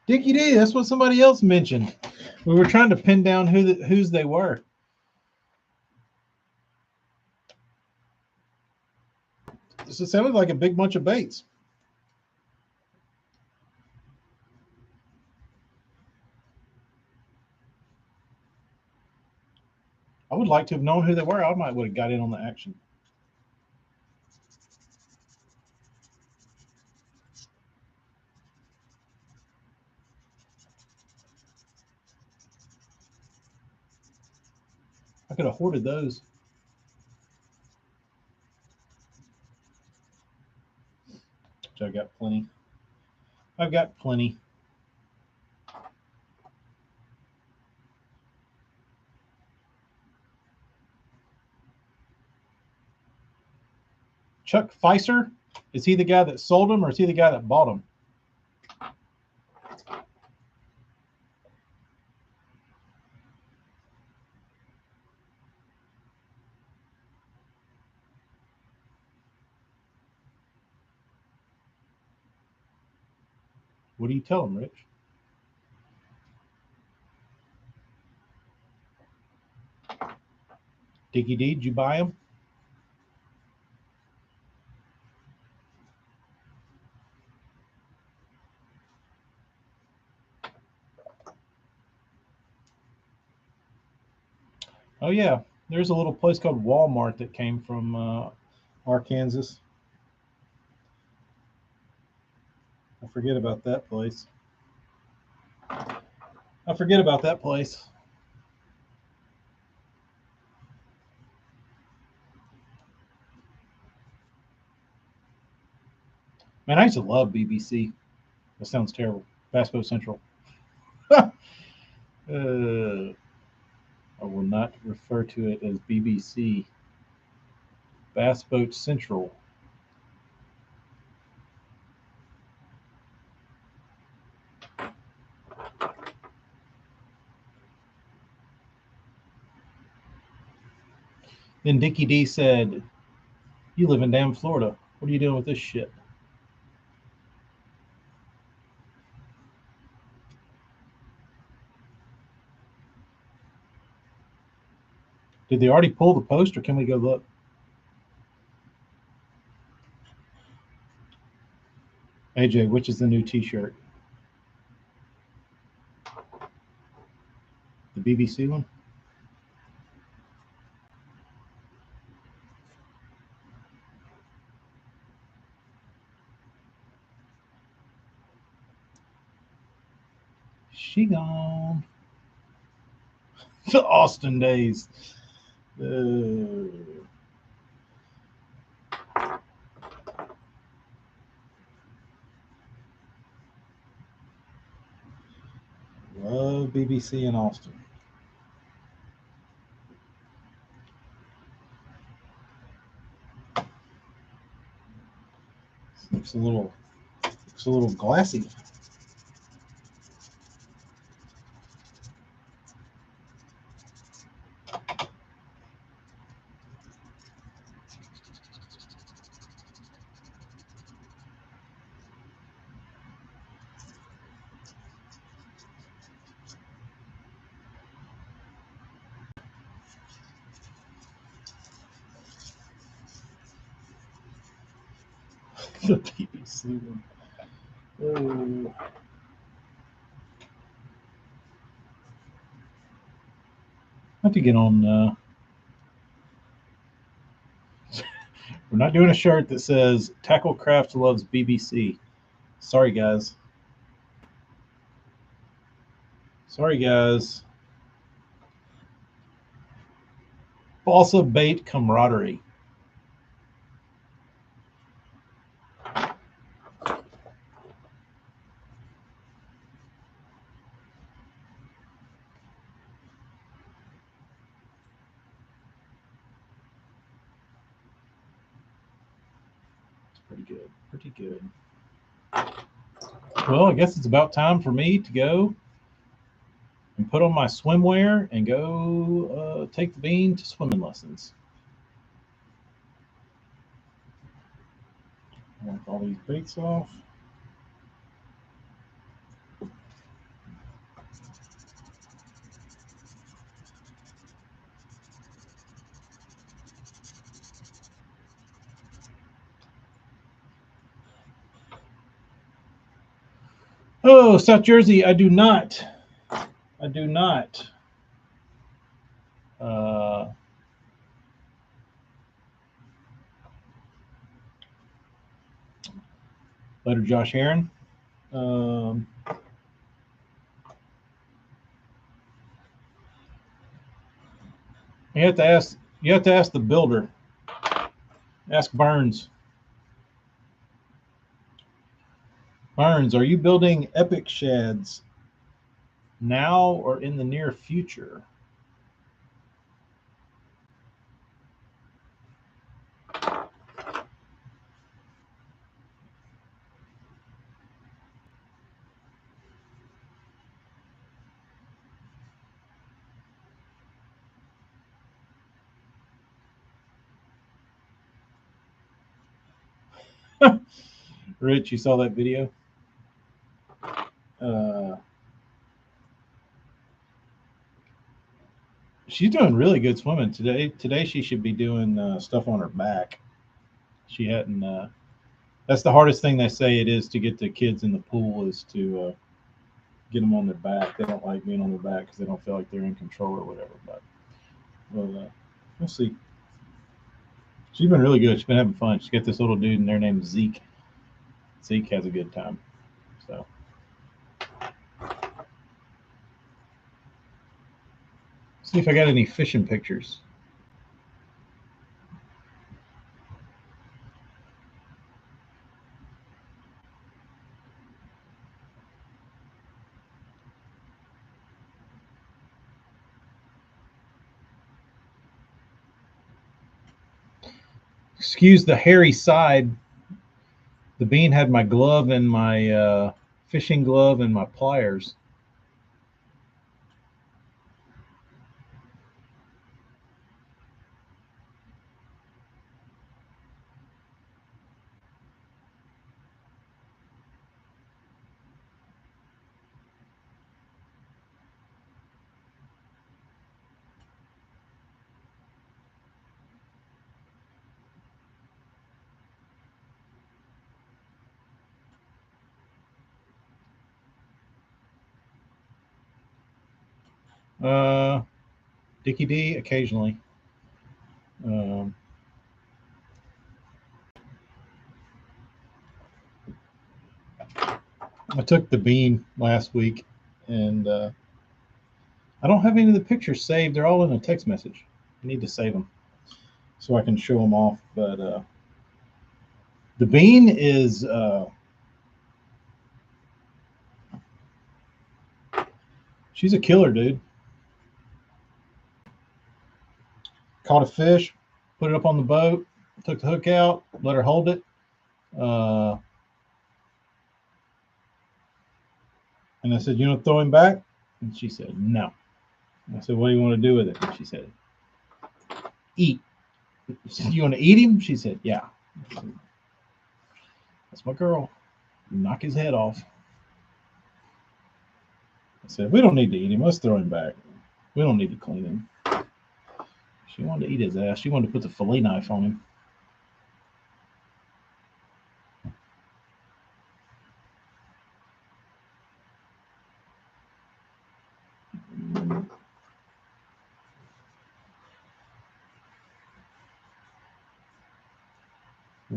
Dickie D, that's what somebody else mentioned. We were trying to pin down whose they were. So it sounded like a big bunch of baits. I would like to have known who they were. I might would have got in on the action. I could have hoarded those. Which I got plenty. I've got plenty. Chuck Feiser, is he the guy that sold them or is he the guy that bought them? What do you tell him, Rich? Dickie D, did you buy them? Oh, yeah. There's a little place called Walmart that came from Arkansas. I forget about that place. I forget about that place. Man, I used to love BBC. That sounds terrible. Bass Boat Central. I will not refer to it as BBC. Bass Boat Central. Then Dickie D said, "You live in damn Florida. What are you doing with this shit?" Did they already pull the post, or can we go look? AJ, which is the new T-shirt? The BBC one? She gone. The Austin days. Love BBC in Austin. Looks a little glassy. The BBC one. Oh. I have to get on. We're not doing a shirt that says Tacklecraft loves BBC. Sorry, guys. Sorry, guys. Balsa bait camaraderie. Pretty good. Pretty good. Well, I guess it's about time for me to go and put on my swimwear and go take the bean to swimming lessons. Wipe all these baits off. Oh, South Jersey, I do not. I do not. Uh, Letter Josh Heron. Um, you have to ask. You have to ask the builder. Ask Burns. Burns, are you building epic shads now or in the near future? Rich, you saw that video? Uh, she's doing really good swimming today. Today she should be doing stuff on her back. She hadn't. That's the hardest thing they say it is to get the kids in the pool is to get them on their back. They don't like being on their back because they don't feel like they're in control or whatever. But we'll see. She's been really good. She's been having fun. She's got this little dude in there named Zeke. Zeke has a good time. So. See if I got any fishing pictures. Excuse the hairy side. The bean had my glove and my fishing glove and my pliers. Uh, Dickie D occasionally. Um, I took the bean last week, and I don't have any of the pictures saved. They're all in a text message. I need to save them so I can show them off. But the bean is she's a killer, dude. Caught a fish, put it up on the boat, took the hook out, let her hold it. Uh, and I said, "You want to throw him back?" And she said, "No." I said, "What do you want to do with it?" And she said, "Eat." I said, "You want to eat him?" She said, "Yeah." Said, that's my girl. Knock his head off. I said, "We don't need to eat him. Let's throw him back. We don't need to clean him." She wanted to eat his ass. She wanted to put the fillet knife on him.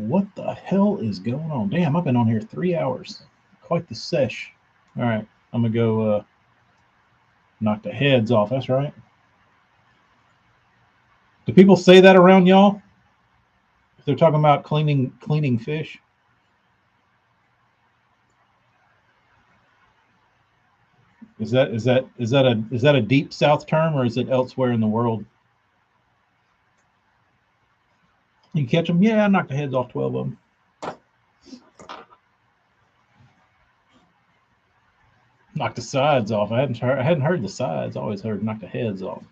What the hell is going on? Damn, I've been on here 3 hours. Quite the sesh. All right, I'm gonna go knock the heads off. That's right. Do people say that around y'all? If they're talking about cleaning fish? Is that a deep South term, or is it elsewhere in the world? You catch them? Yeah, I knocked the heads off 12 of them. Knock the sides off. I hadn't heard the sides. I always heard knock the heads off.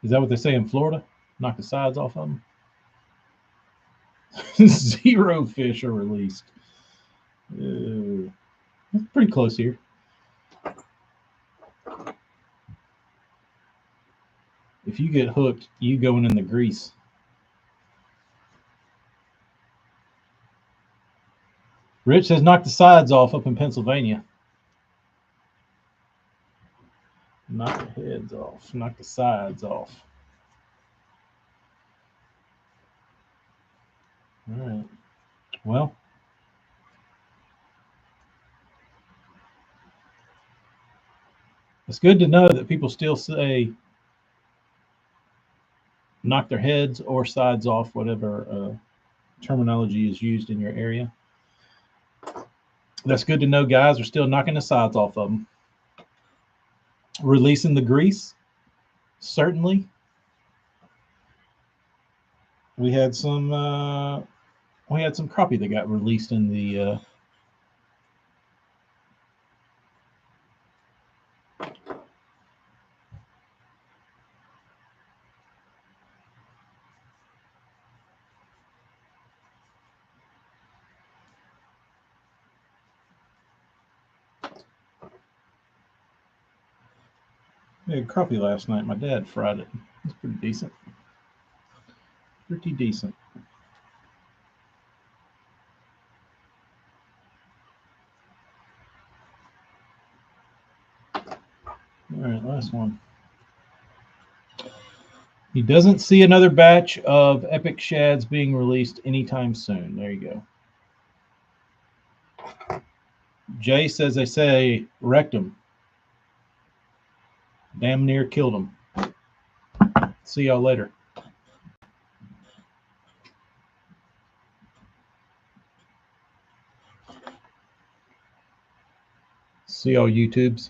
Is that what they say in Florida? Knock the sides off of them? 0 fish are released. Pretty close here. If you get hooked, you going in the grease. Rich says knock the sides off up in Pennsylvania. Knock the heads off. Knock the sides off. All right. Well, it's good to know that people still say knock their heads or sides off, whatever terminology is used in your area. That's good to know, guys. We're still knocking the sides off of them. Releasing the grease, certainly. We had some crappie that got released in the we had crappie last night. My dad fried it. It's pretty decent. Pretty decent. All right, last one. He doesn't see another batch of epic shads being released anytime soon. There you go. Jay says they say wrecked him. Damn near killed him. See y'all later. See y'all YouTubes.